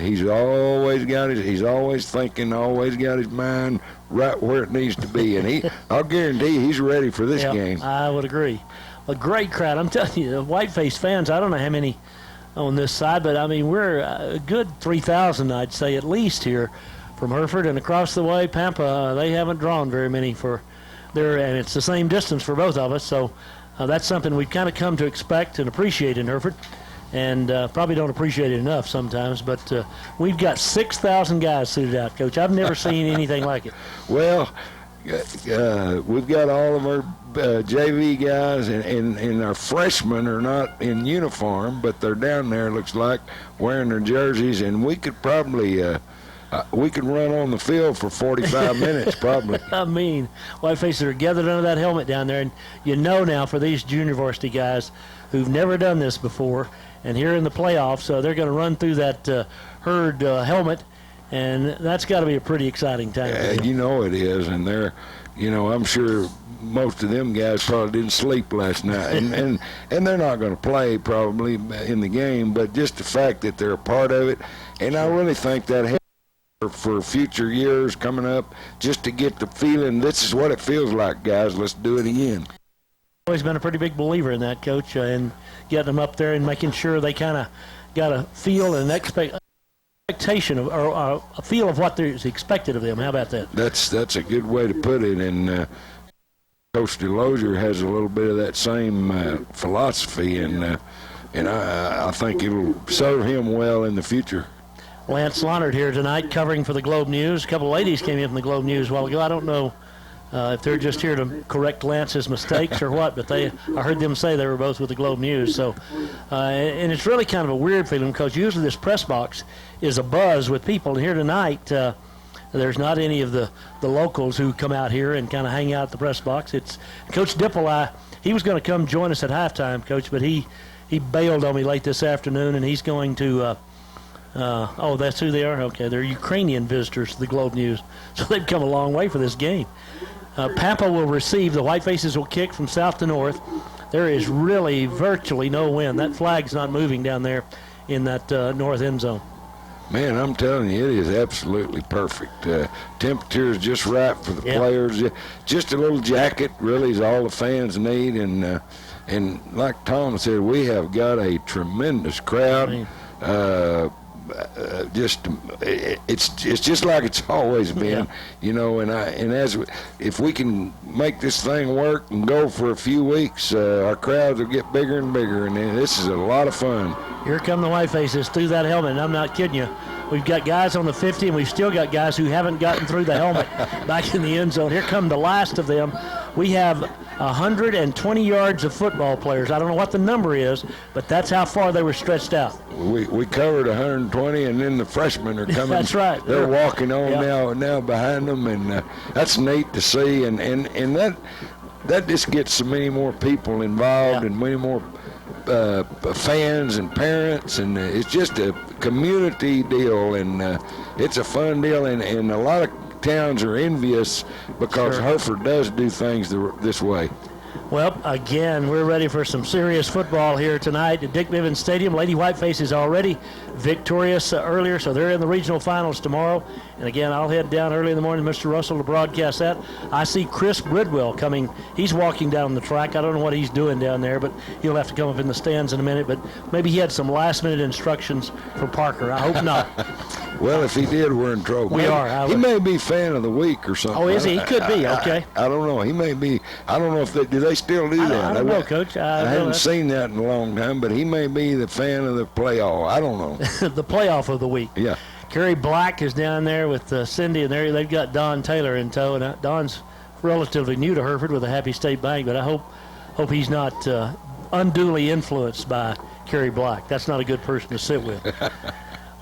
he's always thinking, always got his mind right where it needs to be. And I'll guarantee he's ready for this game. I would agree. A great crowd. I'm telling you, the Whiteface fans, I don't know how many on this side, but, I mean, we're a good 3,000, I'd say, at least here from Hereford. And across the way, Pampa, they haven't drawn very many for there, and it's the same distance for both of us. So that's something we've kind of come to expect and appreciate in Hereford, and probably don't appreciate it enough sometimes. But we've got 6,000 guys suited out, Coach. I've never seen anything like it. Well, we've got all of our JV guys, and our freshmen are not in uniform, but they're down there, looks like, wearing their jerseys, and we could probably we could run on the field for 45 minutes probably. I mean, Whitefaces are gathered under that helmet down there, and you know now for these junior varsity guys who've never done this before, and here in the playoffs, they're going to run through that Herd helmet, and that's got to be a pretty exciting time. Yeah, you know it is, and they're, I'm sure most of them guys probably didn't sleep last night, and they're not going to play probably in the game, but just the fact that they're a part of it, and I really think that helps for future years coming up, just to get the feeling, this is what it feels like, guys, let's do it again. Always been a pretty big believer in that, Coach, and getting them up there and making sure they kind of got a feel and expectation of, or a feel of what is expected of them. How about that? That's a good way to put it, and Coach DeLozier has a little bit of that same philosophy, and I think it'll serve him well in the future. Lance Lohnert here tonight covering for the Globe News. A couple of ladies came in from the Globe News a while ago. I don't know if they're just here to correct Lance's mistakes or what, but I heard them say they were both with the Globe News. So, and it's really kind of a weird feeling because usually this press box is a buzz with people. And here tonight, there's not any of the locals who come out here and kind of hang out at the press box. It's Coach Dipple. He was going to come join us at halftime, Coach, but he bailed on me late this afternoon, and he's going to oh, that's who they are? Okay, they're Ukrainian visitors to the Globe News. So they've come a long way for this game. Pampa will receive. The Whitefaces will kick from south to north. There is really virtually no wind. That flag's not moving down there in that north end zone. Man, I'm telling you, it is absolutely perfect. Temperature is just right for the players. Just a little jacket really is all the fans need. And like Tom said, we have got a tremendous crowd. It's just like it's always been, if we can make this thing work and go for a few weeks, our crowds will get bigger and bigger, and this is a lot of fun. Here come the Whitefaces through that helmet, and I'm not kidding you. We've got guys on the 50, and we've still got guys who haven't gotten through the helmet back in the end zone. Here come the last of them. We have 120 yards of football players. I don't know what the number is, but that's how far they were stretched out. We covered 120, and then the freshmen are coming. That's right. They're walking on now behind them, and that's neat to see. And that just gets so many more people involved and many more fans and parents, and it's just a community deal, and it's a fun deal, and a lot of towns are envious because Hereford does do things this way. Well, again, we're ready for some serious football here tonight at Dick Bivens Stadium. Lady Whiteface is already victorious earlier, so they're in the regional finals tomorrow. And again, I'll head down early in the morning, Mr. Russell, to broadcast that. I see Chris Bridwell coming. He's walking down the track. I don't know what he's doing down there, but he'll have to come up in the stands in a minute. But maybe he had some last-minute instructions for Parker. I hope not. Well, if he did, we're in trouble. We are. He may be fan of the week or something. Oh, is he? He could be. Okay. I don't know. He may be. I don't know if do they still do that? I don't know, Coach. I haven't seen that in a long time, but he may be the fan of the playoff. I don't know. The playoff of the week. Yeah. Carrie Black is down there with Cindy, and they've got Don Taylor in tow. And Don's relatively new to Hereford with a Happy State Bank, but I hope he's not unduly influenced by Carrie Black. That's not a good person to sit with.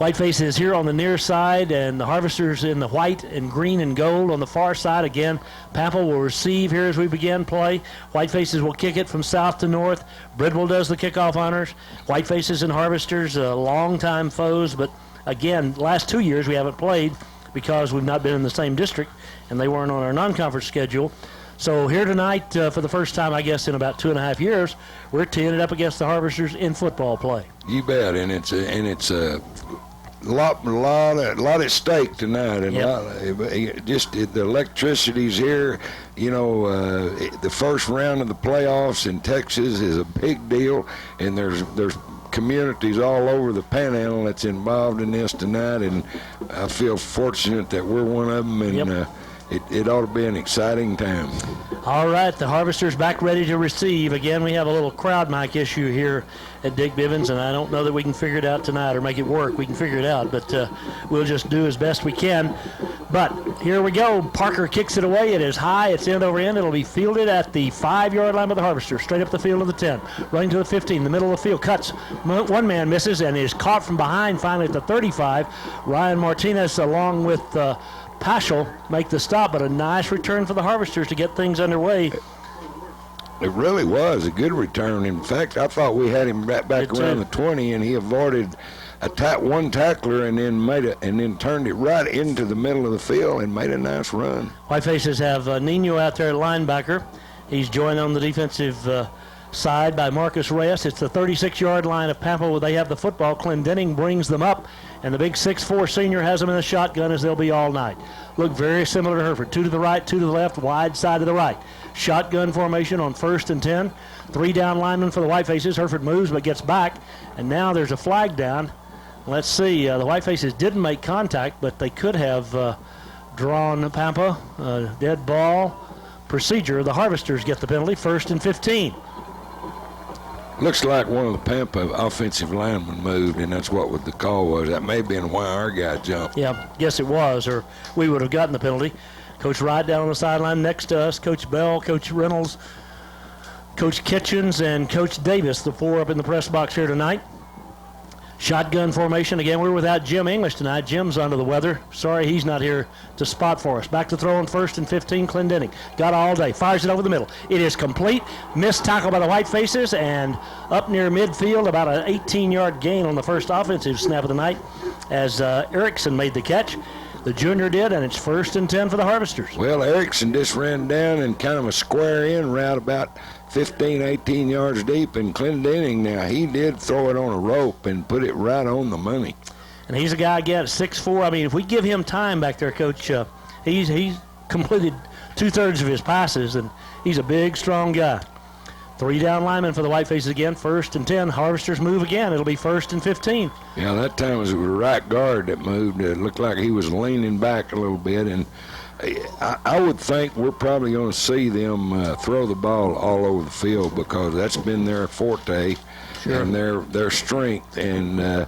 Whiteface is here on the near side, and the Harvesters in the white and green and gold on the far side. Again, Pampa will receive here as we begin play. Whitefaces will kick it from south to north. Bridwell does the kickoff honors. Whitefaces and Harvesters, longtime foes, but again, last 2 years we haven't played because we've not been in the same district, and they weren't on our non-conference schedule. So here tonight, for the first time, I guess, in about 2.5 years, we're teeing it up against the Harvesters in football play. You bet, and it's lot at stake tonight, and Yep. just the electricity's here. You know, the first round of the playoffs in Texas is a big deal, and there's communities all over the Panhandle that's involved in this tonight, and I feel fortunate that we're one of them, and Yep. It ought to be an exciting time. All right, the Harvesters back ready to receive. Again, we have a little crowd mic issue here at Dick Bivens, and I don't know that we can figure it out tonight or make it work. We can figure it out, but we'll just do as best we can. But here we go. Parker kicks it away. It is high. It's end over end. It'll be fielded at the 5-yard line by the Harvesters, straight up the field of the 10. Running to the 15, the middle of the field. Cuts. One man misses and is caught from behind finally at the 35. Ryan Martinez along with Paschal make the stop, but a nice return for the Harvesters to get things underway. It really was a good return. In fact, I thought we had him right back around the 20, and he avoided one tackler and then turned it right into the middle of the field and made a nice run. Whitefaces have Nino out there at linebacker. He's joined on the defensive side by Marcus Reyes. It's the 36-yard line of Pampa where they have the football. Clendening brings them up, and the big 6'4" senior has them in the shotgun as they'll be all night. Look very similar to Hereford. 2 to the right, 2 to the left, wide side to the right. Shotgun formation on 1st and 10. 3 down linemen for the Whitefaces. Hereford moves but gets back, and now there's a flag down. Let's see. The Whitefaces didn't make contact, but they could have drawn Pampa. Dead ball procedure. The Harvesters get the penalty. 1st and 15. Looks like one of the Pampa offensive linemen moved, and that's what the call was. That may have been why our guy jumped. Yeah, guess it was, or we would have gotten the penalty. Coach Wright down on the sideline next to us, Coach Bell, Coach Reynolds, Coach Kitchens, and Coach Davis, the 4 up in the press box here tonight. Shotgun formation. Again, we're without Jim English tonight. Jim's under the weather. Sorry he's not here to spot for us. Back to throw on 1st and 15. Clendening got all day. Fires it over the middle. It is complete. Missed tackle by the Whitefaces, and up near midfield, about an 18-yard gain on the first offensive snap of the night as Erickson made the catch. The junior did, and it's 1st and 10 for the Harvesters. Well, Erickson just ran down in kind of a square in route about 15, 18 yards deep, and Clendening now, he did throw it on a rope and put it right on the money. And he's a guy, again, 6'4". I mean, if we give him time back there, Coach, he's completed 2/3 of his passes, and he's a big, strong guy. 3 down linemen for the Whitefaces again, 1st and 10. Harvesters move again. It'll be 1st and 15. Yeah, that time it was the right guard that moved. It looked like he was leaning back a little bit, and I would think we're probably going to see them throw the ball all over the field because that's been their forte and their strength. And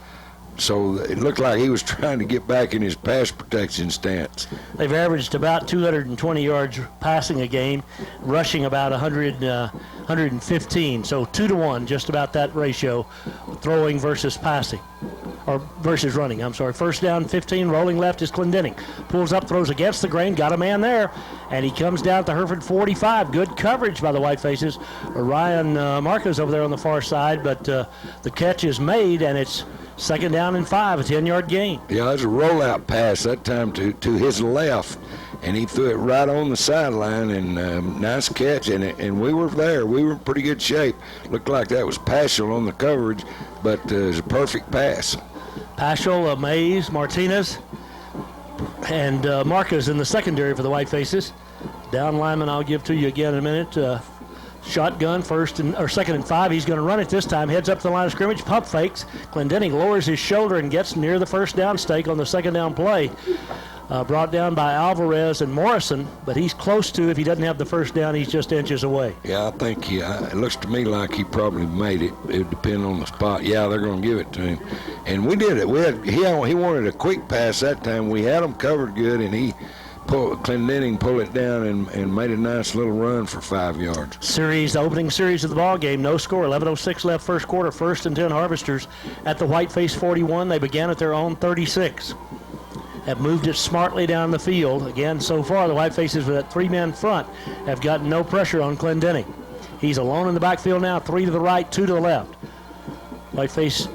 so it looked like he was trying to get back in his pass protection stance. They've averaged about 220 yards passing a game, rushing about 115. So 2-to-1, just about that ratio, throwing versus passing. Or versus running, I'm sorry. 1st down, 15, rolling left is Clendening. Pulls up, throws against the grain, got a man there, and he comes down to Hereford 45. Good coverage by the Whitefaces. Ryan Marcos over there on the far side, but the catch is made, and it's 2nd down and 5, a 10-yard gain. Yeah, there's a rollout pass that time to his left, and he threw it right on the sideline, and nice catch, and we were there. We were in pretty good shape. Looked like that was Paschal on the coverage, but it was a perfect pass. Paschal, Mays, Martinez, and Marcos in the secondary for the Whitefaces. Down lineman I'll give to you again in a minute. Shotgun, 2nd and 5. He's going to run it this time. Heads up to the line of scrimmage. Pump fakes. Clendening lowers his shoulder and gets near the 1st down stake on the 2nd down play. Brought down by Alvarez and Morrison, but he's close to, if he doesn't have the 1st down, he's just inches away. Yeah, I think it looks to me like he probably made it. It would depend on the spot. Yeah, they're going to give it to him. And we did it. He wanted a quick pass that time. We had him covered good, and Clendening pulled it down and made a nice little run for 5 yards. The opening series of the ball game, no score. 11:06 left first quarter. 1st and 10 Harvesters at the Whiteface 41. They began at their own 36. Have moved it smartly down the field. Again, so far the Whitefaces with that 3-man front have gotten no pressure on Clendening. He's alone in the backfield now. 3 to the right, 2 to the left. Whiteface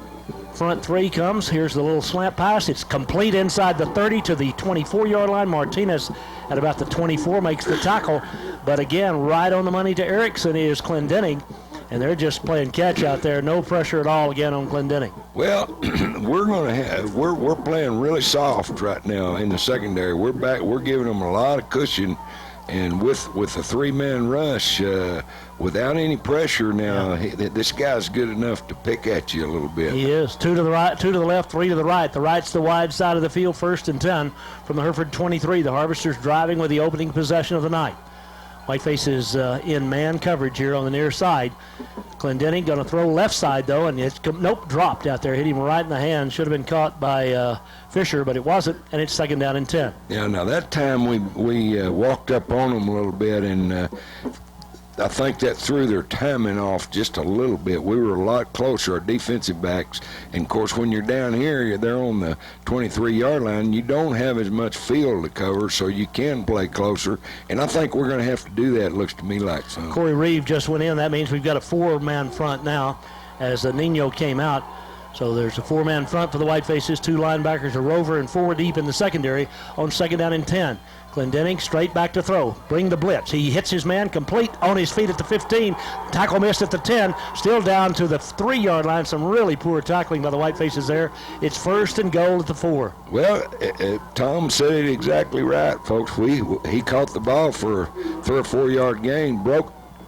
front 3 comes. Here's the little slant pass. It's complete inside the 30 to the 24-yard line. Martinez at about the 24 makes the tackle. But again, right on the money to Erickson is Clendening. and they're just playing catch out there. No pressure at all again on Glendenning. Well, we're playing really soft right now in the secondary. We're back. We're giving them a lot of cushion, and with a 3-man rush, without any pressure now, this guy's good enough to pick at you a little bit. He is. 2 to the right, 2 to the left, 3 to the right. The right's the wide side of the field, 1st and 10 from the Hereford 23. The Harvesters driving with the opening possession of the night. Whiteface is in man coverage here on the near side. Glendenning going to throw left side, though, and it's dropped out there. Hit him right in the hand. Should have been caught by Fisher, but it wasn't, and it's 2nd down and 10. Yeah, now that time we walked up on them a little bit, and I think that threw their timing off just a little bit. We were a lot closer, our defensive backs. And, of course, when you're down here, they're on the 23-yard line, you don't have as much field to cover, so you can play closer. And I think we're going to have to do that, looks to me like so. Corey Reeve just went in. That means we've got a 4-man front now as Nino came out. So there's a 4-man front for the Whitefaces, 2 linebackers, a rover, and 4 deep in the secondary on 2nd down and 10. Glendenning straight back to throw. Bring the blitz. He hits his man complete on his feet at the 15. Tackle missed at the 10. Still down to the 3-yard line. Some really poor tackling by the Whitefaces there. It's 1st and goal at the 4. Well, Tom said it exactly right, folks. He caught the ball for a 3 or 4-yard gain.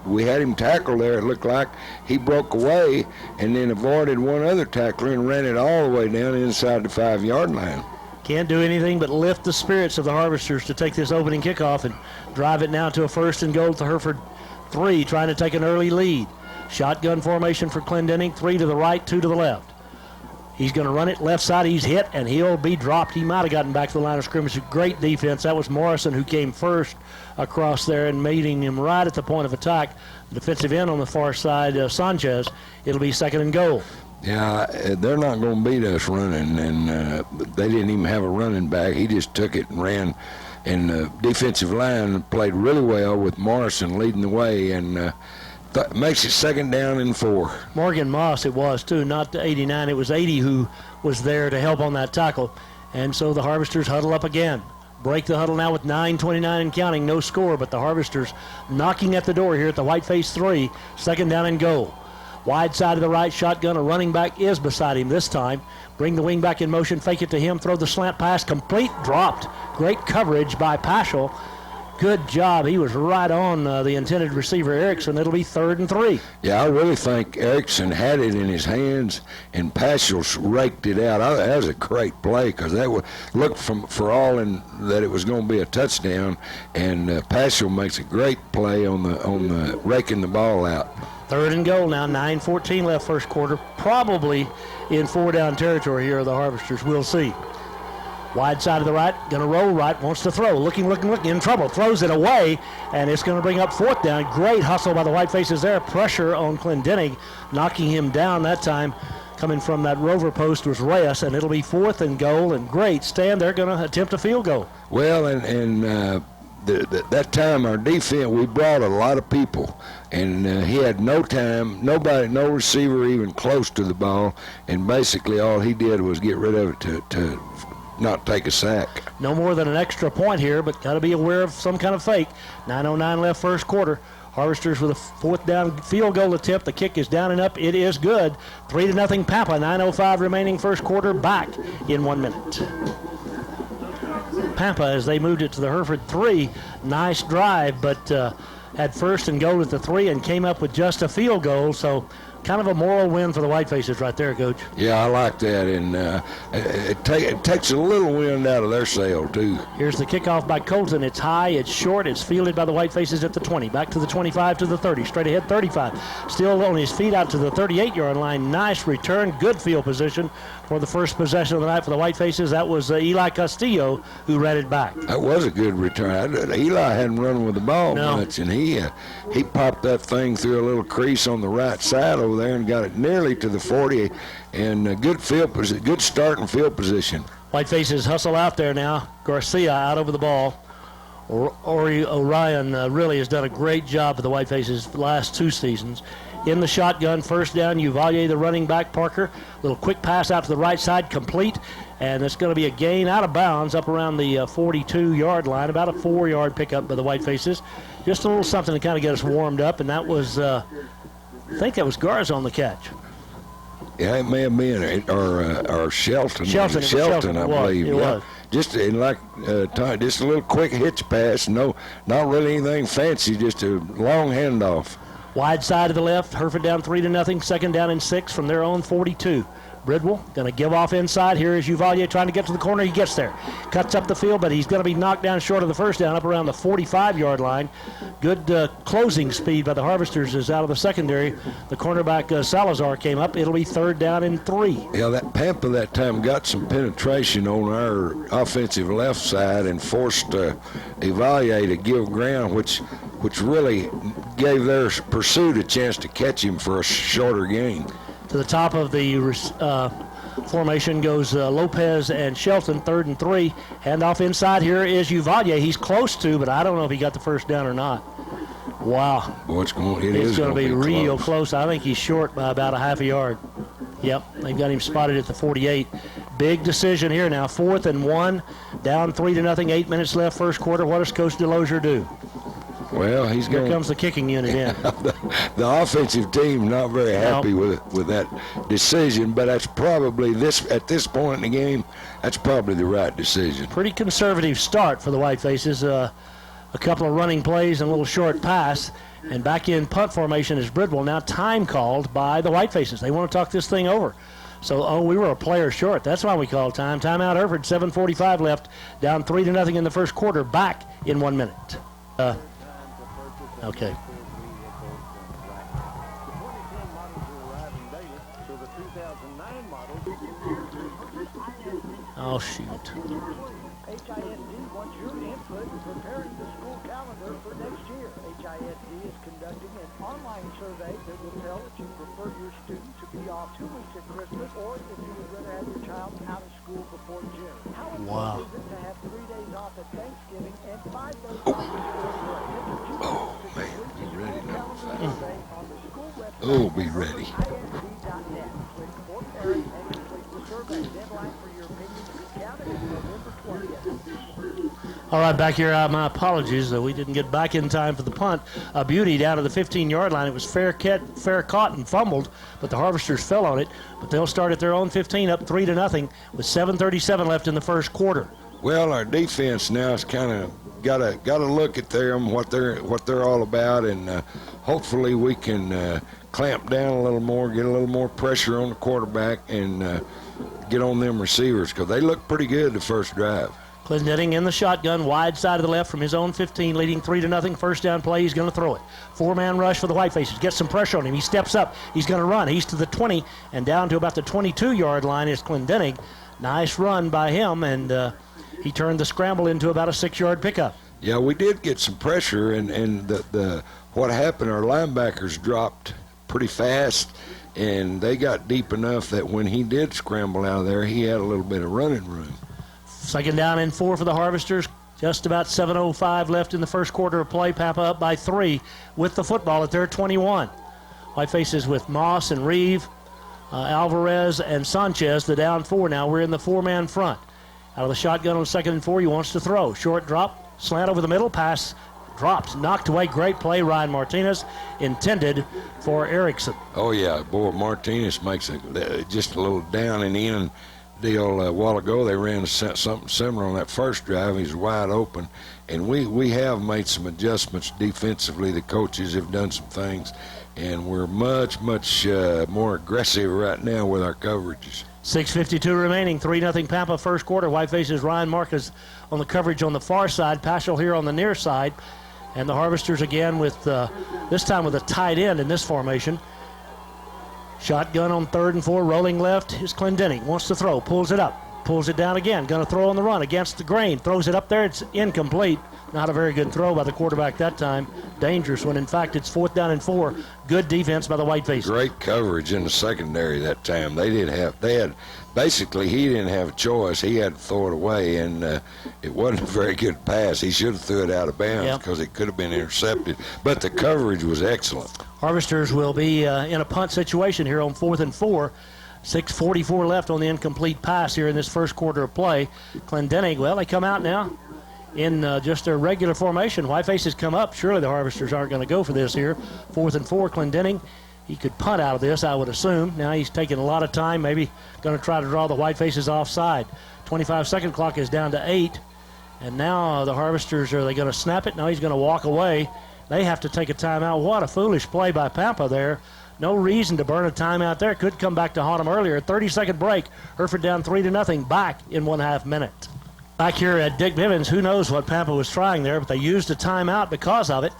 We had him tackled there. It looked like he broke away and then avoided one other tackler and ran it all the way down inside the 5-yard line. Can't do anything but lift the spirits of the Harvesters to take this opening kickoff and drive it now to a 1st and goal to Hereford 3, trying to take an early lead. Shotgun formation for Glendenning, 3 to the right, 2 to the left. He's going to run it left side. He's hit, and he'll be dropped. He might have gotten back to the line of scrimmage. Great defense. That was Morrison who came first across there and meeting him right at the point of attack. The defensive end on the far side, Sanchez. It'll be 2nd and goal. Yeah, they're not going to beat us running, and they didn't even have a running back. He just took it and ran, and the defensive line played really well with Morrison leading the way, and makes it 2nd down and 4. Morgan Moss it was, too, not the 89. It was 80 who was there to help on that tackle, and so the Harvesters huddle up again. Break the huddle now with 9:29 and counting, no score, but the Harvesters knocking at the door here at the Whiteface 3, 2nd down and goal. Wide side of the right shotgun. A running back is beside him this time. Bring the wing back in motion. Fake it to him. Throw the slant pass. Complete. Dropped. Great coverage by Paschal. Good job. He was right on the intended receiver, Erickson. It'll be 3rd and 3. Yeah, I really think Erickson had it in his hands, and Paschal raked it out. That was a great play because that would look for all in that it was going to be a touchdown, and Paschal makes a great play on the raking the ball out. 3rd and goal now, 9:14 left first quarter. Probably in 4-down territory here are the Harvesters. We'll see. Wide side of the right, going to roll right, wants to throw. Looking, in trouble. Throws it away, and it's going to bring up 4th down. Great hustle by the Whitefaces there. Pressure on Glendenning, knocking him down that time. Coming from that rover post was Reyes, and it'll be 4th and goal. And great stand. They're going to attempt a field goal. Well, that time our defense, we brought a lot of people, and he had no time, no receiver even close to the ball, and basically all he did was get rid of it to not take a sack. No more than an extra point here, but got to be aware of some kind of fake. 9:09 left first quarter. Harvesters with a 4th down field goal attempt. The kick is down and up. It is good. 3-0 Pampa. 9:05 remaining first quarter. Back in 1 minute. Pampa, as they moved it to the Hereford 3, nice drive, but had 1st and goal at the 3 and came up with just a field goal. So kind of a moral win for the Whitefaces right there, Coach. Yeah, I like that, and it takes a little wind out of their sail, too. Here's the kickoff by Colton. It's high, it's short, it's fielded by the Whitefaces at the 20. Back to the 25 to the 30, straight ahead 35. Still on his feet out to the 38-yard line. Nice return, good field position for the first possession of the night for the Whitefaces. That was Eli Castillo who ran it back. That was a good return. Eli hadn't run with the ball much, and he popped that thing through a little crease on the right side over there and got it nearly to the 40, and good starting field position. Whitefaces hustle out there now. Garcia out over the ball. Ori Orion really has done a great job for the Whitefaces the last 2 seasons. In the shotgun, 1st down, Uvalde, the running back, Parker. Little quick pass out to the right side, complete. And it's going to be a gain out of bounds up around the 42-yard line, about a 4-yard pickup by the Whitefaces. Just a little something to kind of get us warmed up, and that was I think that was Garza on the catch. Yeah, it may have been, or Shelton. Shelton, I believe. It was. Just in just a little quick hitch pass. No, not really anything fancy. Just a long handoff. Wide side to the left. Hereford down 3-0. Second down and 6 from their own 42. Bridwell going to give off inside. Here is Uvalde trying to get to the corner. He gets there. Cuts up the field, but he's going to be knocked down short of the first down, up around the 45-yard line. Good closing speed by the Harvesters is out of the secondary. The cornerback Salazar came up. It'll be 3rd down and 3. Yeah, that Pampa that time got some penetration on our offensive left side and forced Uvalde to give ground, which really gave their pursuit a chance to catch him for a shorter gain. To the top of the formation goes Lopez and Shelton, 3rd and 3. Handoff inside. Here is Uvalde. He's close to, but I don't know if he got the first down or not. Wow. Boy, it's going to be real close. I think he's short by about a half a yard. Yep, they've got him spotted at the 48. Big decision here now. 4th and 1. Down 3-0. 8 minutes left first quarter. What does Coach DeLozier do? Well, Here comes the kicking unit in. The offensive team not very happy with that decision, but that's probably at this point in the game, that's probably the right decision. Pretty conservative start for the Whitefaces. A couple of running plays and a little short pass. And back in punt formation is Bridwell. Now time called by the Whitefaces. They want to talk this thing over. So, we were a player short. That's why we called time. Timeout Hereford, 7:45 left. Down 3-0 in the first quarter. Back in 1 minute. Okay. Oh, shoot. HISD wants your input in preparing the school calendar for next year. HISD is conducting an online survey that will tell if you prefer your student to be off 2 weeks at Christmas or if you would rather have your child out of school before June. How important is it to have 3 days off at Thanksgiving and 5 days off at spring break? Oh, man, be ready now. Oh, be ready. All right, back here, my apologies. We didn't get back in time for the punt. A beauty down to the 15-yard line. It was fair caught and fumbled, but the Harvesters fell on it. But they'll start at their own 15, up 3-0 with 7:37 left in the first quarter. Well, our defense now has kind of got to look at them, what they're all about, and hopefully we can clamp down a little more, get a little more pressure on the quarterback, and get on them receivers because they look pretty good the first drive. Clendenning in the shotgun, wide side of the left from his own 15, leading 3-0. First down play, he's going to throw it. 4-man rush for the Whitefaces. Gets some pressure on him. He steps up. He's going to run. He's to the 20, and down to about the 22-yard line is Clendenning. Nice run by him, and he turned the scramble into about a 6-yard pickup. Yeah, we did get some pressure, and what happened, our linebackers dropped pretty fast, and they got deep enough that when he did scramble out of there, he had a little bit of running room. Second down and 4 for the Harvesters. Just about 7:05 left in the first quarter of play. Pampa up by 3 with the football at their 21. Whitefaces with Moss and Reeve, Alvarez and Sanchez, the down 4 now. We're in the 4-man front. Out of the shotgun on 2nd and 4, he wants to throw. Short drop, slant over the middle, pass dropped, knocked away. Great play, Ryan Martinez, intended for Erickson. Oh, yeah. Boy, Martinez makes just a little down and in deal. A while ago, they ran something similar on that first drive. He's wide open. And we have made some adjustments defensively. The coaches have done some things. And we're much more aggressive right now with our coverages. 6:52 remaining, 3-0 Pampa first quarter. Whitefaces Ryan Marcus on the coverage on the far side. Paschal here on the near side. And the Harvesters again with, this time with a tight end in this formation. Shotgun on 3rd and 4, rolling left is Clendenning. Wants to throw, pulls it up, pulls it down again. Going to throw on the run against the grain. Throws it up there. It's incomplete. Not a very good throw by the quarterback that time. Dangerous when, in fact, it's 4th down and 4. Good defense by the Whitefaces. Great coverage in the secondary that time. They had basically, he didn't have a choice. He had to throw it away, and it wasn't a very good pass. He should have threw it out of bounds because it could have been intercepted. But the coverage was excellent. Harvesters will be in a punt situation here on 4th and 4. 6:44 left on the incomplete pass here in this first quarter of play. Clendenning, well, they come out now in just their regular formation. Whitefaces come up. Surely the Harvesters aren't going to go for this here. 4th and 4, Clendenning he could punt out of this, I would assume. Now he's taking a lot of time, maybe going to try to draw the Whitefaces offside. 25-second clock is down to 8. And now the Harvesters, are they going to snap it? No, he's going to walk away. They have to take a timeout. What a foolish play by Pampa there. No reason to burn a timeout there. Could come back to haunt them earlier. 30-second break. Hereford down 3-0, back in 1/2 minute. Back here at Dick Bivens, who knows what Pampa was trying there, but they used a timeout because of it.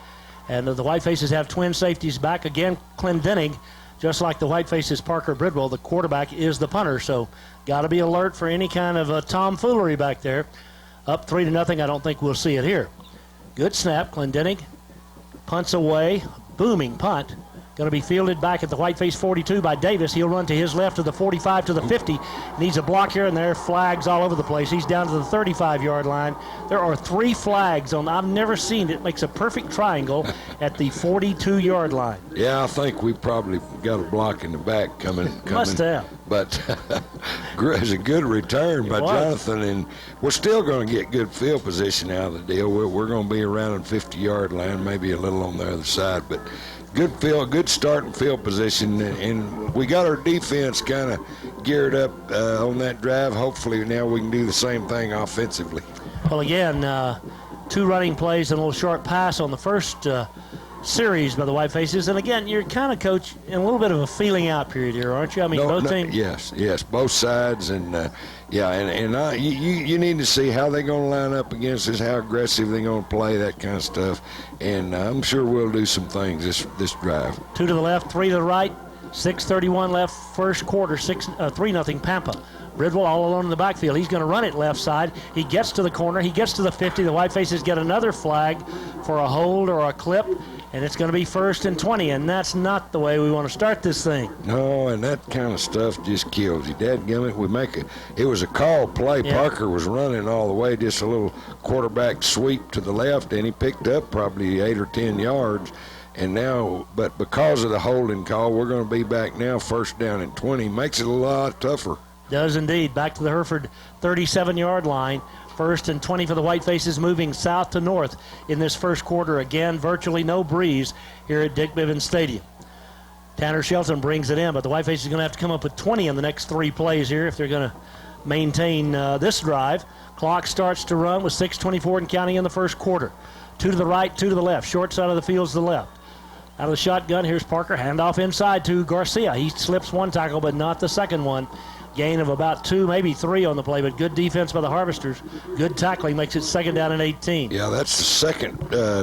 And the Whitefaces have twin safeties back. Again, Clendening, just like the Whitefaces, Parker Bridwell, the quarterback is the punter. So got to be alert for any kind of tomfoolery back there. Up 3-0. I don't think we'll see it here. Good snap. Clendening punts away. Booming punt. Going to be fielded back at the Whiteface 42 by Davis. He'll run to his left to the 45 to the 50. Needs a block here and there. Flags all over the place. He's down to the 35-yard line. There are 3 flags on. I've never seen it. Makes a perfect triangle at the 42-yard line. Yeah, I think we probably got a block in the back coming. Must have. But it's a good return by Jonathan, and we're still going to get good field position out of the deal. We're going to be around the 50-yard line, maybe a little on the other side, but good starting field position, and we got our defense kind of geared up on that drive. Hopefully now we can do the same thing offensively. Well, again, 2 running plays and a little short pass on the first series by the Whitefaces. And again, you're kind of, Coach, in a little bit of a feeling out period here, aren't you? I mean, both teams. Yes, both sides, and you need to see how they're going to line up against us, how aggressive they're going to play, that kind of stuff. And I'm sure we'll do some things this drive. 2 to the left, 3 to the right, 6:31 left, first quarter, 3-0 Pampa. Bridwell all alone in the backfield. He's going to run it left side. He gets to the corner. He gets to the 50. The Whitefaces get another flag for a hold or a clip, and it's going to be 1st and 20, and that's not the way we want to start this thing. No, and that kind of stuff just kills you. Dadgummit, it was a call play. Yeah. Parker was running all the way, just a little quarterback sweep to the left, and he picked up probably 8 or 10 yards. And now, but because of the holding call, we're going to be back now 1st down and 20. Makes it a lot tougher. Does indeed. Back to the Hereford 37-yard line. 1st and 20 for the Whitefaces, moving south to north in this first quarter. Again, virtually no breeze here at Dick Bivens Stadium. Tanner Shelton brings it in, but the Whitefaces are going to have to come up with 20 in the next 3 plays here if they're going to maintain this drive. Clock starts to run with 6:24 and counting in the first quarter. 2 to the right, 2 to the left. Short side of the field's the left. Out of the shotgun, here's Parker. Handoff inside to Garcia. He slips 1 tackle, but not the second one. Gain of about 2, maybe 3 on the play, but good defense by the Harvesters. Good tackling makes it 2nd down and 18. Yeah, that's the second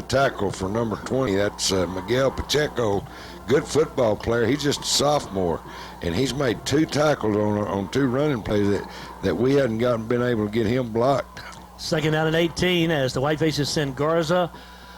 tackle for number 20. That's Miguel Pacheco, good football player. He's just a sophomore, and he's made 2 tackles on 2 running plays that we hadn't been able to get him blocked. 2nd down and 18 as the Whitefaces send Garza,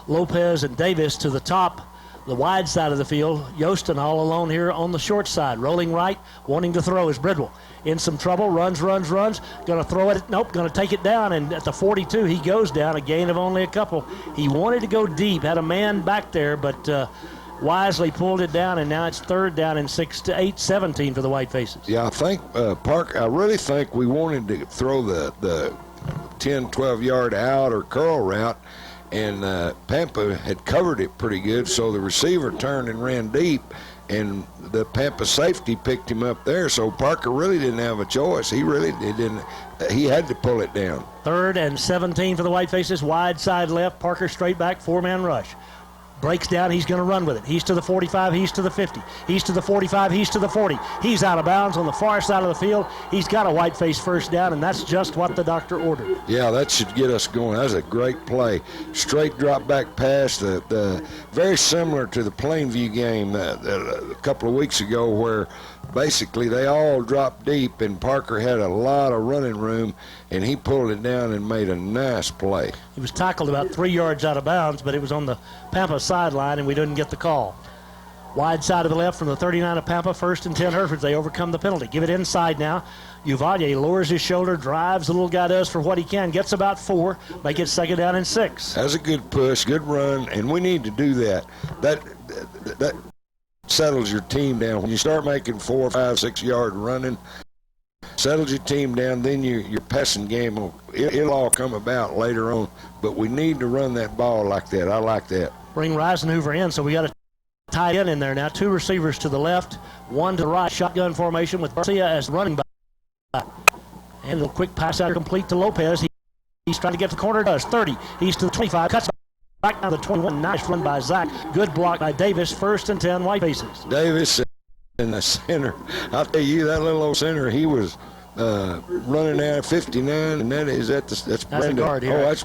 Lopez, and Davis to the top. The wide side of the field, Yostin all alone here on the short side. Rolling right, wanting to throw is Bridwell. In some trouble, runs. Going to throw it. Nope, going to take it down. And at the 42, he goes down, a gain of only a couple. He wanted to go deep, had a man back there, but wisely pulled it down, and now it's 3rd down and 8-17 for the Whitefaces. Yeah, I think, I really think we wanted to throw the 10, 12-yard out or curl route, and Pampa had covered it pretty good, so the receiver turned and ran deep, and the Pampa safety picked him up there, so Parker really didn't have a choice. He had to pull it down. 3rd and 17 for the Whitefaces, wide side left, Parker straight back, 4-man rush. Breaks down, he's going to run with it. He's to the 45, he's to the 50. He's to the 45, he's to the 40. He's out of bounds on the far side of the field. He's got a Whiteface 1st down, and that's just what the doctor ordered. Yeah, that should get us going. That was a great play. Straight drop back pass, the very similar to the Plainview game a couple of weeks ago, where basically they all dropped deep, and Parker had a lot of running room, and he pulled it down and made a nice play. He was tackled about 3 yards out of bounds, but it was on the Pampa sideline, and we didn't get the call. Wide side of the left from the 39 of Pampa, 1st and 10 Hereford. They overcome the penalty. Give it inside now. Uvalde lowers his shoulder, drives. The little guy does for what he can. Gets about 4. Make it 2nd down and 6. That's a good push, good run, and we need to do that. That settles your team down. When you start making 4, 5, 6 yard running, settles your team down, then your passing game it'll all come about later on. But we need to run that ball like that. I like that. Bring Reisenhover in, so we got a tight end in there now. Two receivers to the left, one to the right. Shotgun formation with Garcia as the running back. And a little quick pass out complete to Lopez. He's trying to get to the corner. Does 30. He's to the 25. Cuts back down to the 21. Nice run by Zach. Good block by Davis. 1st and 10, White Faces. Davis in the center. I'll tell you, that little old center, he was running out of 59, and that's Brandon. The guard here. Oh, that's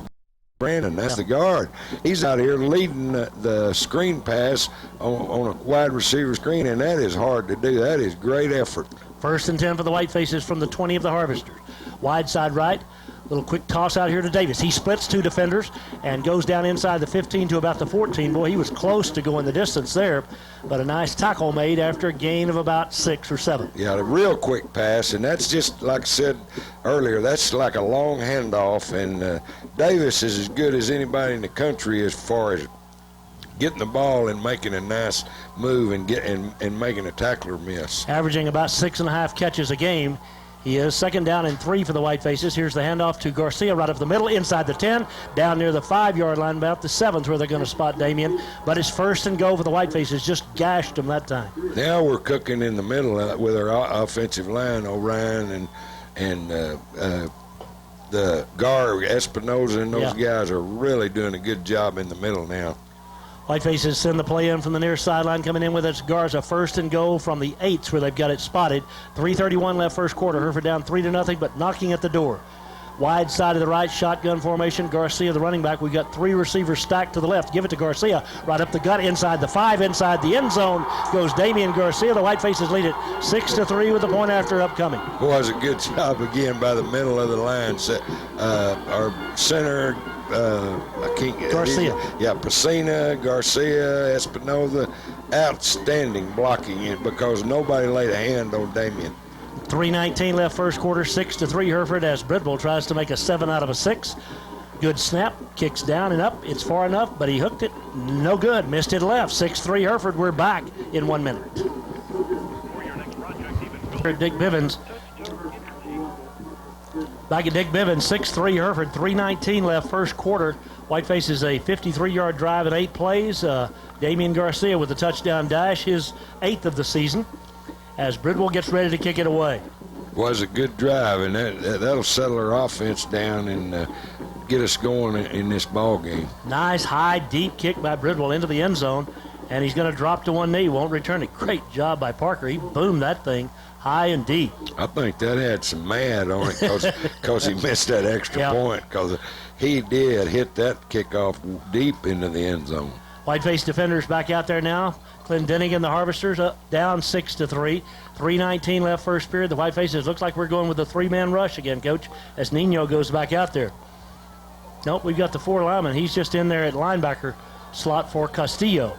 Brandon. That's the guard. He's out here leading the screen pass on a wide receiver screen, and that is hard to do. That is great effort. 1st and 10 for the White Faces from the 20 of the Harvesters. Wide side right. Little quick toss out here to Davis. He splits two defenders and goes down inside the 15 to about the 14. Boy, he was close to going the distance there, but a nice tackle made after a gain of about 6 or 7. Yeah, a real quick pass, and that's just like I said earlier, that's like a long handoff, and Davis is as good as anybody in the country as far as getting the ball and making a nice move and making a tackler miss. Averaging about 6.5 catches a game. He is 2nd down and 3 for the White Faces. Here's the handoff to Garcia right up the middle, inside the 10, down near the 5-yard line, about the 7th where they're going to spot Damien. But it's 1st and goal for the White Faces. Just gashed him that time. Now we're cooking in the middle with our offensive line, O'Ryan and the guard, Espinoza, and those guys are really doing a good job in the middle now. White Faces send the play in from the near sideline. Coming in with its Garza. 1st and goal from the 8s where they've got it spotted. 3:31 left first quarter. Hereford down 3-0, but knocking at the door. Wide side of the right, shotgun formation. Garcia, the running back. We've got 3 receivers stacked to the left. Give it to Garcia. Right up the gut, inside the 5, inside the end zone goes Damian Garcia. The White Faces lead it 6-3 with the point after upcoming. Was a good job again by the middle of the line. Our center, Garcia. Pacina, Garcia, Espinoza, outstanding blocking because nobody laid a hand on Damian. 3:19 left first quarter, 6-3 Hereford as Bridwell tries to make a 7 out of a 6. Good snap, kicks down and up. It's far enough, but he hooked it. No good. Missed it left. 6-3 Hereford. We're back in 1 minute. Dick Bivens. Back at Dick Bivens, 6-3 Hereford. 3:19 left first quarter. White Faces a 53-yard drive in 8 plays. Damian Garcia with a touchdown dash, his 8th of the season, as Bridwell gets ready to kick it away. Was a good drive, and that'll settle our offense down and get us going in this ball game. Nice high deep kick by Bridwell into the end zone, and he's going to drop to one knee. Won't return it. Great job by Parker. He boomed that thing high and deep. I think that had some mad on it because he missed that extra point, because he did hit that kickoff deep into the end zone. Whiteface defenders back out there now. Clendening and the Harvesters down 6-3. 3:19 left first period. The Whitefaces looks like we're going with a 3-man rush again, Coach, as Nino goes back out there. Nope, we've got the 4 linemen. He's just in there at linebacker slot for Castillo.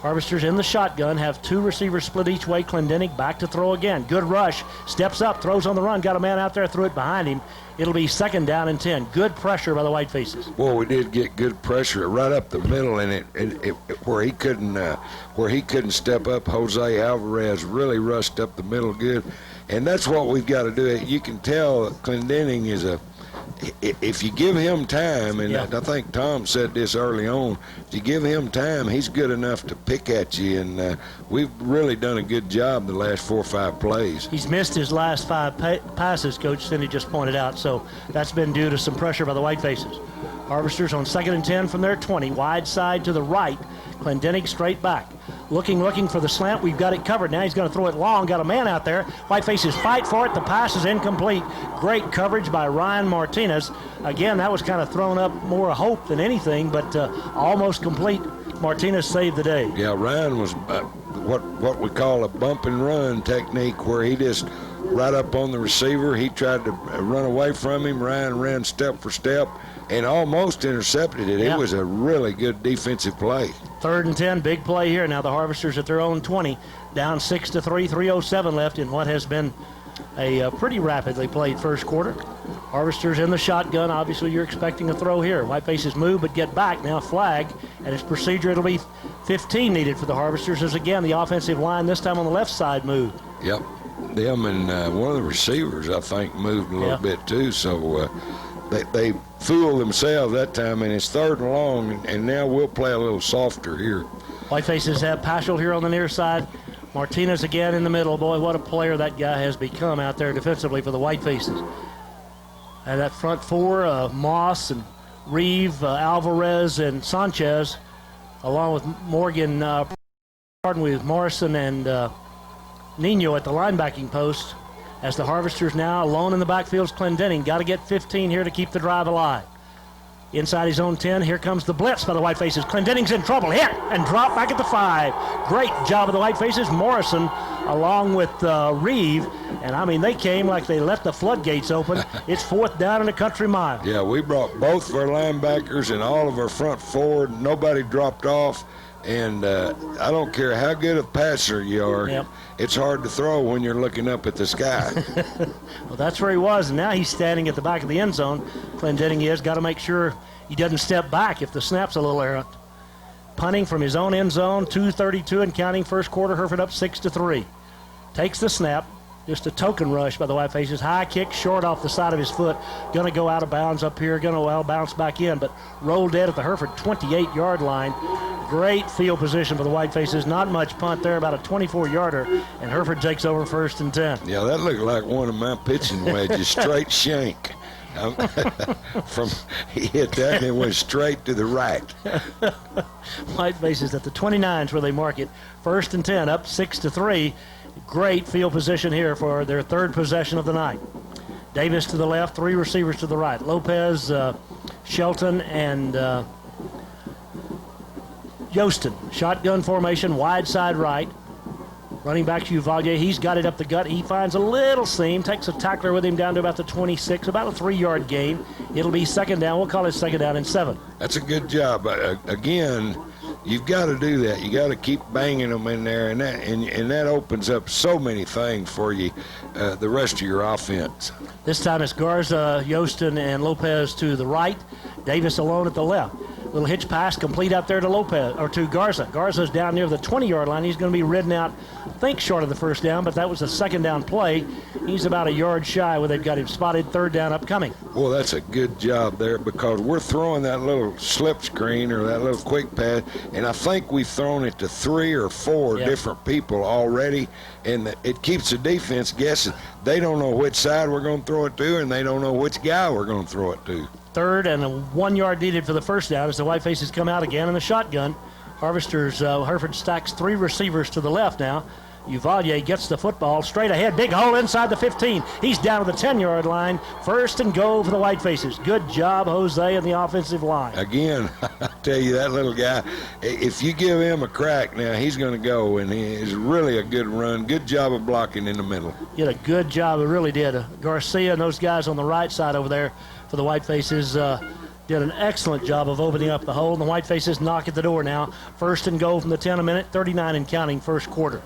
Harvesters in the shotgun, have 2 receivers split each way. Clendening back to throw again. Good rush. Steps up, throws on the run. Got a man out there, threw it behind him. It'll be 2nd down and 10. Good pressure by the Whitefaces. Well, we did get good pressure right up the middle, and it where he couldn't step up. Jose Alvarez really rushed up the middle good, and that's what we've got to do. You can tell Clendening is if you give him time, and I think Tom said this early on, if you give him time, he's good enough to pick at you, and we've really done a good job the last 4 or 5 plays. He's missed his last 5 passes, Coach Cindy just pointed out, so that's been due to some pressure by the Whitefaces. Harvesters on 2nd and 10 from their 20, wide side to the right. Clendening straight back. Looking for the slant. We've got it covered. Now he's going to throw it long. Got a man out there. Whitefaces fight for it. The pass is incomplete. Great coverage by Ryan Martinez. Again, that was kind of thrown up more hope than anything, but almost complete. Martinez saved the day. Yeah, Ryan was what we call a bump and run technique, where he just right up on the receiver. He tried to run away from him. Ryan ran step for step and almost intercepted it. It was a really good defensive play. 3rd and 10, big play here. Now the Harvesters at their own 20, down 6-3, 3:07 left in what has been a pretty rapidly played first quarter. Harvesters in the shotgun. Obviously, you're expecting a throw here. Whitefaces move but get back. Now flag, and it's procedure. It'll be 15 needed for the Harvesters, as again the offensive line, this time on the left side, moved. Yep, them and one of the receivers, I think, moved a little bit too, so they fooled themselves that time, and it's 3rd and long, and now we'll play a little softer here. Whitefaces have Paschal here on the near side. Martinez again in the middle. Boy, what a player that guy has become out there defensively for the Whitefaces. And that front four, Moss and Reeve, Alvarez, and Sanchez, along with with Morrison and Nino at the linebacking post. As the Harvesters now alone in the backfield is Clendenning. Got to get 15 here to keep the drive alive. Inside his own 10, here comes the blitz by the Whitefaces. Clendenning's in trouble. Hit and drop back at the 5. Great job of the Whitefaces. Morrison along with Reeve. And, I mean, they came like they left the floodgates open. It's 4th down in a country mile. Yeah, we brought both of our linebackers and all of our front forward. Nobody dropped off. And I don't care how good a passer you are, yep. It's hard to throw when you're looking up at the sky. Well, that's where he was, and now he's standing at the back of the end zone. Clendenning is. Got to make sure he doesn't step back if the snap's a little errant. Punting from his own end zone, 2:32 and counting, first quarter. Hereford up 6-3. Takes the snap. Just a token rush by the Whitefaces. High kick short off the side of his foot. Going to go out of bounds up here. Going to bounce back in, but rolled dead at the Hereford 28-yard line. Great field position for the Whitefaces. Not much punt there, about a 24-yarder, and Hereford takes over 1st and 10. Yeah, that looked like one of my pitching wedges, straight shank. He hit that and it went straight to the right. Whitefaces at the 29s where they mark it. 1st and 10, up 6-3. Great field position here for their 3rd possession of the night. Davis to the left, 3 receivers to the right. Lopez, Shelton, and Yostin. Shotgun formation, wide side right. Running back to Uvalde. He's got it up the gut. He finds a little seam, takes a tackler with him down to about the 26, about a 3-yard gain. It'll be 2nd down. We'll call it 2nd down and 7. That's a good job. Again, you've got to do that. You got to keep banging them in there, and that opens up so many things for you, the rest of your offense. This time it's Garza, Yostin, and Lopez to the right. Davis alone at the left. Little hitch pass complete out there to Lopez, or to Garza. Garza's down near the 20-yard line. He's going to be ridden out, I think, short of the 1st down, but that was a 2nd down play. He's about a yard shy where they've got him spotted. 3rd down upcoming. Well, that's a good job there because we're throwing that little slip screen or that little quick pass, and I think we've thrown it to 3 or 4 different people already, and it keeps the defense guessing. They don't know which side we're going to throw it to, and they don't know which guy we're going to throw it to. 3rd and a 1 yard needed for the 1st down as the Whitefaces come out again in the shotgun. Harvesters, Hereford stacks 3 receivers to the left now. Uvalde gets the football straight ahead. Big hole inside the 15. He's down to the 10-yard line. 1st and goal for the Whitefaces. Good job, Jose, and the offensive line. Again, I tell you, that little guy, if you give him a crack now, he's going to go, and he's really a good run. Good job of blocking in the middle. Did a good job. It really did. Garcia and those guys on the right side over there for the Whitefaces did an excellent job of opening up the hole. And the Whitefaces knock at the door now. 1st and goal from the 10 a minute, 39 and counting, 1st quarter.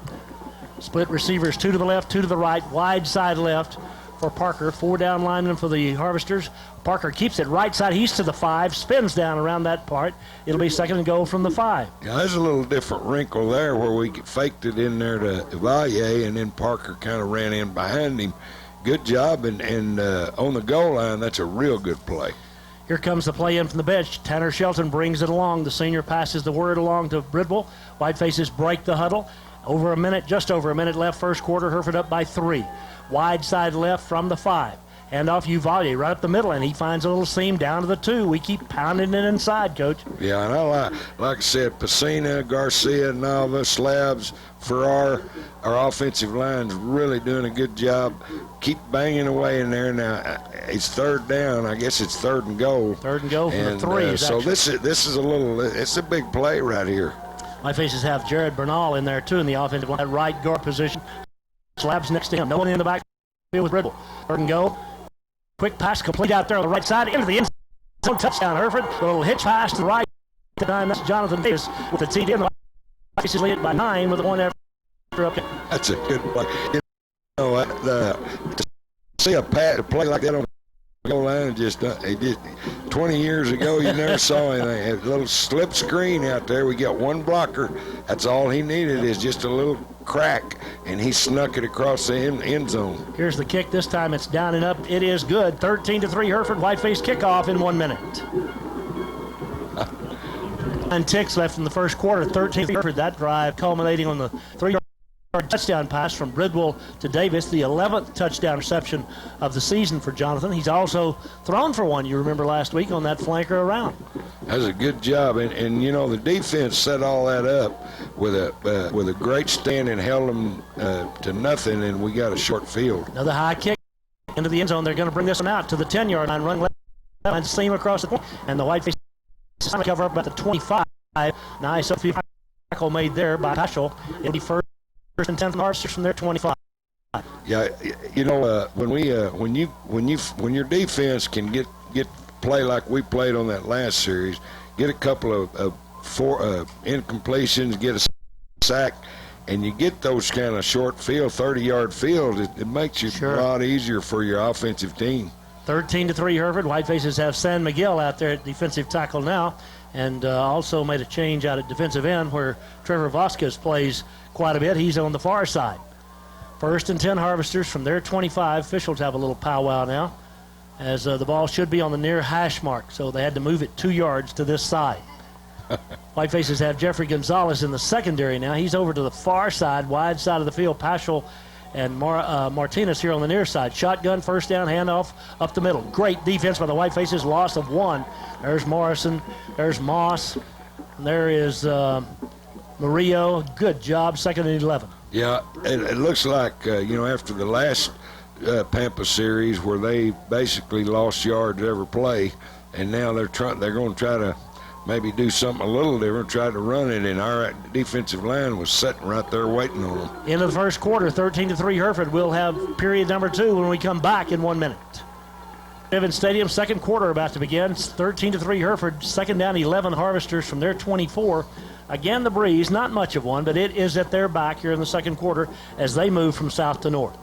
Split receivers, 2 to the left, 2 to the right, wide side left for Parker. 4 down linemen for the Harvesters. Parker keeps it right side. He's to the 5, spins down around that part. It'll be 2nd and goal from the 5. Yeah, there's a little different wrinkle there where we faked it in there to Evaluate, and then Parker kind of ran in behind him. Good job, and on the goal line, that's a real good play. Here comes the play in from the bench. Tanner Shelton brings it along. The senior passes the word along to Bridwell. Whitefaces break the huddle. Just over a minute left, 1st quarter. Hereford up by 3. Wide side left from the 5. Hand off Uvalde right up the middle, and he finds a little seam down to the 2. We keep pounding it inside, Coach. Yeah, and like I said, Pacina, Garcia, Nava, Slabs, Farrar, our offensive line's really doing a good job. Keep banging away in there. Now, it's 3rd down. I guess it's 3rd and goal. 3rd and goal from the 3. So this is it's a big play right here. Whitefaces have Jared Bernal in there, too, in the offensive line, right guard position. Slabs next to him. No one in the back field with Bridwell. 3rd and goal. Quick pass complete out there on the right side into the end zone. Touchdown, Hereford. A little hitch pass to the right. That's Jonathan Davis with the TD. The Whitefaces lead it by 9 with 1 after. That's a good play. You know, to see a play like that on the goal line, just 20 years ago, you never saw anything. A little slip screen out there. We got 1 blocker. That's all he needed is just a little crack, and he snuck it across the end zone. Here's the kick. This time it's down and up. It is good. 13-3 Hereford. Whiteface kickoff in 1 minute. 9 ticks left in the first quarter. 13 Hereford, that drive culminating on the 3-yard touchdown pass from Bridwell to Davis, the 11th touchdown reception of the season for Jonathan. He's also thrown for one, you remember last week, on that flanker around. That's a good job, and you know the defense set all that up with a great stand and held them to nothing, and we got a short field. Another high kick into the end zone. They're going to bring this one out to the 10-yard line, run left line, seam across the point, and the Whiteface cover up at the 25. Nice tackle made there by Paschal. It'll be first and 10 from the Harvesters from their 25. Yeah, you know when your defense can get play like we played on that last series, get a couple of incompletions, get a sack, and you get those kind of short field, 30-yard field, it makes you a lot easier for your offensive team. 13-3 Hereford. Whitefaces have San Miguel out there at defensive tackle now, and also made a change out at defensive end where Trevor Vasquez plays quite a bit. He's on the far side. First and 10 Harvesters from their 25. Officials have a little powwow now, as the ball should be on the near hash mark, so they had to move it 2 yards to this side. Whitefaces have Jeffrey Gonzalez in the secondary now. He's over to the far side, wide side of the field. Paschal and Martinez here on the near side. Shotgun, first down, handoff up the middle. Great defense by the Whitefaces, loss of 1. There's Morrison, there's Moss, and there is Murillo. Good job, 2nd and 11. Yeah, it looks like, after the last Pampa series where they basically lost yards every play, and now they're going to try to maybe do something a little different, try to run it, and our defensive line was sitting right there waiting on them. Into the first quarter, 13-3 Hereford. We'll have period number 2 when we come back in 1 minute. Evans Stadium, second quarter about to begin. 13-3 Hereford, second down, 11 Harvesters from their 24. Again, the breeze, not much of one, but it is at their back here in the second quarter as they move from south to north.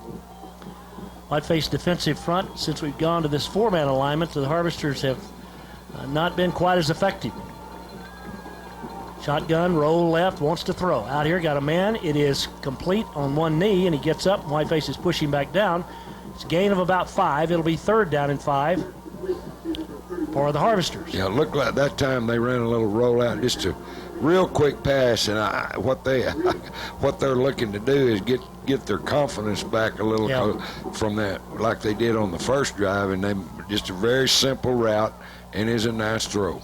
Whiteface defensive front, since we've gone to this 4-man alignment, the Harvesters have not been quite as effective. Shotgun, roll left, wants to throw. Out here, got a man. It is complete on one knee, and he gets up. Whiteface is pushing back down. It's a gain of about 5. It'll be 3rd down and 5 for the Harvesters. Yeah, it looked like that time they ran a little roll out, just a real quick pass, and what they're looking to do is get their confidence back a little from that, like they did on the first drive, and they just a very simple route, and is a nice throw.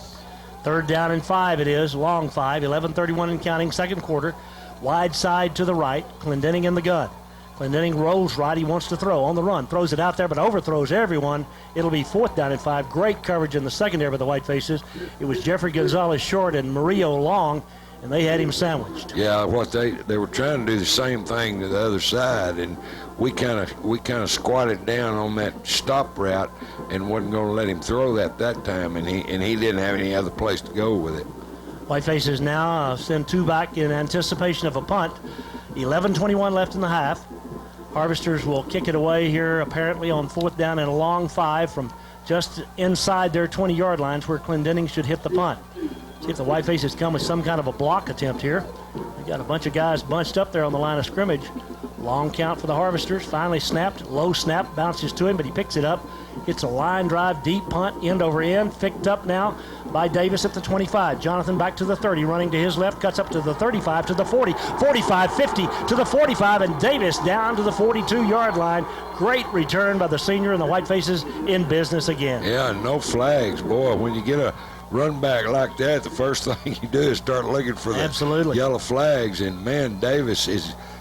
3rd down and 5 it is, long 5, 11:31 and counting, second quarter. Wide side to the right, Clendenning in the gun. Clendenning rolls right, he wants to throw on the run, throws it out there, but overthrows everyone. It'll be 4th down and 5. Great coverage in the secondary by the Whitefaces. It was Jeffrey Gonzalez short and Murillo long, and they had him sandwiched. Yeah, what they were trying to do the same thing to the other side, and we kind of squatted down on that stop route and wasn't going to let him throw that time, and he didn't have any other place to go with it. Whitefaces now send 2 back in anticipation of a punt. 11:21 left in the half. Harvesters will kick it away here apparently on 4th down and a long 5 from just inside their 20-yard lines where Clendenning should hit the punt. See if the Whitefaces come with some kind of a block attempt here. We got a bunch of guys bunched up there on the line of scrimmage. Long count for the Harvesters. Finally snapped. Low snap. Bounces to him, but he picks it up. It's a line drive, deep punt, end over end. Picked up now by Davis at the 25. Jonathan back to the 30, running to his left. Cuts up to the 35, to the 40, 45, 50, to the 45, and Davis down to the 42-yard line. Great return by the senior, and the Whitefaces in business again. Yeah, no flags. Boy, when you get a run back like that, the first thing you do is start looking for the yellow flags. And, man, Davis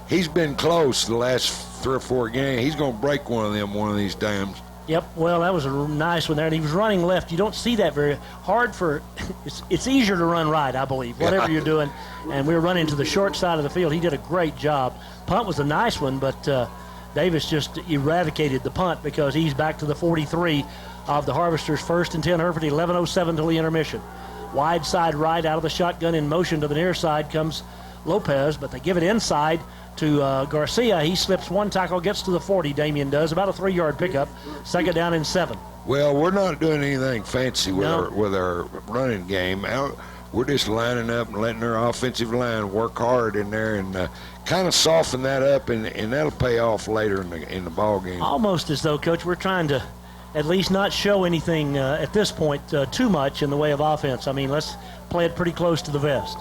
he's been close the last 3 or 4 games. He's going to break one of them one of these times. Yep, well, that was a nice one there, and he was running left. You don't see that very hard for it's easier to run right, I believe, whatever you're doing. And we were running to the short side of the field. He did a great job. Punt was a nice one, but Davis just eradicated the punt because he's back to the 43 of the Harvesters. 1st and 10, Hereford, 11:07 till the intermission. Wide side right out of the shotgun in motion to the near side comes Lopez, but they give it inside to Garcia. He slips 1 tackle, gets to the 40, Damien does, about a 3-yard pickup. 2nd down and 7. Well, we're not doing anything fancy with our running game. We're just lining up and letting our offensive line work hard in there and kind of soften that up, and that'll pay off later in the ball game. Almost as though, Coach, we're trying to at least not show anything at this point too much in the way of offense. I mean, let's play it pretty close to the vest.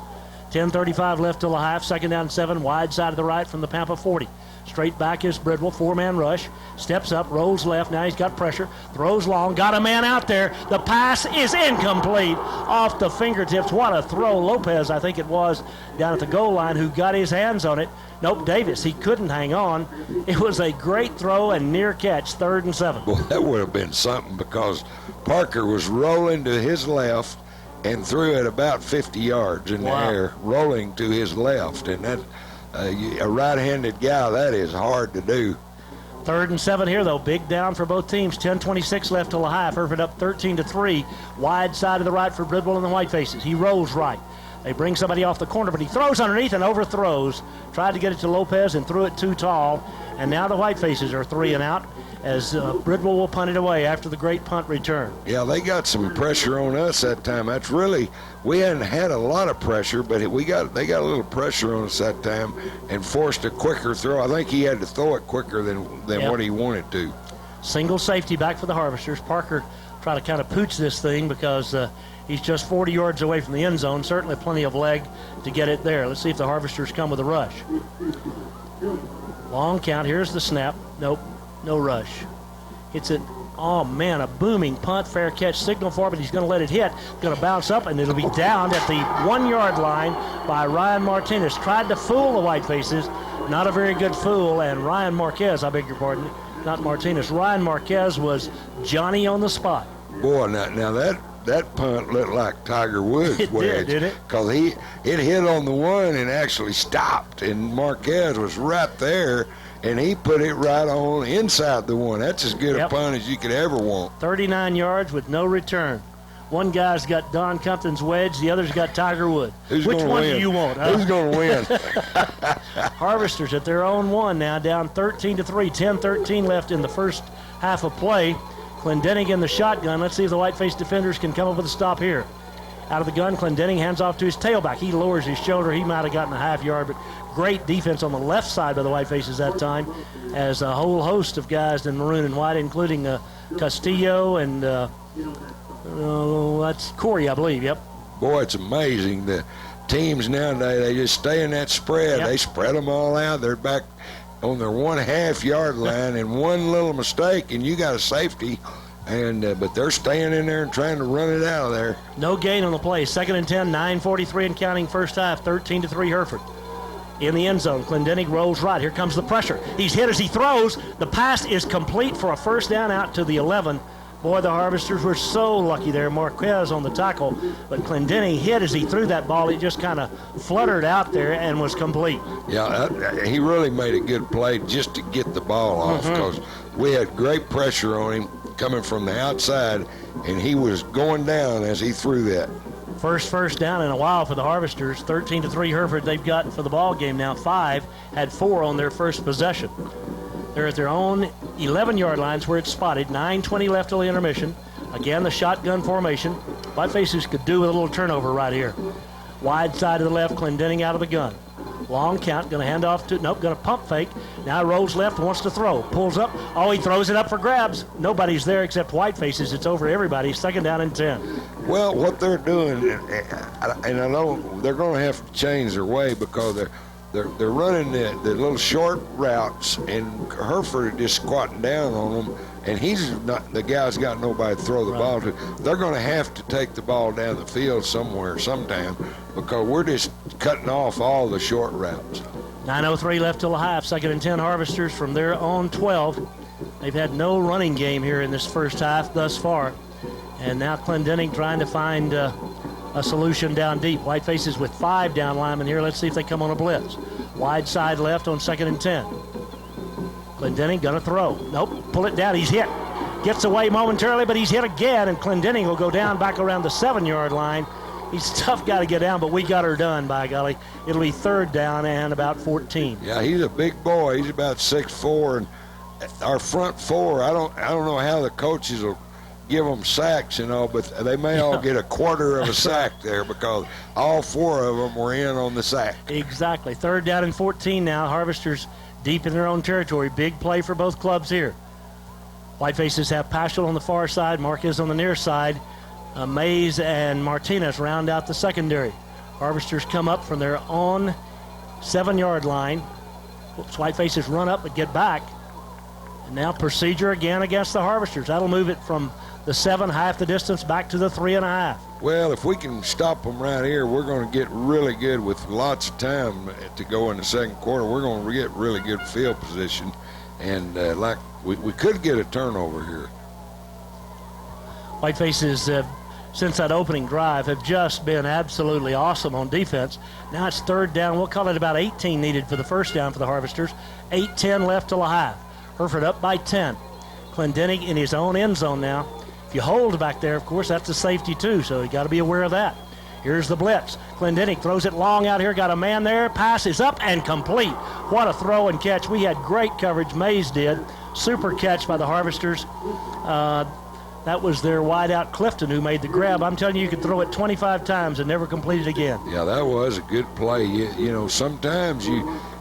10:35 left till the half. Second down 7. Wide side of the right from the Pampa 40. Straight back is Bridwell. 4-man rush. Steps up. Rolls left. Now he's got pressure. Throws long. Got a man out there. The pass is incomplete. Off the fingertips. What a throw. Lopez, I think it was, down at the goal line, who got his hands on it. Nope, Davis. He couldn't hang on. It was a great throw and near catch. 3rd and 7. Well, that would have been something because Parker was rolling to his left and threw it about 50 yards in the air, rolling to his left. And that a right-handed guy, that is hard to do. 3rd and 7 here, though. Big down for both teams. 10:26 left till the half. Hereford up 13-3. Wide side of the right for Bridwell and the Whitefaces. He rolls right. They bring somebody off the corner, but he throws underneath and overthrows. Tried to get it to Lopez and threw it too tall. And now the Whitefaces are 3 and out as Bridwell will punt it away after the great punt return. Yeah, they got some pressure on us that time. That's really, we hadn't had a lot of pressure, but they got a little pressure on us that time and forced a quicker throw. I think he had to throw it quicker than what he wanted to. Single safety back for the Harvesters. Parker tried to kind of pooch this thing because he's just 40 yards away from the end zone. Certainly plenty of leg to get it there. Let's see if the Harvesters come with a rush. Long count. Here's the snap. Nope. No rush. Hits it. Oh, man, a booming punt. Fair catch signal for it, but he's going to let it hit. Going to bounce up, and it'll be down at the 1-yard line by Ryan Martinez. Tried to fool the Whitefaces. Not a very good fool, and Ryan Marquez, I beg your pardon, not Martinez. Ryan Marquez was Johnny on the spot. Boy, now that punt looked like Tiger Woods' It wedge. did it? Because it hit on the one and actually stopped, and Marquez was right there, and he put it right on inside the one. That's as good a punt as you could ever want. 39 yards with no return. One guy's got Don Compton's wedge, the other's got Tiger Wood. Which one do you want? Huh? Who's going to win? Harvesters at their own 1 now, down 13-3. 10-13 left in the first half of play. Clendening in the shotgun. Let's see if the Whiteface defenders can come up with a stop here. Out of the gun, Clendening hands off to his tailback. He lowers his shoulder. He might have gotten a half yard, but great defense on the left side by the Whitefaces that time, as a whole host of guys in maroon and white, including Castillo and that's Corey, I believe. Yep. Boy, it's amazing. The teams nowadays, they just stay in that spread. Yep. They spread them all out. They're back on their 1.5 yard line, and one little mistake, and you got a safety. And but they're staying in there and trying to run it out of there. No gain on the play. 2nd and 10, 9:43 and counting first half. 13-3 Hereford. In the end zone, Clendening rolls right. Here comes the pressure. He's hit as he throws. The pass is complete for a first down out to the 11. Boy, the Harvesters were so lucky there. Marquez on the tackle, but Clendening hit as he threw that ball. It just kind of fluttered out there and was complete. Yeah, he really made a good play just to get the ball off, because we had great pressure on him coming from the outside, and he was going down as he threw that. First down in a while for the Harvesters. 13-3 Hereford they've got for the ball game now. 5 had 4 on their first possession. They're at their own 11-yard lines where it's spotted. 9:20 left till the intermission. Again, the shotgun formation. Whitefaces could do with a little turnover right here. Wide side of the left, Clendening out of the gun. Long count, going to hand off to, going to pump fake. Now rolls left, wants to throw. Pulls up. Oh, he throws it up for grabs. Nobody's there except Whitefaces. It's over everybody. 2nd down and 10. Well, what they're doing, and I know they're going to have to change their way, because they're running the little short routes, and Hereford is squatting down on them, and the guy's got nobody to throw the ball to. They're going to have to take the ball down the field somewhere, sometime, because we're just cutting off all the short routes. 9:03 left till the half. 2nd and 10 Harvesters from their own 12. They've had no running game here in this first half thus far, and now Clendening trying to find a solution down deep. Whitefaces with 5 down linemen here. Let's see if they come on a blitz. Wide side left on 2nd and 10. Clendening gonna throw. Nope, pull it down. He's hit. Gets away momentarily, but he's hit again, and Clendening will go down back around the 7-yard line. He's a tough guy to get down, but we got her done, by golly. It'll be 3rd down and about 14. Yeah, he's a big boy. He's about 6'4", and our front 4, I don't know how the coaches will give them sacks, but they may all get a quarter of a sack there, because all 4 of them were in on the sack. Exactly. 3rd down and 14 now. Harvesters deep in their own territory. Big play for both clubs here. Whitefaces have Paschal on the far side, Marquez on the near side. Mays and Martinez round out the secondary. Harvesters come up from their own 7-yard line. Whoops, Whitefaces run up but get back. And now procedure again against the Harvesters. That'll move it from the 7, half the distance, back to the 3.5. Well, if we can stop them right here, we're going to get really good with lots of time to go in the second quarter. We're going to get really good field position. And like we could get a turnover here. Whitefaces, since that opening drive, have just been absolutely awesome on defense. Now it's 3rd down. We'll call it about 18 needed for the first down for the Harvesters. 8-10 left till a half. Hereford up by 10. Clendening in his own end zone now. If you hold back there, of course, that's a safety too, so you got to be aware of that. Here's the blitz. Clendening throws it long out here. Got a man there. Pass is up and complete. What a throw and catch. We had great coverage. Mays did. Super catch by the Harvesters. That was their wideout Clifton who made the grab. I'm telling you could throw it 25 times and never complete it again. Yeah, that was a good play. You know, sometimes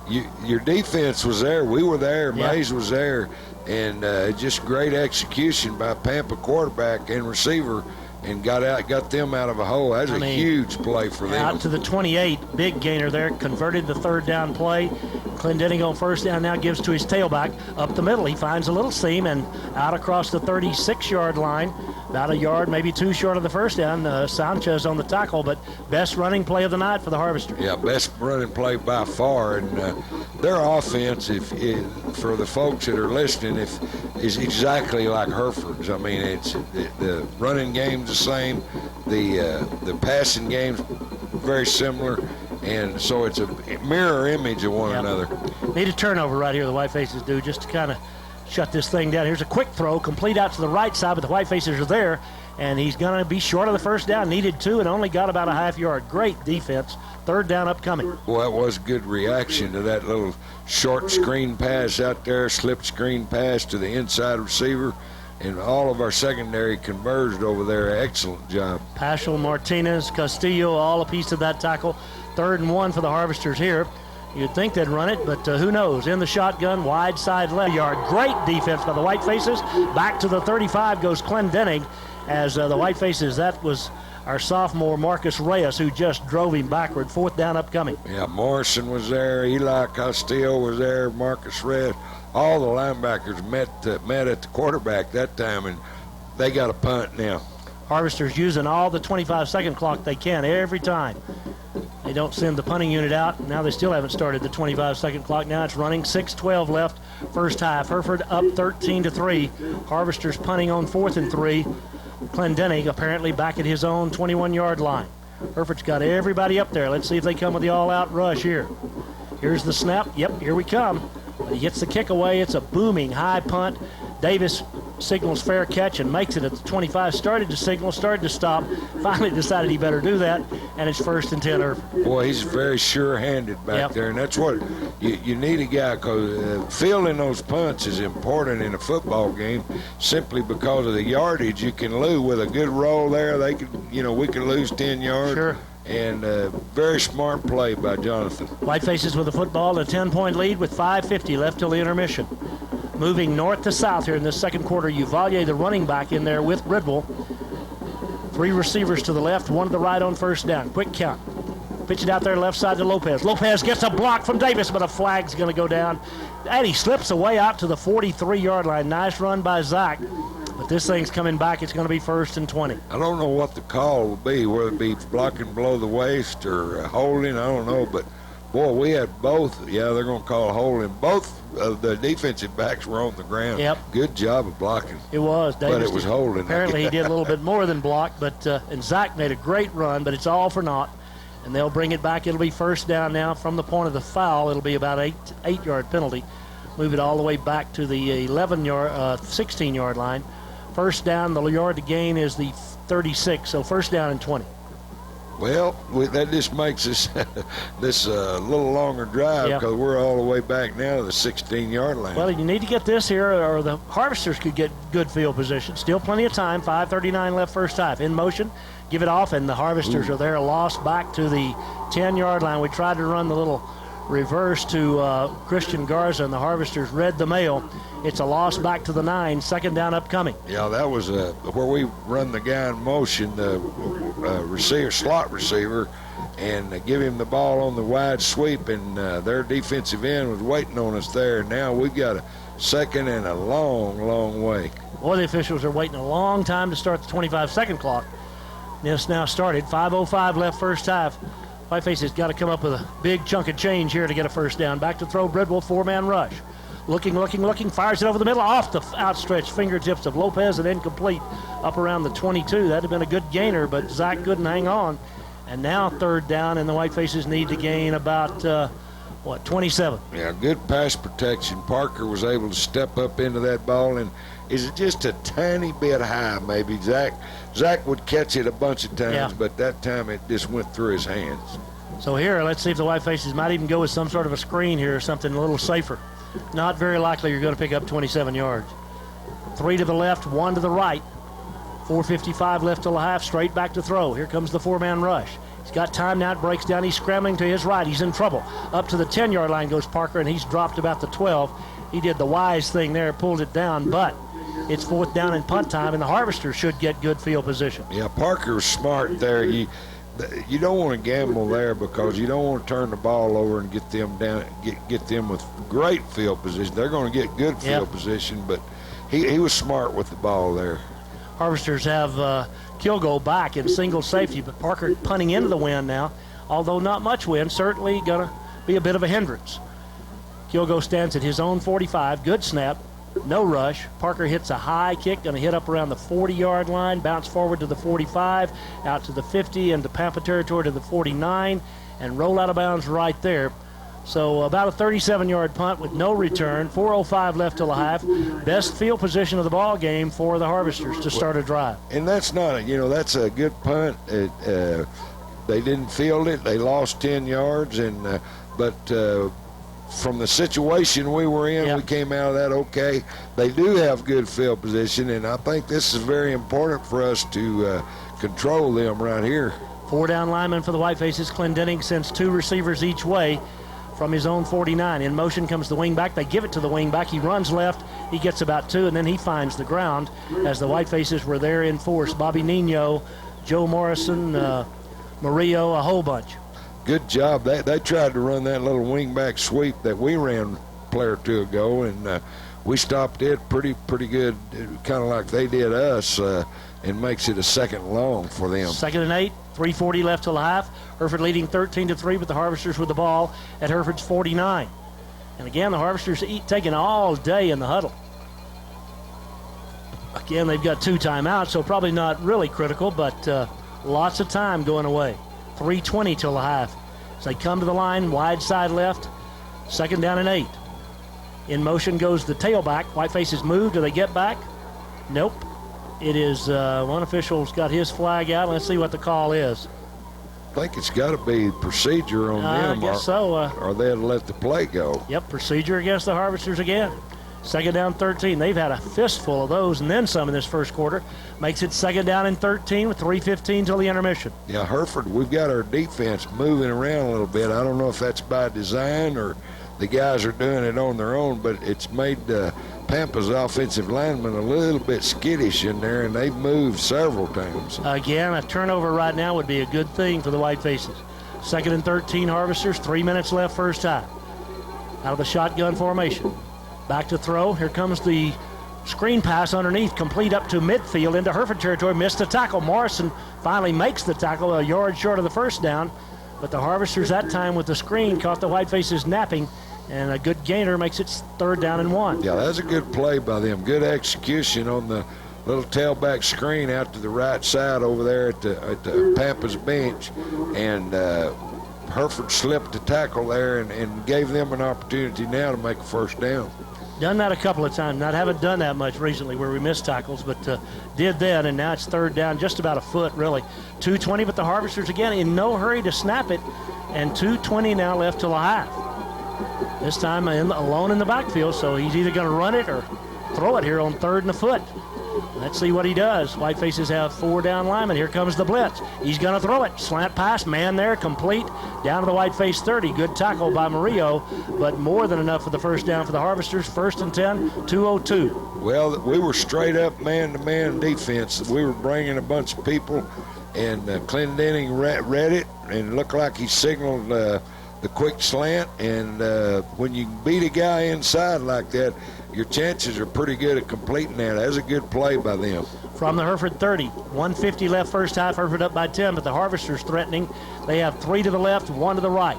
your defense was there. We were there. Yep. Mays was there. And just great execution by Pampa quarterback and receiver, and got them out of a hole. That's a huge play for them. Out to the 28, big gainer there, converted the 3rd down play. Clendening on first down now gives to his tailback up the middle. He finds a little seam and out across the 36-yard line, about a yard, maybe 2 short of the first down. Sanchez on the tackle, but best running play of the night for the Harvesters. Yeah, best running play by far, and their offense, for the folks that are listening, is exactly like Hereford's. I mean, it's the running game's the same, the passing game's very similar, and so it's a mirror image of one another. Need a turnover right here, the Whitefaces do, just to kind of shut this thing down. Here's a quick throw, complete out to the right side, but the Whitefaces are there, and he's going to be short of the first down. Needed 2 and only got about a half yard. Great defense. 3rd down upcoming. Well, that was good reaction to that little short screen pass out there, slip screen pass to the inside receiver, and all of our secondary converged over there. Excellent job. Paschal, Martinez, Castillo, all a piece of that tackle. 3rd and 1 for the Harvesters here. You'd think they'd run it, but who knows? In the shotgun, wide side left yard. Great defense by the Whitefaces. Back to the 35 goes Clendening as the Whitefaces, that was our sophomore Marcus Reyes who just drove him backward. 4th down upcoming. Yeah, Morrison was there. Eli Castillo was there. Marcus Reyes. All the linebackers met at the quarterback that time, and they got a punt now. Harvesters using all the 25-second clock they can every time. They don't send the punting unit out. Now they still haven't started the 25-second clock. Now it's running. 6:12 left first half. Hereford up 13-3. Harvesters punting on 4th and 3. Clendening apparently back at his own 21-yard line. Hereford's got everybody up there. Let's see if they come with the all-out rush here. Here's the snap. Yep, here we come. He gets the kick away. It's a booming high punt. Davis signals fair catch and makes it at the 25. Started to signal, started to stop. Finally decided he better do that, and it's 1st and 10 Hereford. Boy, he's very sure-handed back there, and that's what you need a guy, because fielding those punts is important in a football game simply because of the yardage you can lose. With a good roll there, we could lose 10 yards. Sure. And very smart play by Jonathan. Whitefaces with the football, a 10-point lead with 5:50 left till the intermission. Moving north to south here in this second quarter, Uvalde, the running back, in there with Bridwell. 3 receivers to the left, 1 to the right on first down. Quick count. Pitch it out there left side to Lopez. Lopez gets a block from Davis, but a flag's going to go down. And he slips away out to the 43-yard line. Nice run by Zach. But this thing's coming back. It's going to be 1st and 20. I don't know what the call will be, whether it be blocking below the waist or holding. I don't know. But, boy, we had both. Yeah, they're going to call holding. Both of the defensive backs were on the ground. Yep. Good job of blocking. It was. Davis but it was holding. Apparently he did a little bit more than block. And Zach made a great run, but it's all for naught. And they'll bring it back. It'll be 1st down now from the point of the foul. It'll be about 8-yard penalty. Move it all the way back to the 16-yard line. 1st down, the yard to gain is the 36, so 1st down and 20. Well, that just makes this a little longer drive because we're all the way back now to the 16-yard line. Well, you need to get this here or the Harvesters could get good field position. Still plenty of time, 5:39 left first half. In motion, give it off, and the Harvesters are there, lost back to the 10-yard line. We tried to run the little reverse to Christian Garza, and the Harvesters read the mail. It's a loss back to the 9, second down upcoming. Yeah, that was where we run the guy in motion, the slot receiver, and give him the ball on the wide sweep, and their defensive end was waiting on us there. Now we've got a second and a long, long way. Boy, the officials are waiting a long time to start the 25-second clock. It's now started. 5:05 left first half. Whiteface has got to come up with a big chunk of change here to get a first down. Back to throw, Bridwell, four-man rush. Looking, fires it over the middle, off the outstretched fingertips of Lopez and incomplete up around the 22. That'd have been a good gainer, but Zach couldn't hang on. And now third down, and the Whitefaces need to gain about, 27. Yeah, good pass protection. Parker was able to step up into that ball, and is it just a tiny bit high maybe? Zach would catch it a bunch of times, but that time it just went through his hands. So here, let's see if the Whitefaces might even go with some sort of a screen here or something a little safer. Not very likely you're going to pick up 27 yards. 3 to the left, 1 to the right. 4:55 left till the half, straight back to throw. Here comes the four-man rush. He's got time now, it breaks down, he's scrambling to his right, he's in trouble. Up to the 10-yard line goes Parker, and he's dropped about the 12. He did the wise thing there, pulled it down, but it's fourth down and punt time, and the Harvesters should get good field position. Yeah, Parker's smart there. You don't want to gamble there because you don't want to turn the ball over and get them down, get them with great field position. They're going to get good field position, but he was smart with the ball there. Harvesters have Kilgo back in single safety, but Parker punting into the wind now. Although not much wind, certainly going to be a bit of a hindrance. Kilgo stands at his own 45. Good snap. No rush. Parker hits a high kick, going to hit up around the 40-yard line, bounce forward to the 45, out to the 50, and to Pampa territory to the 49, and roll out of bounds right there. So about a 37-yard punt with no return. 4:05 left till the half. Best field position of the ball game for the Harvesters to start a drive. And that's not that's a good punt. They didn't field it. They lost 10 yards, but from the situation we were in, we came out of that okay. They do have good field position, and I think this is very important for us to control them right here. 4 down linemen for the Whitefaces. Clendenning sends 2 receivers each way from his own 49. In motion comes the wingback. They give it to the wingback. He runs left. He gets about 2, and then he finds the ground as the Whitefaces were there in force. Bobby Nino, Joe Morrison, Murillo, a whole bunch. Good job. They tried to run that little wingback sweep that we ran a play or two ago, and we stopped it pretty good, kind of like they did us, and makes it a second long for them. 2nd and 8, 3:40 left till the half. Hereford leading 13-3, but the Harvesters with the ball at Hereford's 49. And again, the Harvesters taking all day in the huddle. Again, they've got 2 timeouts, so probably not really critical, but lots of time going away. 3:20 till the half. As they come to the line, wide side left, 2nd down and 8. In motion goes the tailback. Whitefaces move. Do they get back? Nope. It is one official's got his flag out. Let's see what the call is. I think it's got to be procedure on them. I guess so. Or they'll let the play go. Yep, procedure against the Harvesters again. 2nd down 13. They've had a fistful of those and then some in this first quarter. Makes it 2nd down and 13 with 3:15 till the intermission. Yeah, Hereford, we've got our defense moving around a little bit. I don't know if that's by design or the guys are doing it on their own, but it's made Pampa's offensive linemen a little bit skittish in there, and they've moved several times. Again, a turnover right now would be a good thing for the Whitefaces. 2nd and 13 Harvesters, 3 minutes left first half. Out of the shotgun formation. Back to throw. Here comes the screen pass underneath, complete up to midfield into Hereford territory. Missed the tackle. Morrison finally makes the tackle, a yard short of the first down. But the Harvesters that time with the screen caught the Whitefaces napping, and a good gainer makes it 3rd down and 1. Yeah, that's a good play by them. Good execution on the little tailback screen out to the right side over there at the Pampa's bench. And Hereford slipped the tackle there and gave them an opportunity now to make a first down. Done that a couple of times. Not haven't done that much recently where we missed tackles, but did then, and now it's 3rd down, just about a foot, really. 2:20, but the Harvesters, again, in no hurry to snap it, and 2:20 now left till the half. This time alone in the backfield, so he's either going to run it or throw it here on 3rd and a foot. Let's see what he does. Whitefaces have 4 down linemen. Here comes the blitz. He's going to throw it. Slant pass, man there, complete. Down to the Whiteface 30. Good tackle by Murillo, but more than enough for the first down for the Harvesters. 1st and 10, 2:02. Well, we were straight up man-to-man defense. We were bringing a bunch of people, and Clendening read it, and it looked like he signaled the quick slant. And when you beat a guy inside like that, your chances are pretty good at completing that. That's a good play by them. From the Hereford 30, 150 left first half. Hereford up by 10, but the Harvesters threatening. They have 3 to the left, 1 to the right.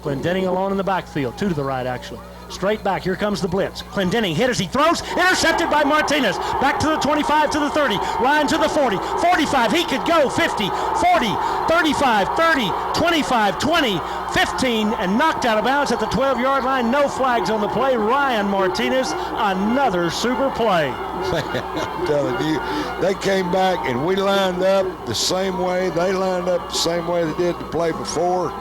Clendening alone in the backfield, 2 to the right actually. Straight back, here comes the blitz. Clendening hit as he throws, intercepted by Martinez. Back to the 25, to the 30, Ryan to the 40, 45, he could go, 50, 40, 35, 30, 25, 20, 15, and knocked out of bounds at the 12-yard line. No flags on the play. Ryan Martinez, another super play. I'm telling you, they came back and we lined up the same way. They lined up the same way they did the play before.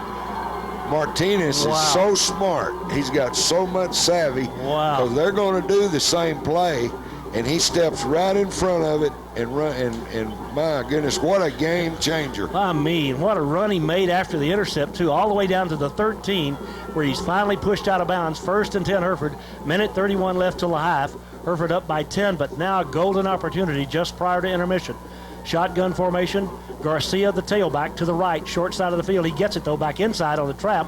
Martinez is so smart. He's got so much savvy. Wow. Because they're going to do the same play, and he steps right in front of it and run. And my goodness, what a game changer! I mean, what a run he made after the intercept too, all the way down to the 13, where he's finally pushed out of bounds. 1st and 10, Hereford. Minute 31 left till the half. Hereford up by 10, but now a golden opportunity just prior to intermission. Shotgun formation. Garcia, the tailback, to the right, short side of the field. He gets it, though, back inside on the trap,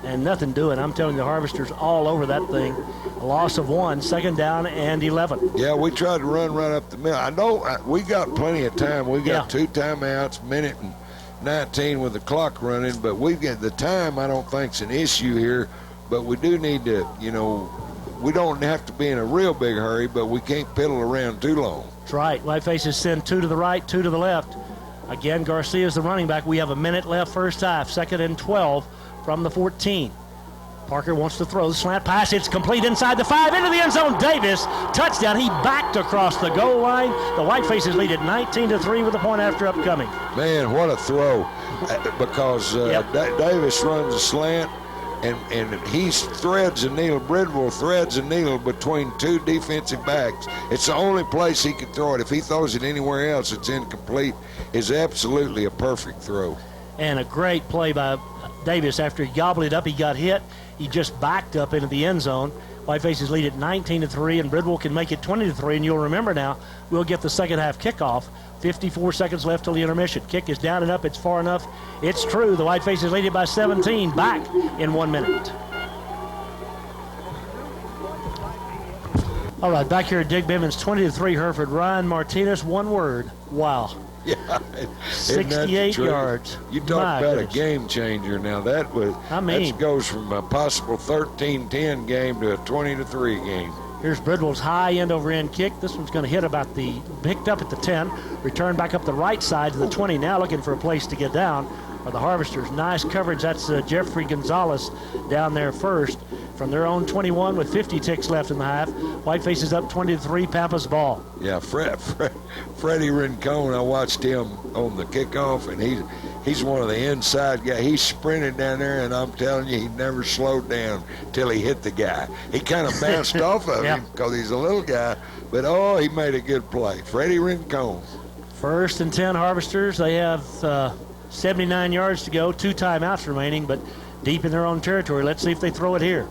and nothing doing. I'm telling you, the Harvesters all over that thing. A loss of 1, 2nd down and 11. Yeah, we tried to run right up the middle. I know we got plenty of time. We got 2 timeouts, minute and 19 with the clock running, but we've got the time. I don't think's an issue here, but we do need to, we don't have to be in a real big hurry, but we can't piddle around too long. That's right. Whitefaces send 2 to the right, 2 to the left. Again, Garcia's the running back. We have a minute left first half. 2nd and 12 from the 14. Parker wants to throw the slant pass. It's complete inside the 5, into the end zone. Davis, touchdown. He backed across the goal line. The Whitefaces lead at 19-3 with a point after upcoming. Man, what a throw. Because Davis runs a slant, and he threads a needle. Bridwell threads a needle between 2 defensive backs. It's the only place he can throw it. If he throws it anywhere else, it's incomplete. It's absolutely a perfect throw. And a great play by Davis. After he gobbled it up, he got hit. He just backed up into the end zone. Whitefaces lead at 19-3, and Bridwell can make it 20-3. And you'll remember now, we'll get the second half kickoff. 54 seconds left till the intermission. Kick is down and up. It's far enough. It's true. The Whitefaces lead it by 17. Back in 1 minute. All right, back here at Dig Bivens, 20-3 Hereford. Ryan Martinez, one word. Wow. Yeah, 68 yards. You talk about a game changer. Now that goes from a possible 13-10 game to a 20-3 game. Here's Bridwell's high end over end kick. This one's going to hit picked up at the 10, return back up the right side to the 20. Now looking for a place to get down are the Harvesters. Nice coverage. That's Jeffrey Gonzalez down there first from their own 21 with 50 ticks left in the half. Whitefaces up 20-3, Pampa's ball. Yeah, Freddie Rincon, I watched him on the kickoff, and he's one of the inside guys. He sprinted down there, and I'm telling you, he never slowed down till he hit the guy. He kind of bounced off of him because he's a little guy, but, he made a good play. Freddie Rincon. 1st and 10 Harvesters. They have 79 yards to go, 2 timeouts remaining, but deep in their own territory. Let's see if they throw it here.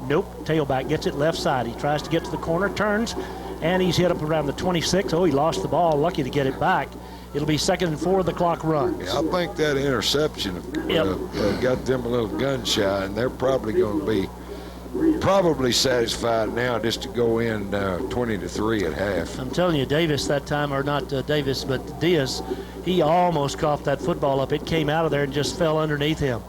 Nope. Tailback gets it left side. He tries to get to the corner, turns, and he's hit up around the 26. He lost the ball. Lucky to get it back. It'll be 2nd and 4. The clock runs. Yeah, I think that interception got them a little gun shy, and they're probably going to be satisfied now just to go in 20-3 at half. I'm telling you, Davis that time, or not Davis, but Diaz, he almost coughed that football up. It came out of there and just fell underneath him.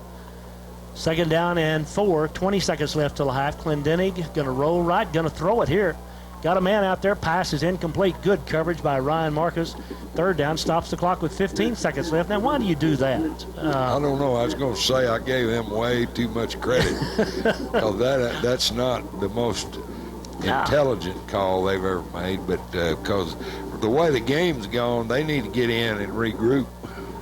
2nd down and 4, 20 seconds left till the half. Clendening going to roll right, going to throw it here. Got a man out there, pass is incomplete. Good coverage by Ryan Marcus. 3rd down, stops the clock with 15 seconds left. Now, why do you do that? I don't know. I was going to say I gave them way too much credit. That's not the most intelligent call they've ever made, but because the way the game's gone, they need to get in and regroup.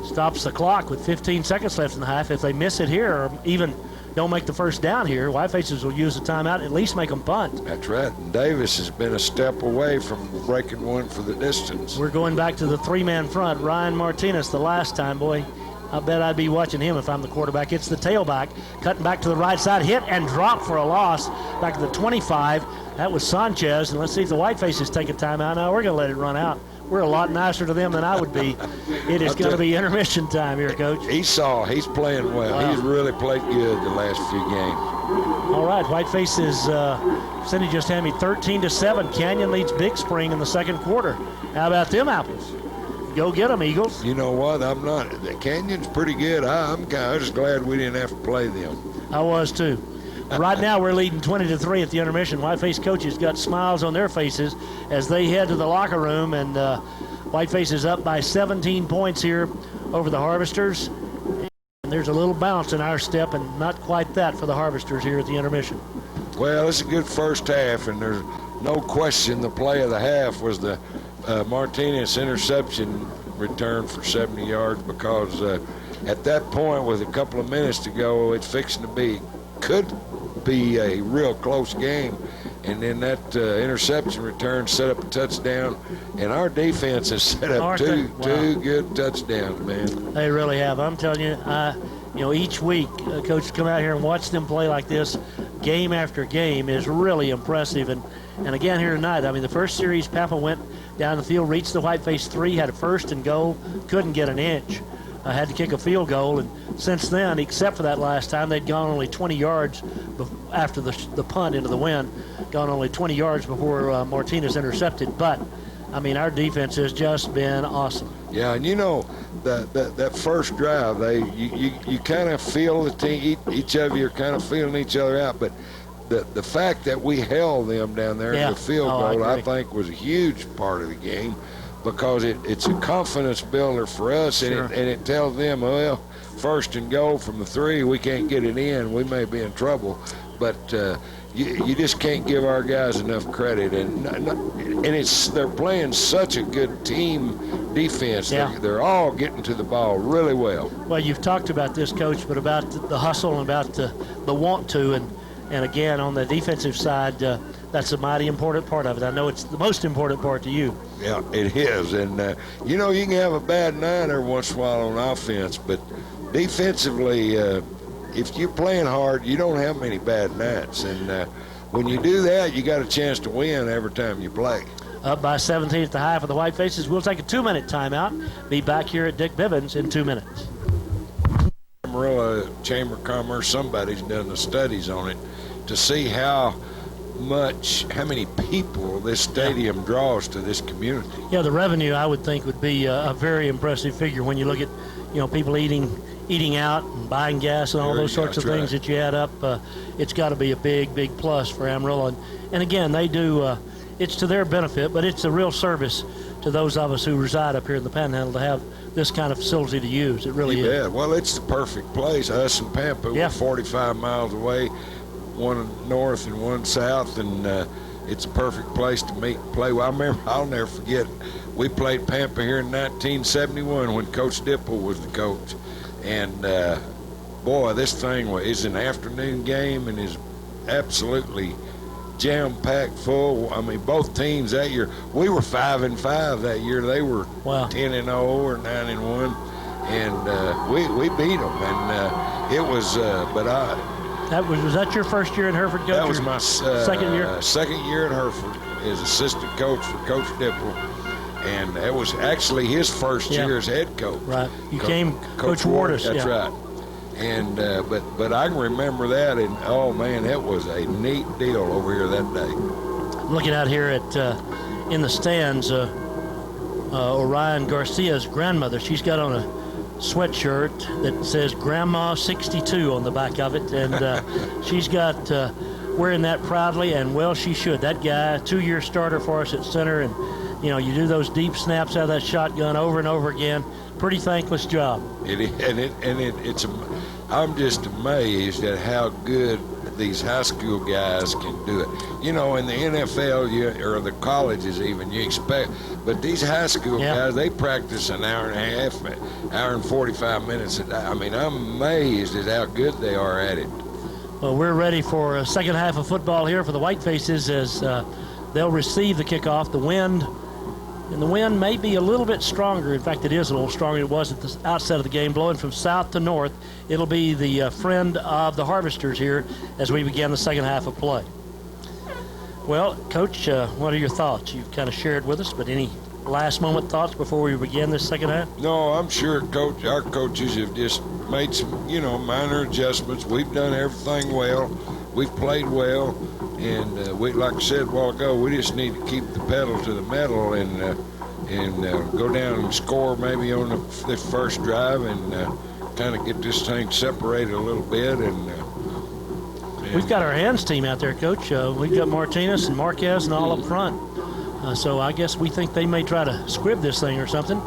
Stops the clock with 15 seconds left in the half. If they miss it here, or even don't make the first down here, Whitefaces will use the timeout, at least make them punt. That's right. And Davis has been a step away from breaking one for the distance. We're going back to the three-man front. Ryan Martinez the last time, boy. I bet I'd be watching him if I'm the quarterback. It's the tailback, cutting back to the right side, hit and drop for a loss. Back to the 25. That was Sanchez. And let's see if the Whitefaces take a timeout. Now we're going to let it run out. We're a lot nicer to them than I would be. It is going to be intermission time here, Coach. He's playing well. Wow. He's really played good the last few games. All right, Whitefaces, Cindy just handed me 13-7. Canyon leads Big Spring in the second quarter. How about them apples? Go get them, Eagles. You know what? The Canyon's pretty good. I'm just glad we didn't have to play them. I was too. Right now we're leading 20-3 at the intermission. Whiteface coaches got smiles on their faces as they head to the locker room, and Whiteface is up by 17 points here over the Harvesters. And there's a little bounce in our step, and not quite that for the Harvesters here at the intermission. Well, it's a good first half, and there's no question the play of the half was the Martinez interception return for 70 yards, because at that point, with a couple of minutes to go, it's fixing to could be a real close game. And then that interception return set up a touchdown, and our defense has set up two good touchdowns, man. They really have. I'm telling you, each week, coaches come out here and watch them play like this, game after game, is really impressive. And again here tonight, I mean, the first series, Pampa went down the field, reached the Whiteface 3, had a first and goal, couldn't get an inch. Had to kick a field goal, and since then, except for that last time, they'd gone only 20 yards after the punt into the wind, gone only 20 yards before Martinez intercepted. But, I mean, our defense has just been awesome. Yeah, and that first drive, you kind of feel the team, each of you are kind of feeling each other out, but the fact that we held them down there in the field goal, I think, was a huge part of the game. Because it's a confidence builder for us, and it tells them, well, first and goal from the 3, we can't get it in, we may be in trouble. But you just can't give our guys enough credit, and they're playing such a good team defense. Yeah. They're all getting to the ball really well. Well, you've talked about this, Coach, but about the hustle and about the want to, and again on the defensive side. That's a mighty important part of it. I know it's the most important part to you. Yeah, it is. And, you can have a bad night every once in a while on offense, but defensively, if you're playing hard, you don't have many bad nights. And when you do that, you got a chance to win every time you play. Up by 17 at the half of the Whitefaces. We'll take a 2-minute timeout. Be back here at Dick Bivens in 2 minutes. Amarillo Chamber of Commerce, somebody's done the studies on it to see how many people this stadium draws to this community. Yeah, the revenue, I would think, would be a very impressive figure when you look at, people eating out and buying gas and all those sorts of things that you add up. It's got to be a big, big plus for Amarillo. And again, they do, it's to their benefit, but it's a real service to those of us who reside up here in the Panhandle to have this kind of facility to use. It really is. Yeah, well, it's the perfect place. Us and Pampa, we're 45 miles away, one north and one south, and it's a perfect place to meet and play. Well, I'll never forget, we played Pampa here in 1971 when Coach Dipple was the coach. And, boy, this thing is an afternoon game and is absolutely jam-packed full. I mean, both teams that year, we were 5-5 that year. They were 10-0 or 9-1, and we beat them. And it was, Was that your first year in Hereford, Coach? That was my second year? Second year at Hereford as assistant coach for Coach Dipple. And that was actually his first year as head coach. Right. You came Coach Wardis. That's right. And but I can remember that, and oh man, that was a neat deal over here that day. Looking out here at in the stands, Orion Garcia's grandmother, she's got on a sweatshirt that says Grandma 62 on the back of it, and she's got wearing that proudly, and well, she should. That guy, 2-year starter for us at center, and you do those deep snaps out of that shotgun over and over again. Pretty thankless job. I'm just amazed at how good these high school guys can do it. In the NFL or the colleges even, you expect, but these high school guys, they practice an hour and a half, hour and 45 minutes a day. I mean, I'm amazed at how good they are at it. Well, we're ready for a second half of football here for the Whitefaces as they'll receive the kickoff. The wind may be a little bit stronger. In fact, it is a little stronger than it was at the outset of the game, blowing from south to north. It'll be the friend of the Harvesters here as we begin the second half of play. Well, Coach, what are your thoughts? You've kind of shared with us, but any last moment thoughts before we begin this second half? No, I'm sure, Coach. Our coaches have just made some, minor adjustments. We've done everything well. We've played well, and we, like I said a while ago, we just need to keep the pedal to the metal and go down and score maybe on the first drive and kind of get this thing separated a little bit. And we've got our hands team out there, Coach. We've got Martinez and Marquez and all up front. So I guess we think they may try to squib this thing or something,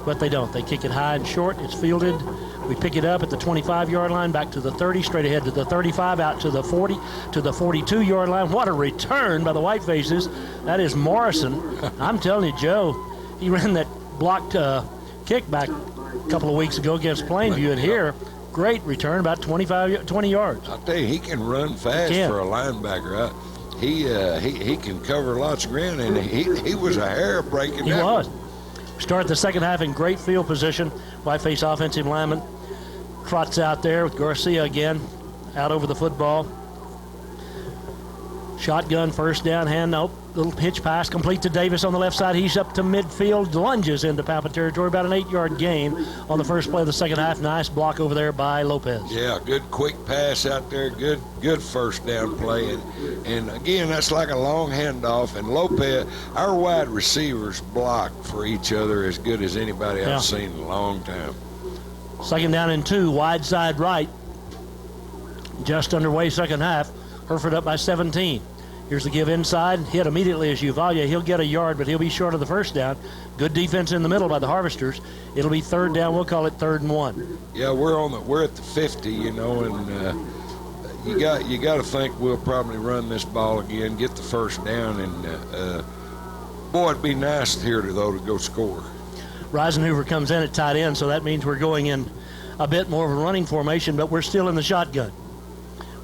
but they don't. They kick it high and short. It's fielded. We pick it up at the 25-yard line, back to the 30, straight ahead to the 35, out to the 40, to the 42-yard line. What a return by the Whitefaces. That is Morrison. I'm telling you, Joe, he ran that blocked kick back a couple of weeks ago against Plainview, and here, great return, about 20 yards. I'll tell you, he can run fast for a linebacker. He can cover lots of ground, and he was a hair breaking. He was. Start the second half in great field position. Whiteface offensive lineman trots out there with Garcia again, out over the football. Shotgun, first down, little pitch pass, complete to Davis on the left side. He's up to midfield, lunges into Pampa territory, about an 8-yard gain on the first play of the second half. Nice block over there by Lopez. Yeah, good quick pass out there, good first down play. And again, that's like a long handoff. And Lopez, our wide receivers block for each other as good as anybody I've seen in a long time. Second down and 2, wide side right. Just underway second half. Hereford up by 17. Here's the give inside, hit immediately as Uvalde. He'll get a yard, but he'll be short of the first down. Good defense in the middle by the Harvesters. It'll be third down. We'll call it 3rd and 1. Yeah, we're at the 50, and you got to think we'll probably run this ball again, get the first down, and boy, it'd be nice here to go score. Reisenhover comes in at tight end, so that means we're going in a bit more of a running formation, but we're still in the shotgun.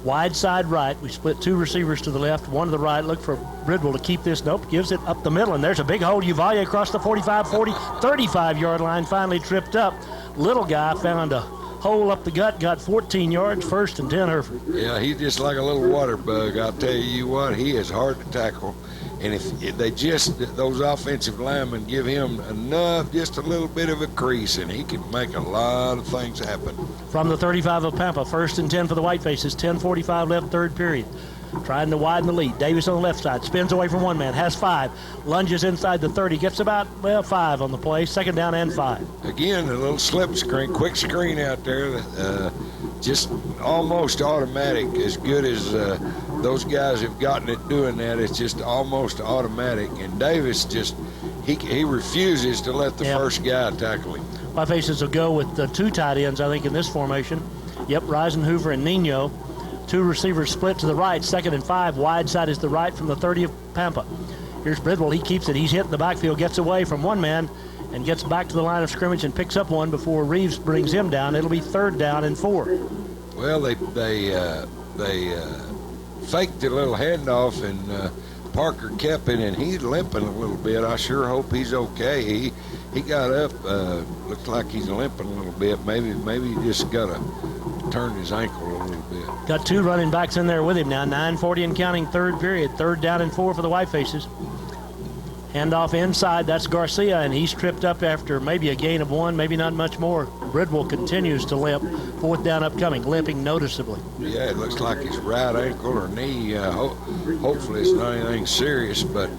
Wide side right. We split 2 receivers to the left, 1 to the right. Look for Bridwell to keep this. Nope, gives it up the middle, and there's a big hole. Uvalde across the 45, 40, 35-yard line, finally tripped up. Little guy found a hole up the gut, got 14 yards, 1st and 10 Hereford. Yeah, he's just like a little water bug. I'll tell you what, he is hard to tackle. And if they those offensive linemen give him enough, just a little bit of a crease, and he can make a lot of things happen. From the 35 of Pampa, 1st and 10 for the Whitefaces, 10:45 left, 3rd period. Trying to widen the lead. Davis on the left side, spins away from one man, has 5, lunges inside the 30, gets about, 5 on the play, 2nd down and 5. Again, a little slip screen, quick screen out there, just almost automatic, as good as those guys have gotten at doing that. It's just almost automatic, and Davis he refuses to let the first guy tackle him. Whitefaces will go with 2 tight ends, I think, in this formation. Yep, Reisenhover and Nino. 2 receivers split to the right, 2nd and 5. Wide side is the right from the 30 of Pampa. Here's Bridwell. He keeps it. He's hit in the backfield, gets away from one man, and gets back to the line of scrimmage and picks up one before Reeves brings him down. It'll be 3rd down and 4. Well, they faked a little handoff, and Parker kept it, and he's limping a little bit. I sure hope he's okay. He got up, looks like he's limping a little bit. Maybe he just got to turn his ankle a little bit. Got 2 running backs in there with him now. 9:40 and counting, 3rd period. 3rd down and 4 for the Whitefaces. Handoff inside, that's Garcia, and he's tripped up after maybe a gain of 1, maybe not much more. Bridwell continues to limp. 4th down upcoming, limping noticeably. Yeah, it looks like his right ankle or knee. Hopefully it's not anything serious, but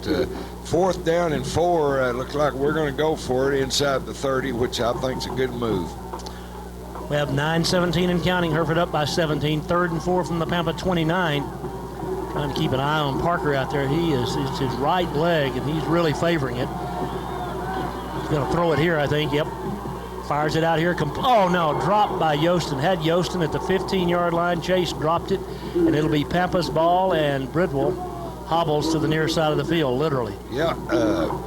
4th down and 4, looks like we're going to go for it inside the 30, which I think is a good move. We have 9:17 and counting. Hereford up by 17. 3rd and 4 from the Pampa 29. Trying to keep an eye on Parker out there. It's his right leg, and he's really favoring it. He's going to throw it here, I think. Yep. Fires it out here. Oh, no. Dropped by Yostin. Had Yostin at the 15-yard line. Chase dropped it, and it'll be Pampa's ball, and Bridwell hobbles to the near side of the field, literally. Yeah,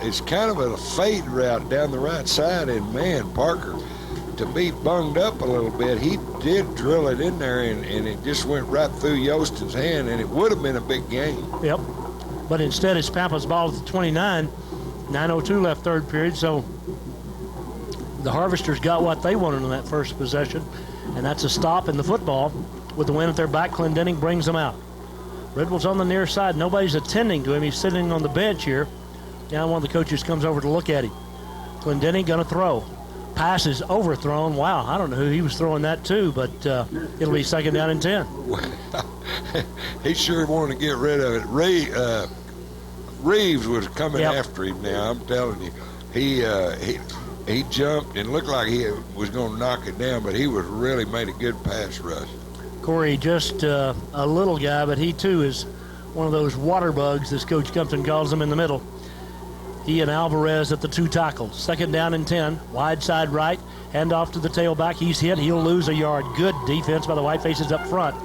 it's kind of a fade route down the right side, and, man, Parker to be bunged up a little bit, he did drill it in there, and it just went right through Yostin's hand, and it would have been a big game. Yep. But instead, it's Pampa's ball at the 29. 9:02 left third period, so the Harvesters got what they wanted in that first possession, and that's a stop in the football. With the win at their back, Clendening brings them out. Bridwell's on the near side. Nobody's attending to him. He's sitting on the bench here. Now one of the coaches comes over to look at him. Clendening going to throw. Pass is overthrown. Wow, I don't know who he was throwing that to, but it'll be second down and 10. He sure wanted to get rid of it. Reeves was coming after him now, I'm telling you. He jumped and looked like he was going to knock it down, but he was really made a good pass rush. Corey, just a little guy, but he too is one of those water bugs, as Coach Compton calls them, in the middle. He and Alvarez at the 2 tackles. Second down and 10. Wide side right. Hand off to the tailback. He's hit. He'll lose a yard. Good defense by the White Faces up front.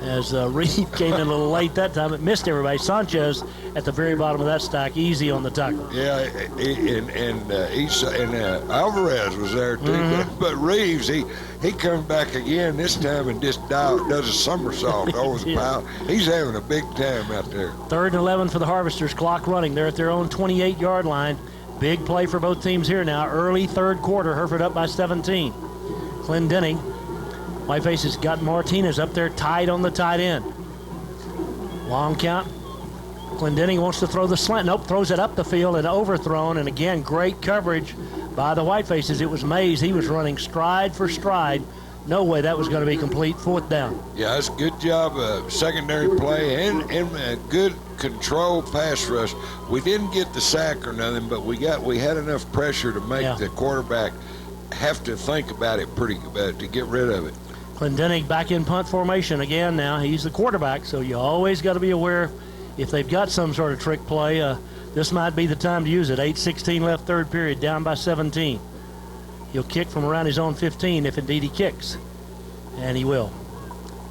As Reed came in a little late that time, it missed everybody. Sanchez at the very bottom of that stack, easy on the tackle. Yeah, and Alvarez was there too. Mm-hmm. But Reeves, he comes back again this time and just does a somersault over the pile. He's having a big time out there. 3rd and 11 for the Harvesters. Clock running. They're at their own 28-yard line. Big play for both teams here now. Early third quarter. Hereford up by 17. Clendening. Whiteface's got Martinez up there tied on the tight end. Long count. Clendening wants to throw the slant. Nope, throws it up the field and overthrown. And again, great coverage by the Whitefaces. It was Mays. He was running stride for stride. No way that was going to be complete. 4th down. Yeah, that's a good job of secondary play and a good controlled pass rush. We didn't get the sack or nothing, but we had enough pressure to make the quarterback have to think about it pretty to get rid of it. Clendening back in punt formation again now. He's the quarterback, so you always got to be aware if they've got some sort of trick play, this might be the time to use it. 8:16 left third period, down by 17. He'll kick from around his own 15 if indeed he kicks, and he will.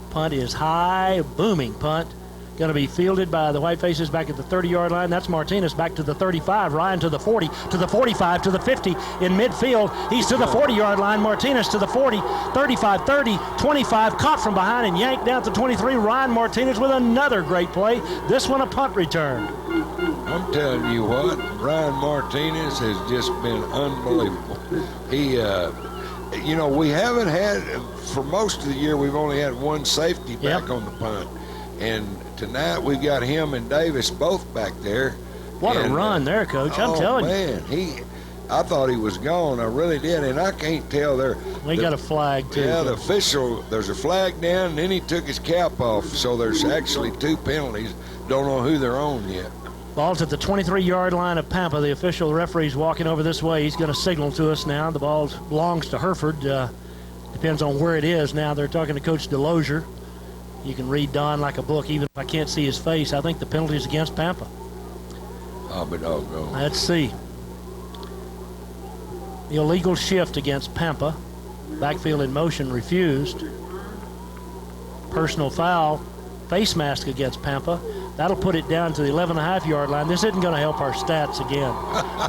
Punt is high, booming punt. Going to be fielded by the Whitefaces back at the 30-yard line. That's Martinez back to the 35. Ryan to the 40, to the 45, to the 50 in midfield. He's to the 40-yard line. Martinez to the 40, 35, 30, 25. Caught from behind and yanked down to 23. Ryan Martinez with another great play. This one a punt return. I'm telling you what, Ryan Martinez has just been unbelievable. He, we haven't had, for most of the year, we've only had one safety back on the punt. And tonight we've got him and Davis both back there. What a run there, Coach. I'm telling you. I thought he was gone. I really did. And I can't tell there. We got a flag, too. Yeah, the official, there's a flag down, and then he took his cap off. So there's actually 2 penalties. Don't know who they're on yet. Ball's at the 23-yard line of Pampa. The official referee's walking over this way. He's going to signal to us now. The ball belongs to Hereford. Depends on where it is. Now they're talking to Coach DeLozier. You can read Don like a book, even if I can't see his face. I think the penalty is against Pampa. I'll be doggone. Let's see. Illegal shift against Pampa. Backfield in motion refused. Personal foul. Face mask against Pampa. That'll put it down to the 11.5-yard line. This isn't going to help our stats again.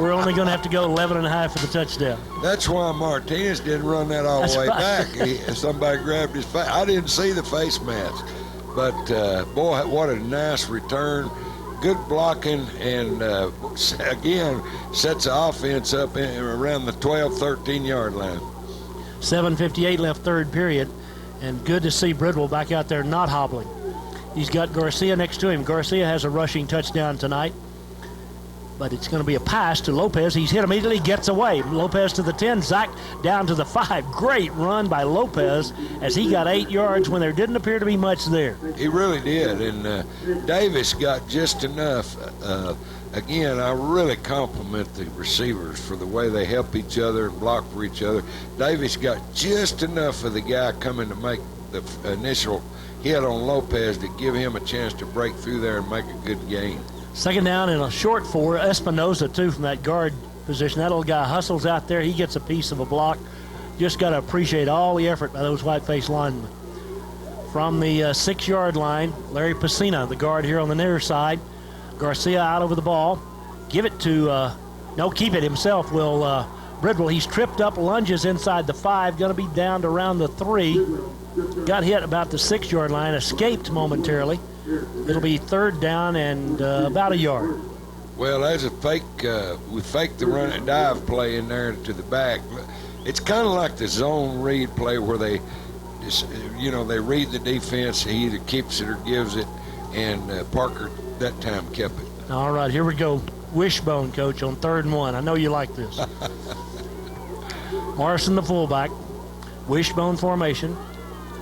We're only going to have to go 11.5 for the touchdown. That's why Martinez didn't run that all the way back. Somebody grabbed his face. I didn't see the face mask. But, boy, what a nice return. Good blocking, and, again, sets the offense up around the 12, 13-yard line. 7:58 left third period, and good to see Bridwell back out there not hobbling. He's got Garcia next to him. Garcia has a rushing touchdown tonight, but it's going to be a pass to Lopez. He's hit immediately, gets away. Lopez to the 10, Zach down to the 5. Great run by Lopez as he got 8 yards when there didn't appear to be much there. He really did, and Davis got just enough. Again, I really compliment the receivers for the way they help each other and block for each other. Davis got just enough of the guy coming to make the initial hit on Lopez to give him a chance to break through there and make a good gain. Second down and a short 4. Espinoza, too, from that guard position. That little guy hustles out there. He gets a piece of a block. Just got to appreciate all the effort by those white-faced linemen. From the 6-yard line, Larry Pacina, the guard here on the near side. Garcia out over the ball. Give it to, keep it himself. Will Bridwell. He's tripped up, lunges inside the 5, going to be down to around the 3. Got hit about the 6-yard line, escaped momentarily. It'll be 3rd down and about a yard. Well, there's a fake. We faked the run and dive play in there to the back. It's kind of like the zone read play where they, they read the defense. He either keeps it or gives it, and Parker that time kept it. All right, here we go. Wishbone, Coach, on 3rd and 1. I know you like this. Morrison, the fullback. Wishbone formation.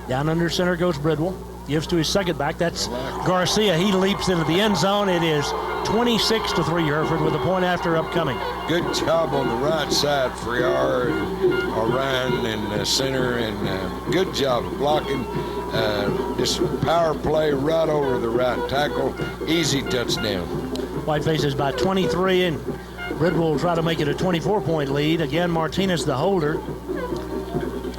Down under center goes Bridwell. Gives to his second back. That's Garcia. He leaps into the end zone. It is 26-3 Hereford with a point after upcoming. Good job on the right side for Ryan in center, and good job blocking. Just power play right over the right tackle. Easy touchdown. Whitefaces by 23, and Bridwell will try to make it a 24-point lead. Again, Martinez the holder.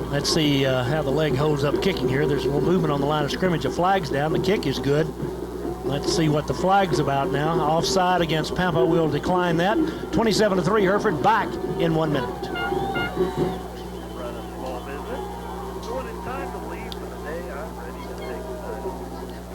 Let's see how the leg holds up kicking here. There's a little movement on the line of scrimmage. The flag's down. The kick is good. Let's see what the flag's about now. Offside against Pampa. We'll decline that. 27-3, Hereford back in 1 minute. Running small business. So when it's time to leave for the day, I'm ready to take the time.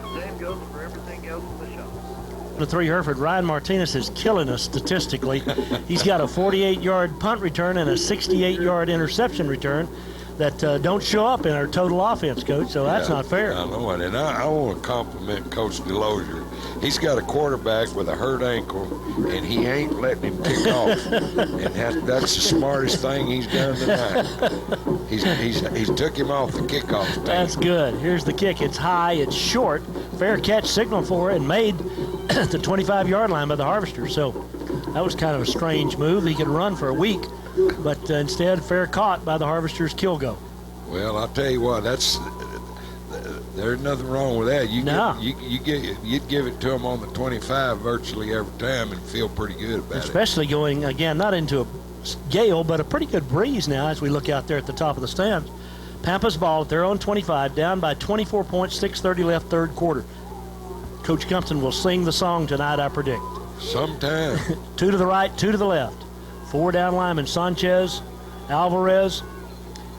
The same goes for everything else in the shop. The 3 Hereford. Ryan Martinez is killing us statistically. He's got a 48-yard punt return and a 68-yard interception return that don't show up in our total offense, Coach, so that's not fair. I know it, and I want to compliment Coach DeLozier. He's got a quarterback with a hurt ankle, and he ain't letting him kick off. And that's the smartest thing he's done tonight. He's took him off the kickoff team. That's good. Here's the kick. It's high, it's short. Fair catch signal for it, and made the 25-yard line by the Harvesters. So that was kind of a strange move. He could run for a week, but instead fair caught by the Harvesters kill go. Well, I'll tell you what, there's nothing wrong with that. You'd give it to him on the 25 virtually every time and feel pretty good about it. Especially going, again, not into a gale, but a pretty good breeze now as we look out there at the top of the stands. Pampa's ball at their own 25, down by 24 points, 6:30 left, 3rd quarter. Coach Compton will sing the song tonight, I predict. Sometime. 2 to the right, 2 to the left. 4 down linemen, Sanchez, Alvarez.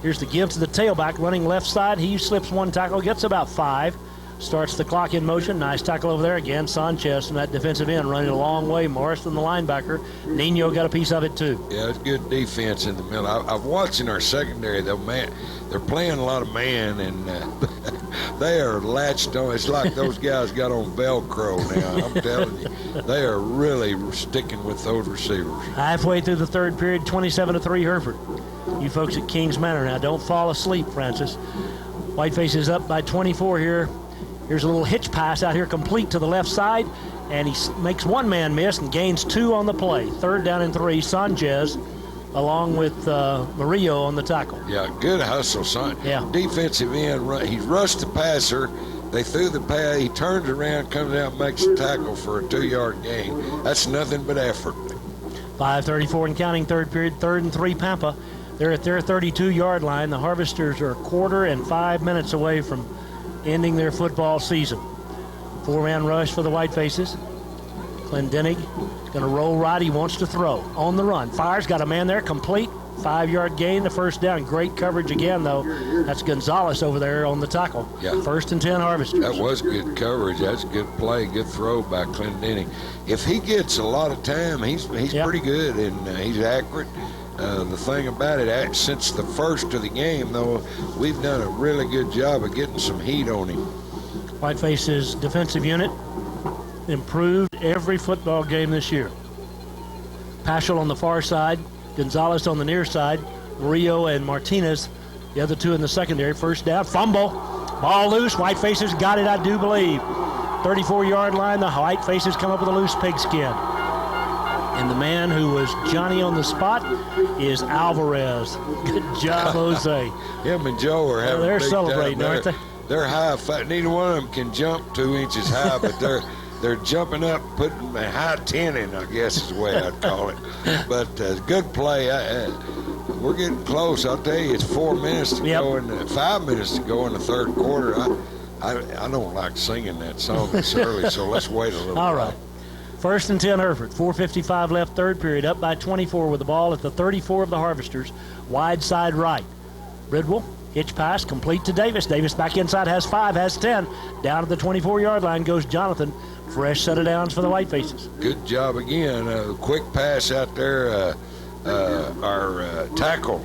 Here's the give to the tailback, running left side. He slips 1 tackle, gets about 5. Starts the clock in motion. Nice tackle over there again. Sanchez from that defensive end running a long way. Morrison, the linebacker. Nino got a piece of it too. Yeah, it's good defense in the middle. I've watched in our secondary, though, man, they're playing a lot of man, and they are latched on. It's like those guys got on Velcro now. I'm telling you, they are really sticking with those receivers. Halfway through the 3rd period, 27-3 Hereford. You folks at Kings Manor now, don't fall asleep, Francis. Whiteface is up by 24 here. Here's a little hitch pass out here, complete to the left side, and he makes 1 man miss and gains 2 on the play. 3rd down and 3, Sanchez, along with Murillo on the tackle. Yeah, good hustle, son. Yeah. Defensive end, he rushed the passer. They threw the pass. He turns around, comes out, makes a tackle for a 2-yard gain. That's nothing but effort. 5:34 and counting, 3rd period, 3rd and 3 Pampa. They're at their 32-yard line. The Harvesters are a quarter and 5 minutes away from ending their football season. 4-man rush for the Whitefaces. Clendenig going to roll right. He wants to throw. On the run. Fires, got a man there, complete. 5-yard gain, the 1st down. Great coverage again, though. That's Gonzalez over there on the tackle. Yeah. 1st and 10 Harvesters. That was good coverage. That's a good play, good throw by Clendenig. If he gets a lot of time, he's pretty good, and he's accurate. The thing about it, since the first of the game, though, we've done a really good job of getting some heat on him. Whiteface's defensive unit improved every football game this year. Paschal on the far side, Gonzalez on the near side, Murillo and Martinez, the other 2 in the secondary. 1st down, fumble, ball loose. Whitefaces got it, I do believe. 34-yard line, the Whitefaces come up with a loose pigskin. And the man who was Johnny on the spot is Alvarez. Good job, Jose. Him and Joe are having they're a big celebrating, time. aren't they? They're high. Neither one of them can jump 2 inches high, but they're jumping up, putting a high 10 I guess is the way I'd call it. But good play. We're getting close. I'll tell you, it's 4 minutes to go and 5 minutes to go in the 3rd quarter. I don't like singing that song this early, so let's wait a little All while. right. First and 10 Hereford. 4:55 left, third period. Up by 24 with the ball at the 34 of the Harvesters. Wide side right. Bridwell, hitch pass, complete to Davis. Davis back inside, has 5, has 10. Down to the 24-yard line goes Jonathan. Fresh set of downs for the Whitefaces. Good job again. Quick pass out there. Our tackle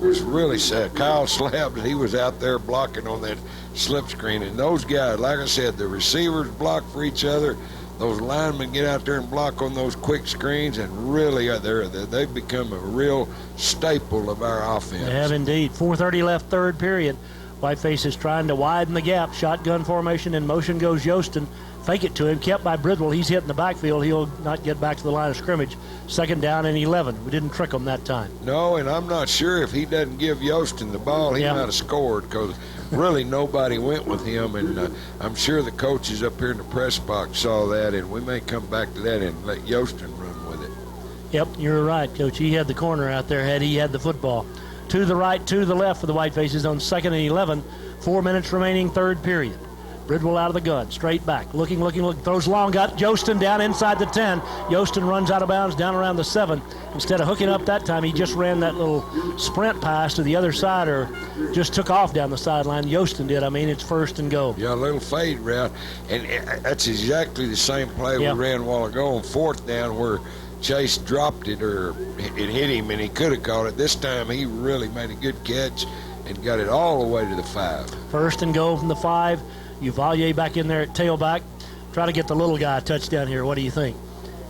was really set. Kyle Slabs, he was out there blocking on that slip screen. And those guys, like I said, the receivers block for each other. Those linemen get out there and block on those quick screens, and really they've become a real staple of our offense. They have indeed. 4:30 left, third period. Whiteface is trying to widen the gap. Shotgun formation, in motion goes Yostin. Fake it to him, kept by Bridwell. He's hit in the backfield. He'll not get back to the line of scrimmage. Second down and 11. We didn't trick him that time. No, and I'm not sure if he doesn't give Yostin the ball, he might have scored, because really nobody went with him. And I'm sure the coaches up here in the press box saw that, and we may come back to that and let Yostin run with it. Yep, you're right, Coach. He had the corner out there had he had the football. To the right, to the left for the Whitefaces on second and 11. 4 minutes remaining, third period. Bridwell out of the gun, straight back, looking, throws long, got Yostin down inside the 10. Yostin runs out of bounds down around the 7. Instead of hooking up that time, he just ran that little sprint pass to the other side, or just took off down the sideline. Yostin did. It's first and goal. Yeah, a little fade route, and that's exactly the same play we ran a while ago on fourth down, where Chase dropped it, or it hit him, and he could have caught it. This time he really made a good catch and got it all the way to the 5. First and goal from the 5. Uvalier back in there at tailback. Try to get the little guy a touchdown here. What do you think?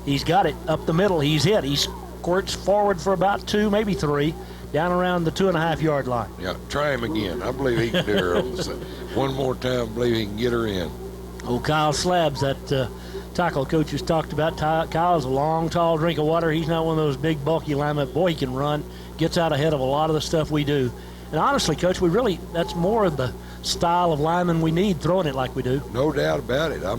He's got it up the middle. He's hit. He squirts forward for about 2, maybe 3, down around the 2.5-yard line. Yeah, try him again. I believe he can do her on the side. One more time, I believe he can get her in. Oh, Kyle Slabs, that tackle coach has talked about. Kyle's a long, tall drink of water. He's not one of those big, bulky linemen. Boy, he can run, gets out ahead of a lot of the stuff we do. And honestly, Coach, that's more of the style of lineman we need, throwing it like we do. No doubt about it. Our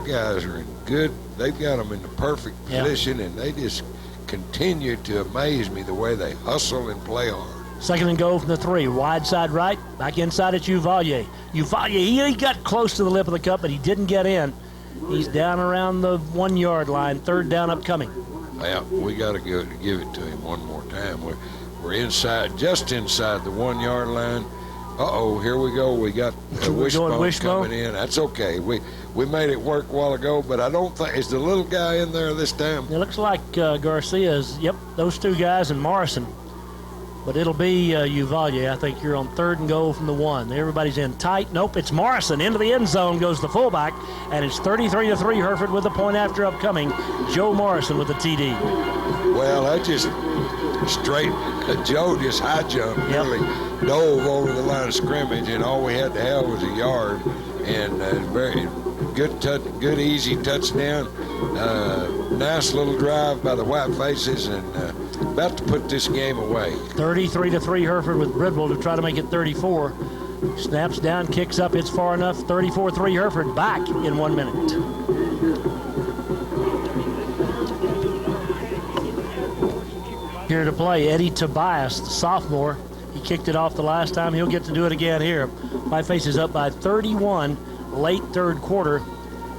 guys are in good. They've got them in the perfect position, and they just continue to amaze me the way they hustle and play hard. Second and goal from the 3. Wide side right. Back inside it's Uvalier. Uvalier, he got close to the lip of the cup, but he didn't get in. He's down around the 1-yard line. Third down upcoming. Yeah, we got to give it to him one more time. We're inside, just inside the 1-yard line. Uh-oh, here we go. We got a wishbone coming in. That's okay. We made it work a while ago, but I don't think, is the little guy in there this time? It looks like Garcia's, those 2 guys, and Morrison. But it'll be Uvalier. I think you're on third and goal from the 1. Everybody's in tight. Nope, it's Morrison. Into the end zone goes the fullback, and it's 33-3 Hereford with the point after upcoming. Joe Morrison with the TD. Well, that just straight. Joe just high jumped, really dove over the line of scrimmage, and all we had to have was a yard. And very good, easy touchdown. Nice little drive by the Whitefaces, and about to put this game away. 33-3 Hereford with Bridwell to try to make it 34. Snaps down, kicks up, it's far enough. 34-3 Hereford, back in 1 minute. Here to play, Eddie Tobias, the sophomore. He kicked it off the last time. He'll get to do it again here. Whiteface is up by 31 late third quarter,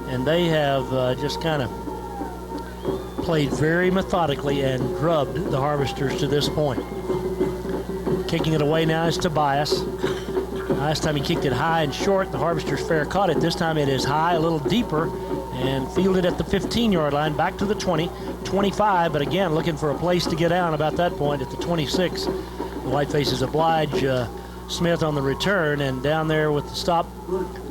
and they have just kind of played very methodically and drubbed the Harvesters to this point. Kicking it away now is Tobias. Last time he kicked it high and short. The Harvesters fair caught it. This time it is high, a little deeper, and fielded at the 15-yard line, back to the 20, 25, but again, looking for a place to get down about that point at the 26. The Whitefaces oblige Smith on the return, and down there with the stop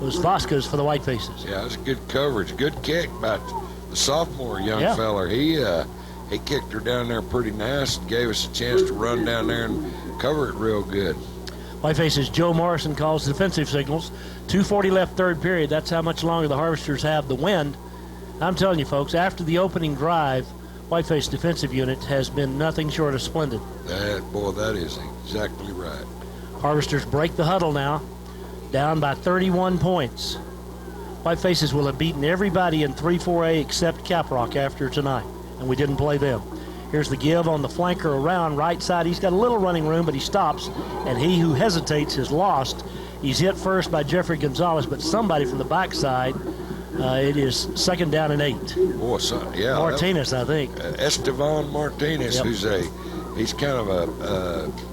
was Vasquez for the Whitefaces. Yeah, that's good coverage. Good kick by the sophomore young feller. He kicked her down there pretty nice and gave us a chance to run down there and cover it real good. Whitefaces Joe Morrison calls defensive signals. 2:40 left third period. That's how much longer the Harvesters have the wind. I'm telling you, folks, after the opening drive, Whiteface defensive unit has been nothing short of splendid. That is exactly right. Harvesters break the huddle now, down by 31 points. Whitefaces will have beaten everybody in 3-4A except Caprock after tonight, and we didn't play them. Here's the give on the flanker around right side. He's got a little running room, but he stops, and he who hesitates is lost. He's hit first by Jeffrey Gonzalez, but somebody from the backside It is second down and 8. Boy, son, yeah. Martinez, I think. Estevan Martinez, Yep. he's kind of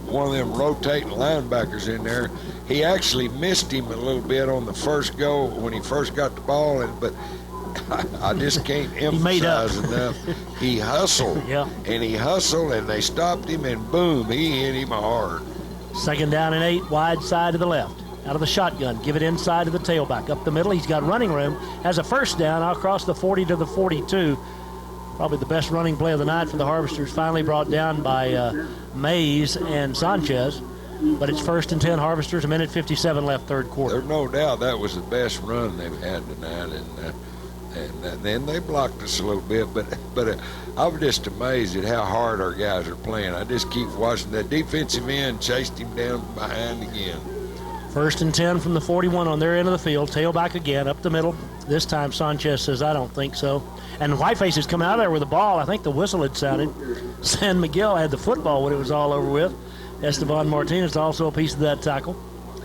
one of them rotating linebackers in there. He actually missed him a little bit on the first go when he first got the ball, but I just can't emphasize enough. He hustled, Yeah. and they stopped him, and boom, he hit him hard. Second down and 8, wide side to the left. Out of the shotgun, give it inside to the tailback. Up the middle, he's got running room. Has a first down across the 40 to the 42. Probably the best running play of the night for the Harvesters. Finally brought down by Mays and Sanchez. But it's first and 10 Harvesters, a minute 57 left, third quarter. There's no doubt that was the best run they've had tonight, and then they blocked us a little bit. But I'm just amazed at how hard our guys are playing. I just keep watching. That defensive end chased him down behind again. First and 10 from the 41 on their end of the field. Tailback again, up the middle. This time Sanchez says, I don't think so. And Whiteface has come out of there with the ball. I think the whistle had sounded. San Miguel had the football when it was all over with. Estevan Martinez also a piece of that tackle.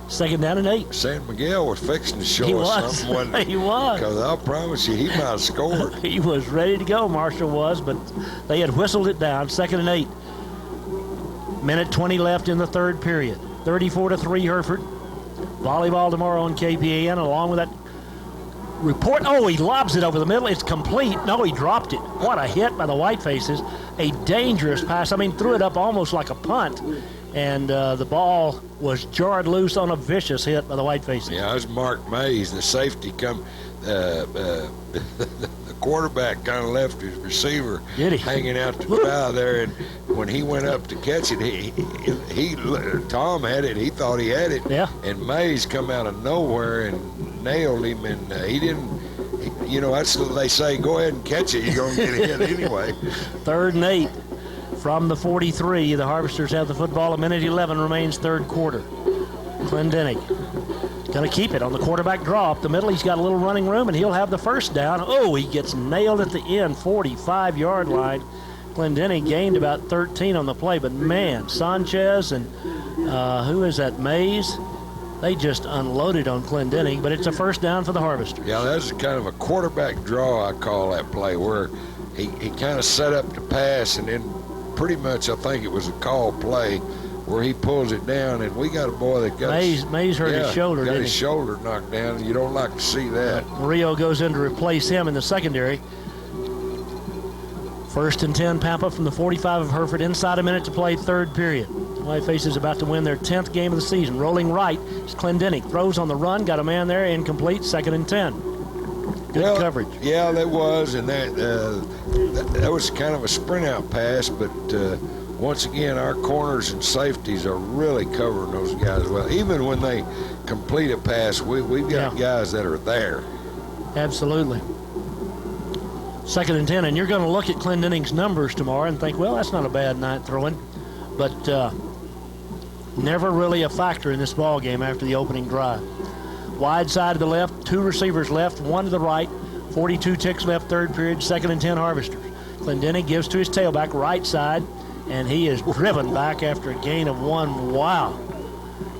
Second down and 8. San Miguel was fixing to show us something, wasn't he? He was. Because I'll promise you, he might have scored. He was ready to go, Marshall was, but they had whistled it down. Second and 8. Minute 20 left in the third period. 34-3 Hereford. Volleyball tomorrow on KPAN, along with that report. Oh, he lobs it over the middle. It's complete. No, he dropped it. What a hit by the Whitefaces. A dangerous pass. I mean, threw it up almost like a punt. And the ball was jarred loose on a vicious hit by the Whitefaces. Yeah, it was Mark Mays, the safety the quarterback kind of left his receiver hanging out the bow there, and when he went up to catch it, Tom had it. He thought he had it, and Mays come out of nowhere and nailed him, and he didn't. That's what they say. Go ahead and catch it. You're gonna get hit anyway. Third and 8 from the 43. The Harvesters have the football. A minute 11 remains, third quarter. Clendening going to keep it on the quarterback draw up the middle. He's got a little running room, and he'll have the first down. Oh, he gets nailed at the end, 45-yard line. Clendening gained about 13 on the play, but man, Sanchez and who is that, Mays? They just unloaded on Clendening, but it's a first down for the Harvesters. Yeah, that's kind of a quarterback draw, I call that play, where he kind of set up to pass, and then pretty much I think it was a call play where he pulls it down, and we got a boy that got Mays hurt his shoulder, got didn't his he? shoulder knocked down, and you don't like to see that. Rio goes in to replace him in the secondary. First and 10, Pampa from the 45 of Hereford. Inside a minute to play, third period. Whiteface is about to win their 10th game of the season. Rolling right is Clendening. Throws on the run, got a man there, incomplete, second and 10. Good coverage. Yeah, that was, and that was kind of a sprint-out pass, but once again, our corners and safeties are really covering those guys well. Even when they complete a pass, we've got guys that are there. Absolutely. Second and 10, and you're going to look at Clendening's numbers tomorrow and think, well, that's not a bad night throwing, but never really a factor in this ball game after the opening drive. Wide side to the left, 2 receivers left, 1 to the right, 42 ticks left, third period, second and 10 Harvesters. Clendening gives to his tailback, right side, and he is driven back after a gain of 1. Wow.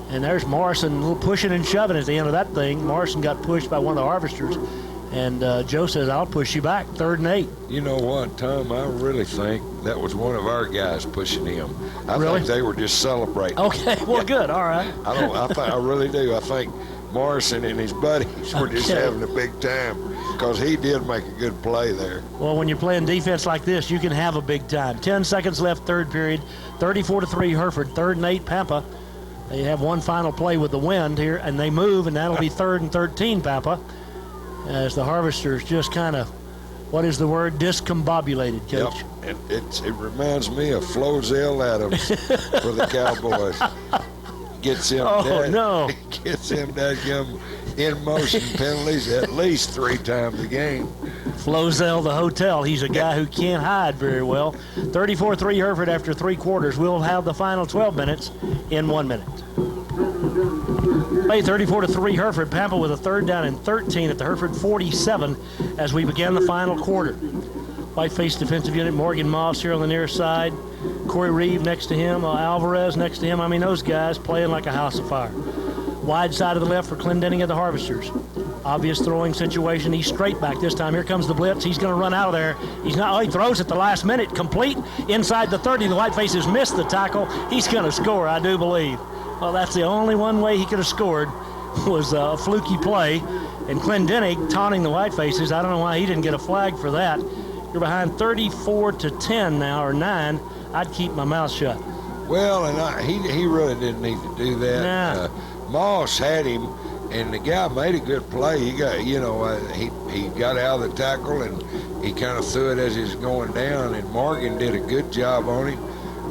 And there's Morrison a little pushing and shoving at the end of that thing. Morrison got pushed by one of the Harvesters, and Joe says, I'll push you back, third and 8. You know what, Tom? I really think that was one of our guys pushing him. I Really? think they were just celebrating. Okay, well, good, all right. I really do. I think Morrison and his buddies were just having a big time because he did make a good play there. Well, when you're playing defense like this, you can have a big time. 10 seconds left, third period. 34-3 Hereford, third and 8 Pampa. They have one final play with the wind here, and they move, and that'll be third and 13 Pampa, as the Harvesters just kind of, what is the word, discombobulated, Coach. Yep. It reminds me of Flozell Adams for the Cowboys. Gets him gets him dadgum in motion penalties at least 3 times a game. Flozell the hotel. He's a guy who can't hide very well. 34-3 Hereford after 3 quarters. We'll have the final 12 minutes in 1 minute. Play 34-3 Hereford. Pampa with a third down and 13 at the Hereford 47 as we begin the final quarter. Whiteface defensive unit, Morgan Moss here on the near side. Corey Reeve next to him, Alvarez next to him. I mean, those guys playing like a house of fire. Wide side of the left for Clendening of the Harvesters. Obvious throwing situation. He's straight back this time. Here comes the blitz. He's going to run out of there. He's not. Oh, he throws at the last minute. Complete inside the 30. The Whitefaces missed the tackle. He's going to score, I do believe. Well, that's the only one way he could have scored, was a fluky play. And Clendening taunting the Whitefaces. I don't know why he didn't get a flag for that. You're behind 34-10 now, or 9. I'd keep my mouth shut. Well, and he really didn't need to do that. Nah. Moss had him, and the guy made a good play. He got, he got out of the tackle, and he kind of threw it as he was going down, and Morgan did a good job on him.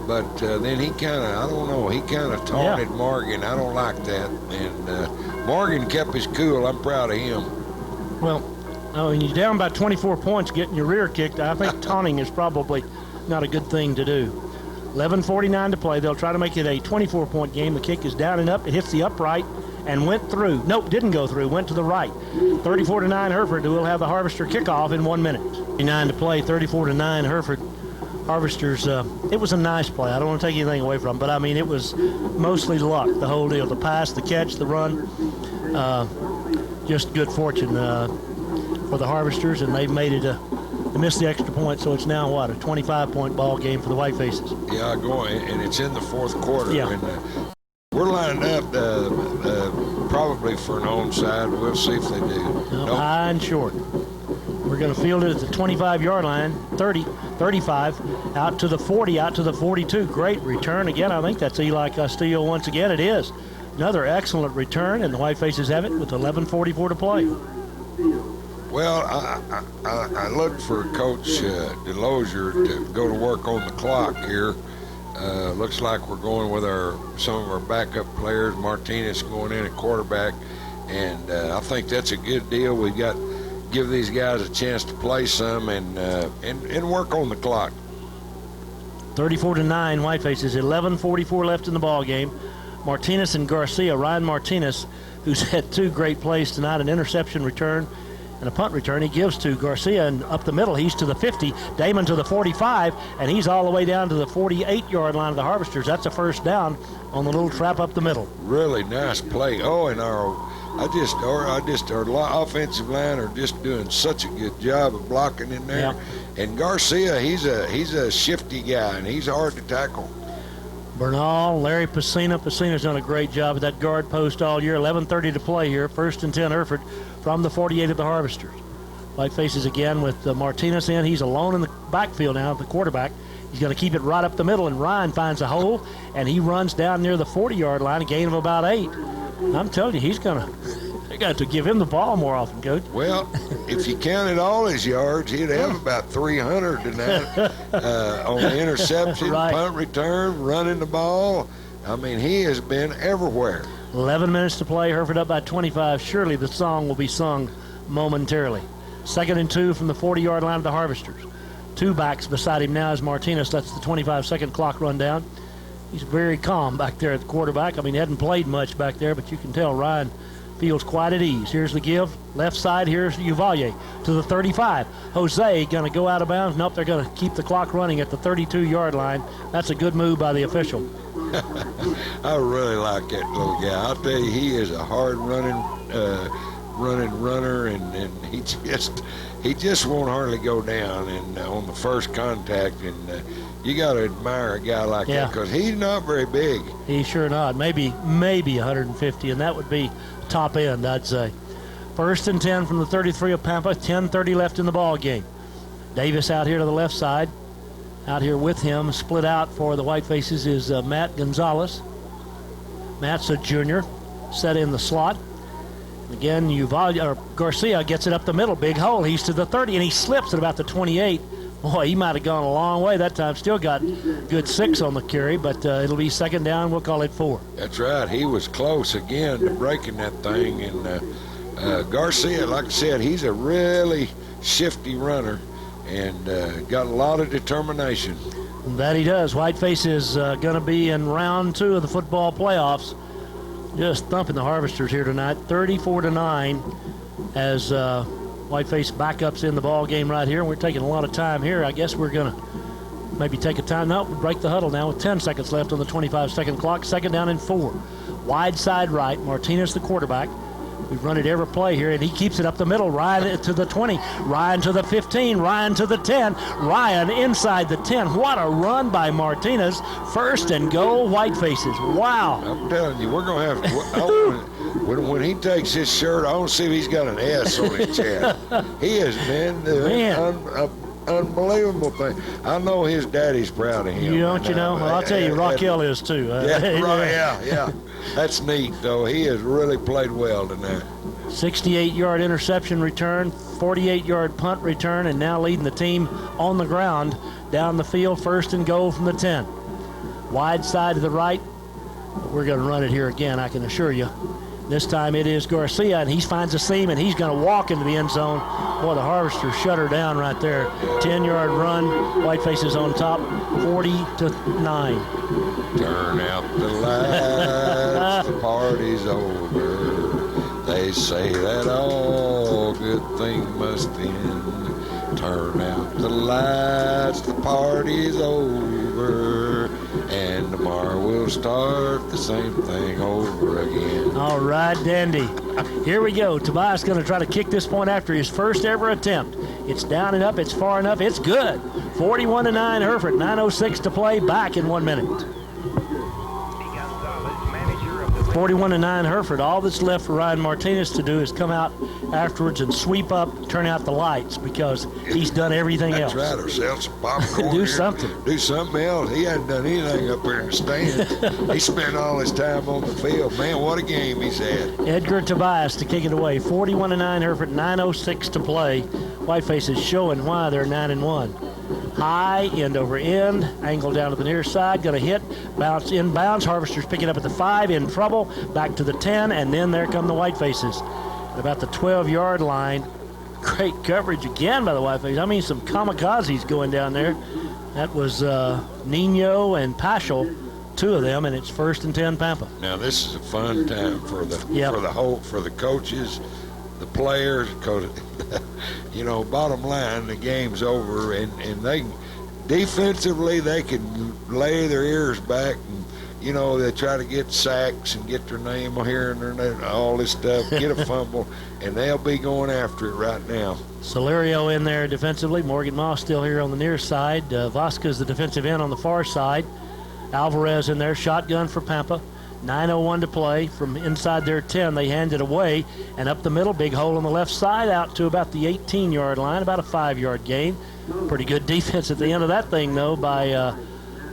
But then he kind of, I don't know, he kind of taunted Morgan. I don't like that. And Morgan kept his cool. I'm proud of him. Well, when you're down by 24 points getting your rear kicked, I think taunting is probably not a good thing to do. 11:49 to play. They'll try to make it a 24-point game. The kick is down and up. It hits the upright and went through. Nope, didn't go through. Went to the right. 34-9 Hereford, who will have the Harvester kickoff in 1 minute. 9 to play. 34-9 Hereford. Harvesters, it was a nice play. I don't want to take anything away from it, but I mean, it was mostly luck, the whole deal. The pass, the catch, the run. Just good fortune for the Harvesters, and they've made it they missed the extra point, so it's now, what, a 25-point ball game for the Whitefaces. Yeah, and it's in the fourth quarter. Yeah. And, we're lining up probably for an onside. We'll see if they do. High and short. We're going to field it at the 25-yard line, 30, 35, out to the 40, out to the 42. Great return. Again, I think that's Eli Castillo once again. It is. Another excellent return, and the Whitefaces have it with 11:44 to play. Well, I looked for Coach Delosier to go to work on the clock here. Looks like we're going with some of our backup players. Martinez going in at quarterback, and I think that's a good deal. We've got to give these guys a chance to play some and work on the clock. 34-9 Whitefaces. 11:44 left in the ball game. Martinez and Garcia. Ryan Martinez, who's had 2 great plays tonight, an interception return and a punt return. He gives to Garcia, and up the middle, he's to the 50. Damon to the 45, and he's all the way down to the 48-yard line of the Harvesters. That's a first down on the little trap up the middle. Really nice play. Oh, and our offensive line are just doing such a good job of blocking in there. Yeah. And Garcia, he's a shifty guy, and he's hard to tackle. Bernal, Larry Pacina. Pacina's done a great job at that guard post all year. 11:30 to play here. 1st and 10 Hereford from the 48 of the Harvesters. Whitefaces again with Martinez in. He's alone in the backfield now, the quarterback. He's going to keep it right up the middle, and Ryan finds a hole, and he runs down near the 40-yard line, a gain of about 8. I'm telling you, they got to give him the ball more often, Coach. Well, if you counted all his yards, he'd have about 300 tonight on the interception, right. Punt return, running the ball. I mean, he has been everywhere. 11 minutes to play. Hereford up by 25. Surely the song will be sung momentarily. 2nd and 2 from the 40-yard line of the Harvesters. 2 backs beside him now is Martinez. That's the 25-second clock run down. He's very calm back there at the quarterback. I mean, he hadn't played much back there, but you can tell Ryan feels quite at ease. Here's the give. Left side, here's Uvalde to the 35. Jose going to go out of bounds. Nope, they're going to keep the clock running at the 32-yard line. That's a good move by the official. I really like that little guy. I'll tell you, he is a hard runner, and he just won't hardly go down and on the first contact. And you got to admire a guy like that because he's not very big. He's sure not. Maybe 150, and that would be top end, I'd say. 1st and 10 from the 33 of Pampa. 10:30 left in the ball game. Davis out here to the left side. Out here with him, split out for the Whitefaces, is Matt Gonzalez. Matt's a junior, set in the slot. Again, Garcia gets it up the middle, big hole. He's to the 30, and he slips at about the 28. Boy, he might have gone a long way that time. Still got good 6 on the carry, but it'll be 2nd down. We'll call it 4. That's right. He was close again to breaking that thing. And Garcia, like I said, he's a really shifty runner and got a lot of determination. That he does. Whiteface is going to be in round 2 of the football playoffs. Just thumping the Harvesters here tonight, 34-9, as Whiteface backups in the ball game right here. We're taking a lot of time here. I guess we're going to maybe take a time. No, break the huddle now with 10 seconds left on the 25-second clock. 2nd down and 4. Wide side right. Martinez, the quarterback. We've run it every play here, and he keeps it up the middle. Ryan to the 20. Ryan to the 15. Ryan to the 10. Ryan inside the 10. What a run by Martinez. First and goal, Whitefaces. Wow. I'm telling you, we're going to have when he takes his shirt, I want to see if he's got an S on his chest. He has been unbelievable thing. I know his daddy's proud of him. You don't, Well, I'll tell you, Raquel is too. Yeah. That's neat, though. He has really played well tonight. 68-yard interception return, 48-yard punt return, and now leading the team on the ground down the field, first and goal from the 10. Wide side to the right. We're going to run it here again, I can assure you. This time it is Garcia, and he finds a seam, and he's going to walk into the end zone. Boy, the Harvesters shut her down right there. 10-yard run. Whitefaces on top, 40-9. Turn out the lights, the party's over. They say that all good things must end. Turn out the lights, the party's over. And tomorrow we'll start the same thing over again. All right, Dandy. Here we go. Tobias going to try to kick this point after his first ever attempt. It's down and up. It's far enough. It's good. 41-9 Hereford. 9:06 to play. Back in 1 minute. 41-9 Hereford. All that's left for Ryan Martinez to do is come out afterwards and sweep up, turn out the lights, because he's done everything else. That's right, or sell some popcorn. Do here. something. Do something else. He hadn't done anything up here in the stand. He spent all his time on the field. Man, what a game he's had. Edgar Tobias to kick it away. 41-9 Hereford. 9:06 to play. Whiteface is showing why they're 9-1. High, end over end, angle down to the near side, going to hit, bounce inbounds. Harvesters pick it up at the 5, in trouble, back to the 10, and then there come the Whitefaces. At about the 12-yard line, great coverage again by the Whitefaces. I mean, some kamikazes going down there. That was Nino and Paschal, two of them, and it's 1st and 10 Pampa. Now this is a fun time for the coaches, the players, because bottom line, the game's over, and they defensively they can lay their ears back, and they try to get sacks and get their name here and their name, all this stuff, get a fumble, and they'll be going after it right now. Solerio in there defensively. Morgan Moss still here on the near side. Vasquez, the defensive end, on the far side. Alvarez in there, shotgun for Pampa. 9:01 to play. From inside their 10, they hand it away, and up the middle, big hole on the left side, out to about the 18-yard line, about a 5-yard gain. Pretty good defense at the end of that thing, though, by,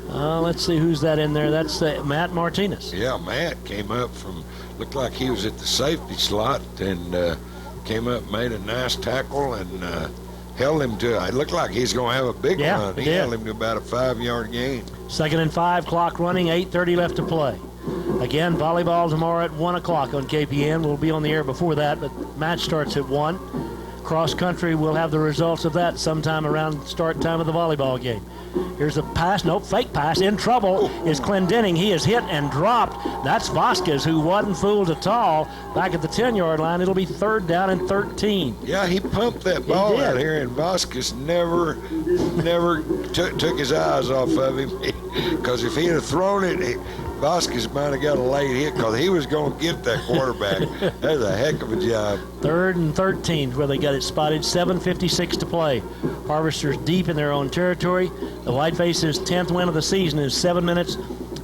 let's see who's that in there. That's Matt Martinez. Yeah, Matt came up from, looked like he was at the safety slot, and came up, made a nice tackle, and held him to, it looked like he's going to have a big run. He held him to about a 5-yard gain. 2nd and 5, clock running, 8:30 left to play. Again, volleyball tomorrow at 1 o'clock on KPN. We'll be on the air before that, but match starts at 1. Cross country, we'll have the results of that sometime around start time of the volleyball game. Here's a pass, nope, fake pass. In trouble is Clendenning. He is hit and dropped. That's Vasquez, who wasn't fooled at all. Back at the 10-yard line, it'll be 3rd down and 13. Yeah, he pumped that ball out here, and Vasquez never took his eyes off of him, because if he'd have thrown it, Vasquez might have got a late hit, because he was going to get that quarterback. That's a heck of a job. 3rd and 13 where they got it spotted. 7:56 to play. Harvesters deep in their own territory. The Whitefaces' 10th win of the season is 7 minutes,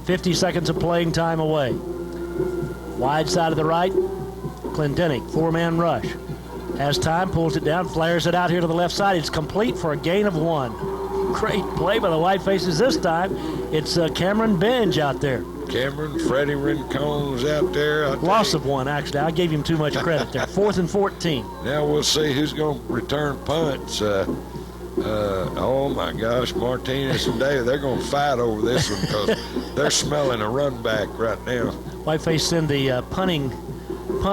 50 seconds of playing time away. Wide side of the right, Clendenning, 4-man rush. Has time, pulls it down, flares it out here to the left side. It's complete for a gain of 1. Great play by the Whitefaces this time. It's Cameron Benj out there. Cameron, Freddie Rincone's out there. Loss of 1, actually. I gave him too much credit there. 4th and 14. Now we'll see who's going to return punts. Oh, my gosh, Martinez and David, they're going to fight over this one, because they're smelling a run back right now. Whiteface send the punt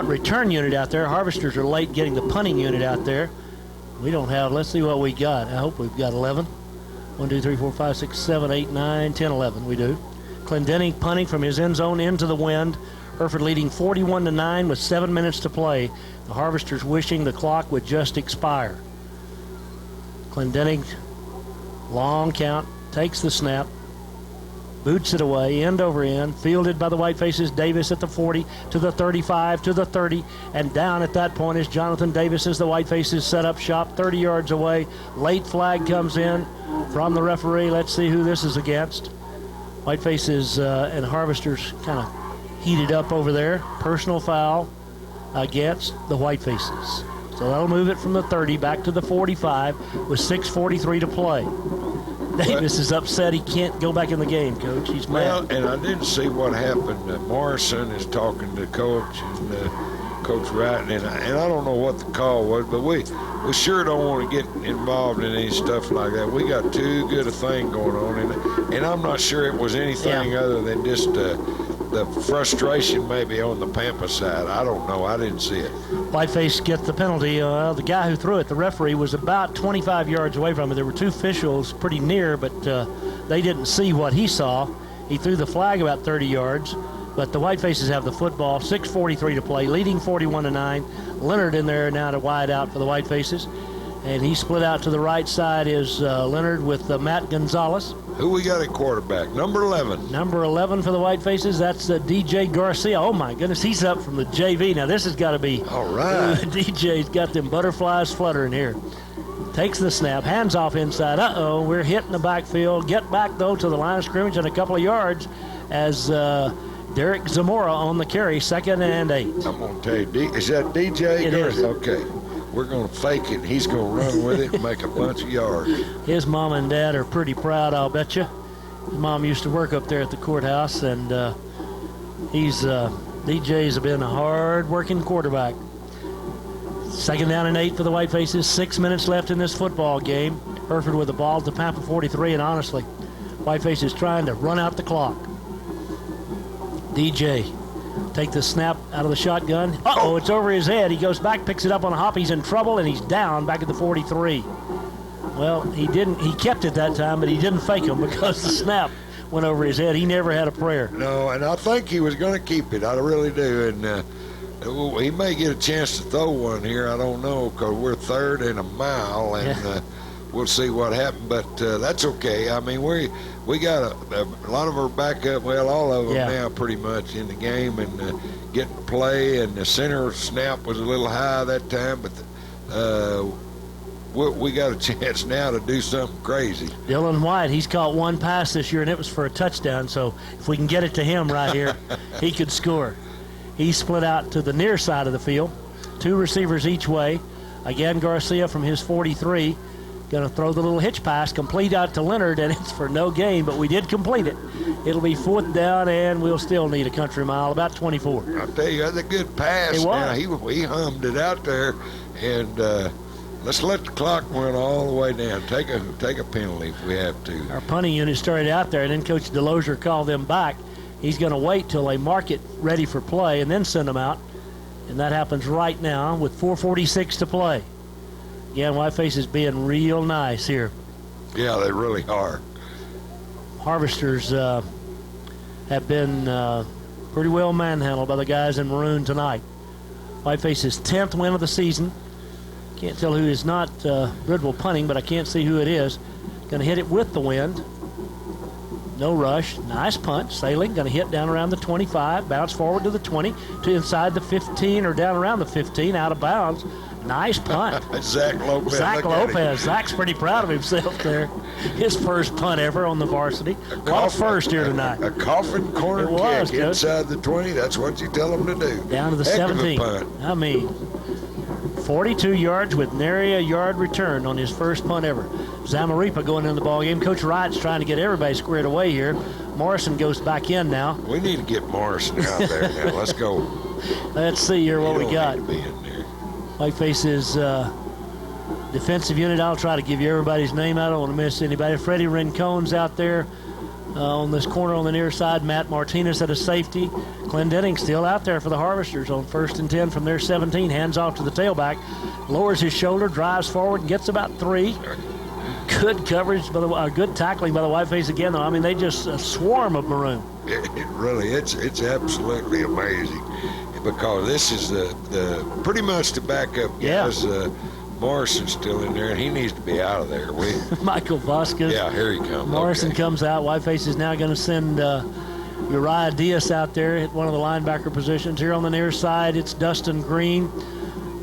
return unit out there. Harvesters are late getting the punting unit out there. We don't have, let's see what we got. I hope we've got 11. 1, 2, 3, 4, 5, 6, 7, 8, 9, 10, 11. We do. Clendenning punting from his end zone into the wind. Hereford leading 41-9 with 7 minutes to play. The Harvesters wishing the clock would just expire. Clendenning, long count, takes the snap. boots it away, end over end, fielded by the Whitefaces. Davis at the 40, to the 35, to the 30, and down at that point is Jonathan Davis as the Whitefaces set up shop 30 yards away. Late flag comes in from the referee. Let's see who this is against. Whitefaces and Harvesters kind of heated up over there. Personal foul against the Whitefaces. So that'll move it from the 30 back to the 45 with 6:43 to play. Davis is upset he can't go back in the game, Coach. He's mad. Well, and I didn't see what happened. Morrison is talking to Coach and Coach Wright, and I don't know what the call was, but we sure don't want to get involved in any stuff like that. We got too good a thing going on, and I'm not sure it was anything other than just the frustration maybe on the Pampa side. I don't know. I didn't see it. Whiteface gets the penalty. The guy who threw it, the referee, was about 25 yards away from it. There were two officials pretty near, but they didn't see what he saw. He threw the flag about 30 yards, but the Whitefaces have the football. 6:43 to play, leading 41-9. Leonard in there now to wide out for the Whitefaces. And he split out to the right side is Leonard with Matt Gonzalez. Who we got at quarterback? Number 11. Number 11 for the Whitefaces. That's DJ Garcia. Oh, my goodness. He's up from the JV. Now, this has got to be. All right. DJ's got them butterflies fluttering here. Takes the snap. Hands off inside. Uh-oh. We're hitting the backfield. Get back, though, to the line of scrimmage in a couple of yards as Derek Zamora on the carry. 2nd and 8. I'm going to tell you. Is that DJ? It is. Okay. We're going to fake it. He's going to run with it and make a bunch of yards. His mom and dad are pretty proud, I'll bet you. His mom used to work up there at the courthouse, and DJ's been a hard-working quarterback. 2nd down and 8 for the Whitefaces. 6 minutes left in this football game. Hereford with the ball at the Pampa 43, and honestly, Whitefaces trying to run out the clock. DJ take the snap out of the shotgun. Uh-oh, it's over his head. He goes back, picks it up on a hop. He's in trouble, and he's down back at the 43. Well, he kept it that time, but he didn't fake him because the snap went over his head. He never had a prayer. No, and I think he was going to keep it. I really do. And he may get a chance to throw one here. I don't know, because we're 3rd and a mile, and we'll see what happens. But that's okay. I mean, we got a lot of our backup, well, all of them now pretty much in the game and getting to play. And the center snap was a little high that time, but we got a chance now to do something crazy. Dylan White, he's caught one pass this year, and it was for a touchdown. So if we can get it to him right here, he could score. He split out to the near side of the field. 2 receivers each way. Again, Garcia from his 43. Going to throw the little hitch pass, complete out to Leonard, and it's for no gain, but we did complete it. It'll be 4th down, and we'll still need a country mile, about 24. I'll tell you, that's a good pass. It was. Now, he hummed it out there, and let's let the clock run all the way down. Take a penalty if we have to. Our punting unit started out there, and then Coach Delosier called them back. He's going to wait till they mark it ready for play and then send them out, and that happens right now with 4:46 to play. Again, Whiteface is being real nice here. Yeah, they really are. Harvesters have been pretty well manhandled by the guys in maroon tonight. Whiteface's 10th win of the season. Can't tell who is not Rd-1 punting, but I can't see who it is. Going to hit it with the wind. No rush. Nice punt. Sailing. Going to hit down around the 25. Bounce forward to the 20. To inside the 15 or down around the 15. Out of bounds. Nice punt. Zach Lopez. Zach Lopez. Zach's pretty proud of himself there. His first punt ever on the varsity. Caught first here tonight. A coffin corner kick inside the 20. That's what you tell them to do. Down to the 17. I mean, 42 yards with nary a yard return on his first punt ever. Zamaripa going in the ballgame. Coach Wright's trying to get everybody squared away here. Morrison goes back in now. We need to get Morrison out there now. Let's go. Let's see here what we got. Whiteface's defensive unit. I'll try to give you everybody's name. I don't want to miss anybody. Freddie Rincon's out there on this corner on the near side. Matt Martinez at a safety. Clendenning still out there for the Harvesters on 1st and 10 from their 17. Hands off to the tailback. Lowers his shoulder, drives forward, and gets about 3. Good coverage, good tackling by the Whiteface again, though. I mean, they just a swarm of maroon. It really, it's absolutely amazing, because this is the pretty much the backup guys. Morrison's still in there, and he needs to be out of there. Michael Vasquez. Yeah, here he comes. Morrison okay. comes out. Whiteface is now going to send Uriah Diaz out there at one of the linebacker positions. Here on the near side, it's Dustin Green.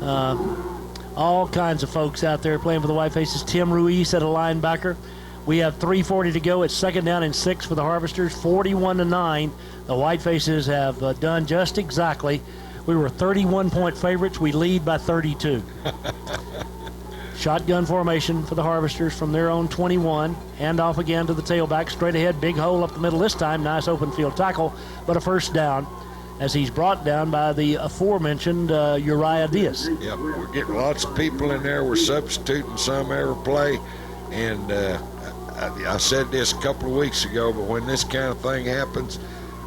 All kinds of folks out there playing for the Whitefaces. Tim Ruiz at a linebacker. We have 3:40 to go. It's second down and 6 for the Harvesters. 41-9. The Whitefaces have done just exactly. We were 31-point favorites. We lead by 32. Shotgun formation for the Harvesters from their own 21. Hand off again to the tailback. Straight ahead, big hole up the middle this time. Nice open field tackle, but a first down as he's brought down by the aforementioned Uriah Diaz. Yep, we're getting lots of people in there. We're substituting some every play. And I said this a couple of weeks ago, but when this kind of thing happens,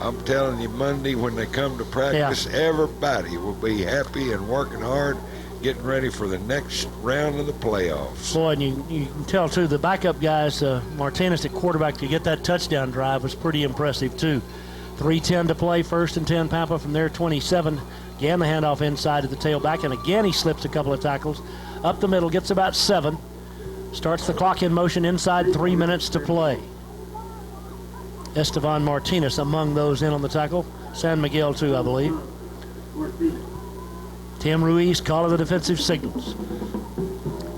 I'm telling you, Monday when they come to practice, everybody will be happy and working hard, getting ready for the next round of the playoffs. Boy, and you can tell, too, the backup guys, Martinez at quarterback, to get that touchdown drive was pretty impressive, too. 3:10 to play, first and 10, Pampa from their 27. Again, the handoff inside to the tailback, and again he slips a couple of tackles. Up the middle, gets about 7. Starts the clock in motion inside 3 minutes to play. Estevan Martinez among those in on the tackle. San Miguel, too, I believe. Tim Ruiz calling the defensive signals.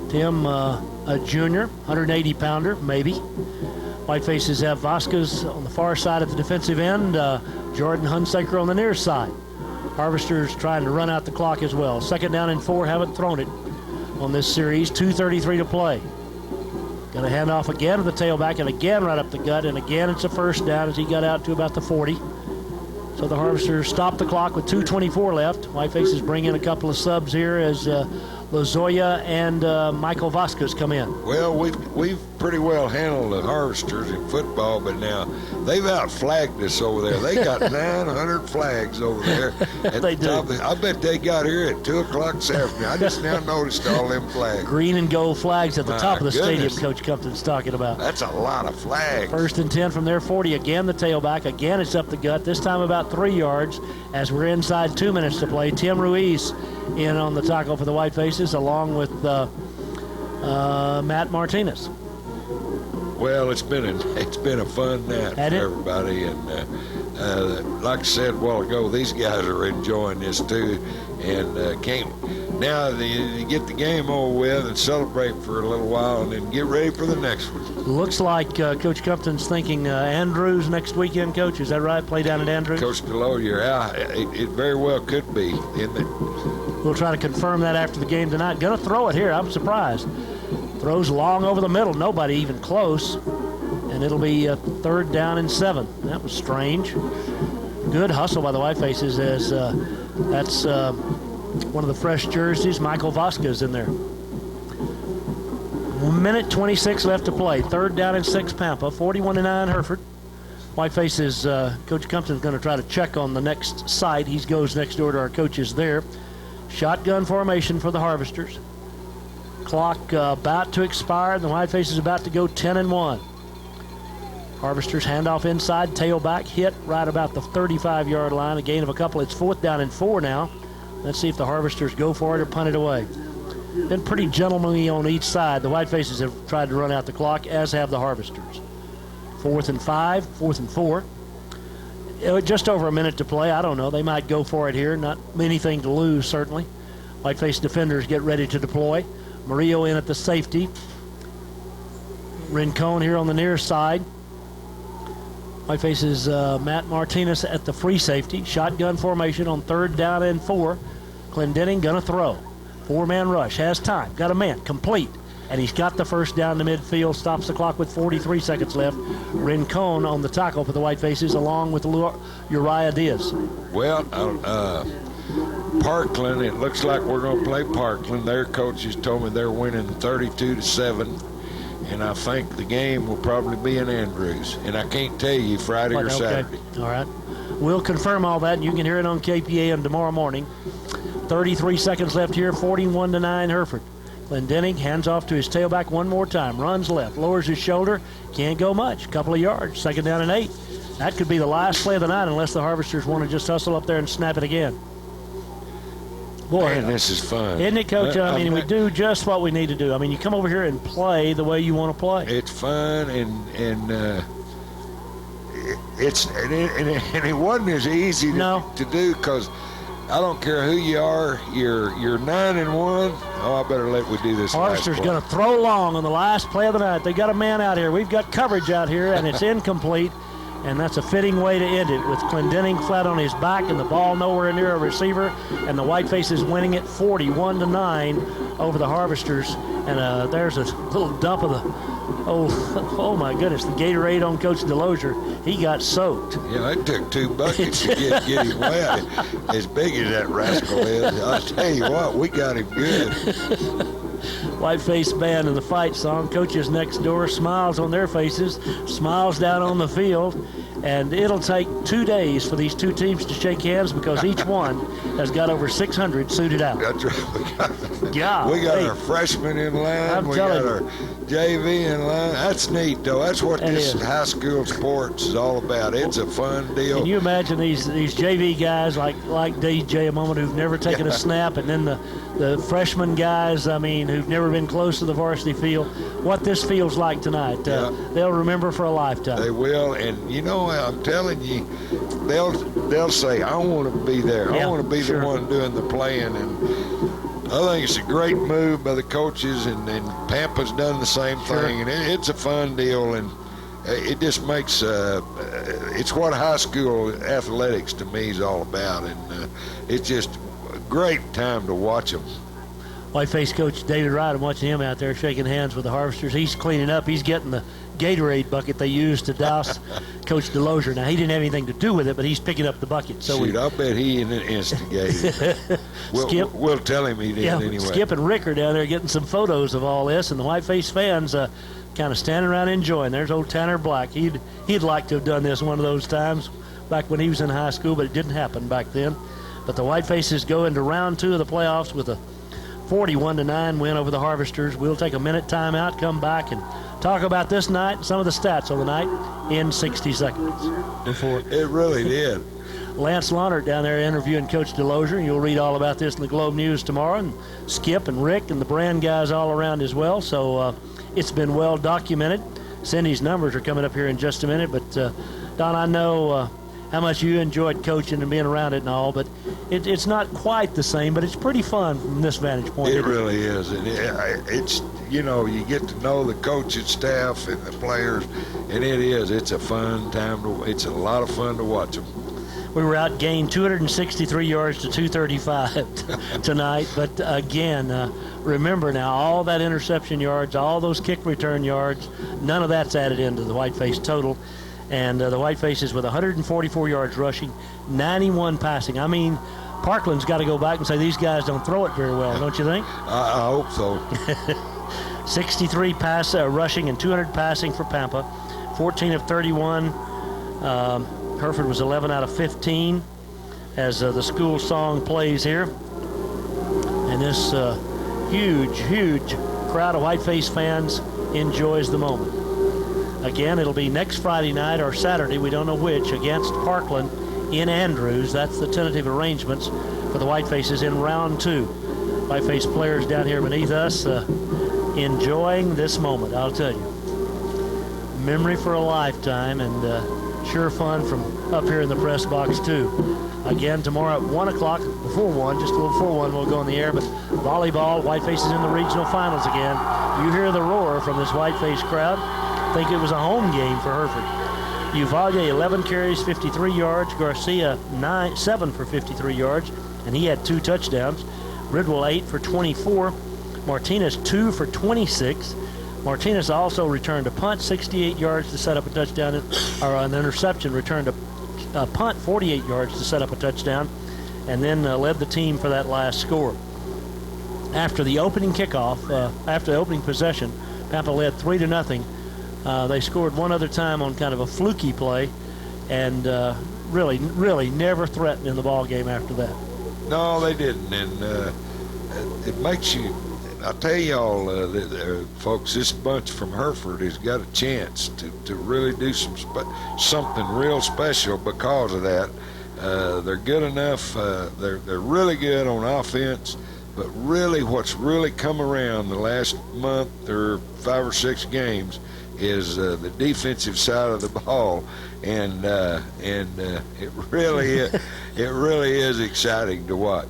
Tim, a junior, 180-pounder, maybe. Whitefaces have Vasquez on the far side at the defensive end. Jordan Hunsaker on the near side. Harvesters trying to run out the clock as well. Second down and 4, haven't thrown it on this series. 2:33 to play. Going to hand off again to the tailback, and again right up the gut, and again it's a first down as he got out to about the 40. So the Harvesters stop the clock with 2:24 left. Whitefaces bring in a couple of subs here as Lozoya and Michael Vasquez come in. Well, we've pretty well handled the Harvesters in football, but now they've out-flagged us over there. They got 900 flags over there. They do. I bet they got here at 2 o'clock this afternoon. I just now noticed all them flags. Green and gold flags at the top of the goodness. stadium, Coach Compton's talking about. That's a lot of flags. First and 10 from their 40. Again, the tailback. Again, it's up the gut. This time about 3 yards as we're inside 2 minutes to play. Tim Ruiz in on the tackle for the Whitefaces along with Matt Martinez. Well, it's been a fun night for everybody, and like I said a while ago, these guys are enjoying this too, and now you get the game over with and celebrate for a little while, and then get ready for the next one. Looks like Coach Compton's thinking Andrews next weekend, Coach. Is that right? Play down at Andrews? Coach Deloyer, it very well could be, isn't it? We'll try to confirm that after the game tonight. Going to throw it here. I'm surprised. Throws long over the middle. Nobody even close. And it'll be a third down and 7. That was strange. Good hustle by the Whitefaces as that's one of the fresh jerseys. Michael Vasquez in there. 1:26 left to play. Third down and 6, Pampa. 41-9 Hereford. Whitefaces, Coach Compton's going to try to check on the next site. He goes next door to our coaches there. Shotgun formation for the Harvesters. Clock about to expire, and the Whitefaces about to go 10-1. Harvesters handoff inside, tailback hit right about the 35-yard line. A gain of a couple. It's 4th down and 4 now. Let's see if the Harvesters go for it or punt it away. Been pretty gentlemanly on each side. The Whitefaces have tried to run out the clock, as have the Harvesters. 4th and 5, 4th and 4. Just over a minute to play. I don't know. They might go for it here. Not anything to lose, certainly. Whiteface defenders get ready to deploy. Murillo in at the safety. Rincon here on the near side. Whiteface's Matt Martinez at the free safety. Shotgun formation on 3rd down and 4. Clendenning gonna throw. 4-man rush. Has time. Got a man. Complete. And he's got the first down to midfield. Stops the clock with 43 seconds left. Rincon on the tackle for the Whitefaces along with Uriah Diaz. Well, Parkland, it looks like we're going to play Parkland. Their coaches told me they're winning 32-7, and I think the game will probably be in Andrews. And I can't tell you Friday or Saturday. All right. We'll confirm all that, and you can hear it on KPAM tomorrow morning. 33 seconds left here, 41-9 Hereford. Clendenning hands off to his tailback one more time. Runs left, lowers his shoulder. Can't go much. Couple of yards. 2nd down and 8. That could be the last play of the night unless the Harvesters want to just hustle up there and snap it again. Boy, Man, this is fun. isn't it, Coach? I mean, we do just what we need to do. I mean, you come over here and play the way you want to play. It's fun, and it wasn't as easy to do because I don't care who you are. You're 9-1. Oh, I better let we do this. Harvester's going to throw long on the last play of the night. They got a man out here. We've got coverage out here, and it's incomplete. And that's a fitting way to end it with Clendenning flat on his back and the ball nowhere near a receiver. And the Whitefaces winning it 41-9 over the Harvesters. And there's a little dump of the, oh my goodness, the Gatorade on Coach Delosier. He got soaked. Yeah, it took 2 buckets to get him wet. As big as that rascal is, I tell you what, we got him good. Whiteface band in the fight song. Coaches next door, smiles on their faces, smiles down on the field. And it'll take 2 days for these two teams to shake hands because each one has got over 600 suited out. That's right. We got our freshmen in line. We got our JV in line. That's neat, though. That's what this high school sports is all about. It's a fun deal. Can you imagine these JV guys like DJ a moment who've never taken a snap, and then the freshman guys, I mean, who've never been close to the varsity field, what this feels like tonight. They'll remember for a lifetime. They will, and you know, I'm telling you, they'll say, I want to be there. I want to be the one doing the playing, and I think it's a great move by the coaches, and Pampa's done the same thing, and it's a fun deal, and it just makes it's what high school athletics to me is all about, and it's just a great time to watch them. Whiteface coach David Wright, I'm watching him out there shaking hands with the Harvesters. He's cleaning up. He's getting the Gatorade bucket they used to douse Coach Delosier. Now, he didn't have anything to do with it, but he's picking up the bucket. So I'll bet he instigated. We'll tell him he did anyway. Skip and Rick are down there getting some photos of all this, and the Whiteface fans kind of standing around enjoying. There's old Tanner Black. He'd like to have done this one of those times back when he was in high school, but it didn't happen back then. But the Whitefaces go into round 2 of the playoffs with a 41-9 win over the Harvesters. We'll take a minute timeout, come back, and talk about this night and some of the stats of the night in 60 seconds. It really did. Lance Launert down there interviewing Coach Delosier. You'll read all about this in the Globe News tomorrow. And Skip and Rick and the brand guys all around as well. So it's been well documented. Cindy's numbers are coming up here in just a minute. But, Don, I know how much you enjoyed coaching and being around it and all, but it's not quite the same, but it's pretty fun from this vantage point. It really is. It's, you know, you get to know the coaching staff and the players, and it's a fun time. It's a lot of fun to watch them. We were outgained 263 yards to 235 tonight, but again, remember now, all that interception yards, all those kick return yards, none of that's added into the Whiteface total. And the Whitefaces with 144 yards rushing, 91 passing. I mean, Parkland's got to go back and say these guys don't throw it very well, don't you think? I hope so. 63 rushing and 200 passing for Pampa. 14 of 31. Hereford was 11 out of 15 as the school song plays here. And this huge crowd of Whiteface fans enjoys the moment. Again, it'll be next Friday night or Saturday, we don't know which, against Parkland in Andrews. That's the tentative arrangements for the Whitefaces in round 2. Whiteface players down here beneath us enjoying this moment, I'll tell you. Memory for a lifetime, and sure fun from up here in the press box, too. Again, tomorrow at 1 o'clock, before 1, just a little before 1, we'll go in the air. But volleyball, Whitefaces in the regional finals again. You hear the roar from this Whiteface crowd. I think it was a home game for Hereford. Uvalde, 11 carries, 53 yards. Garcia, 7 for 53 yards, and he had 2 touchdowns. Bridwell, 8 for 24. Martinez, 2 for 26. Martinez also returned a punt, 68 yards to set up a touchdown, or an interception, returned a punt, 48 yards to set up a touchdown, and then led the team for that last score. After the opening kickoff, after the opening possession, Pampa led 3-0. They scored one other time on kind of a fluky play, and really never threatened in the ball game after that. No, they didn't, and it makes you. I'll tell y'all, folks, this bunch from Hereford has got a chance to really do something real special because of that. They're good enough. They're really good on offense. But really, what's really come around the last month or 5 or 6 games is the defensive side of the ball, and it really is exciting to watch.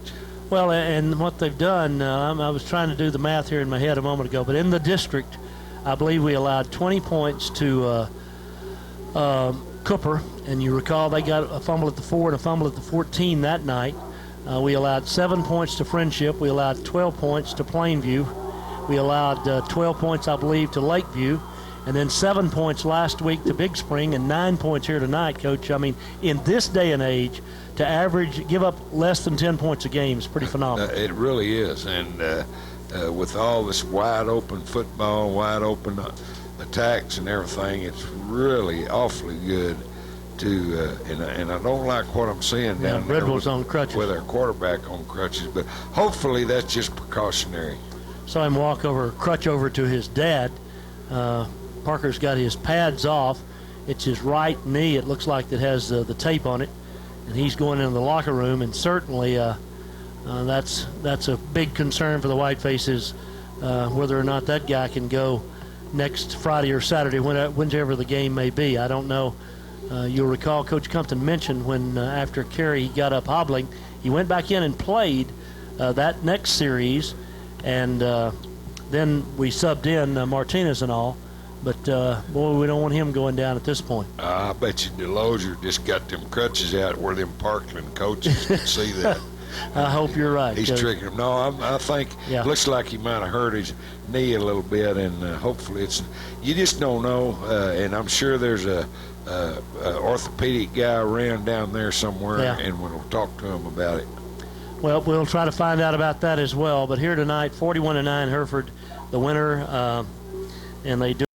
Well, and what they've done, I was trying to do the math here in my head a moment ago, but in the district, I believe we allowed 20 points to Cooper, and you recall they got a fumble at the 4 and a fumble at the 14 that night. We allowed 7 points to Friendship. We allowed 12 points to Plainview. We allowed 12 points, I believe, to Lakeview. And then 7 points last week to Big Spring and 9 points here tonight, Coach. I mean, in this day and age, to give up less than 10 points a game is pretty phenomenal. It really is. And with all this wide-open football, wide-open attacks and everything, it's really awfully good. And I don't like what I'm seeing down there on crutches. With our quarterback on crutches, but hopefully that's just precautionary. Saw him crutch over to his dad. Parker's got his pads off. It's his right knee. It looks like that has the tape on it, and he's going into the locker room. And certainly that's a big concern for the Whitefaces, whether or not that guy can go next Friday or Saturday, whenever the game may be. I don't know. You'll recall Coach Compton mentioned when after Carey got up hobbling, he went back in and played that next series, and then we subbed in Martinez and all. But, boy, we don't want him going down at this point. I bet you DeLozier just got them crutches out where them Parkland coaches can see that. I hope you're right. He's tricking him. No, I think looks like he might have hurt his knee a little bit, and hopefully you just don't know. And I'm sure there's a orthopedic guy around down there somewhere, and we'll talk to him about it. Well, we'll try to find out about that as well. But here tonight, 41-9 Hereford, the winner, and they do.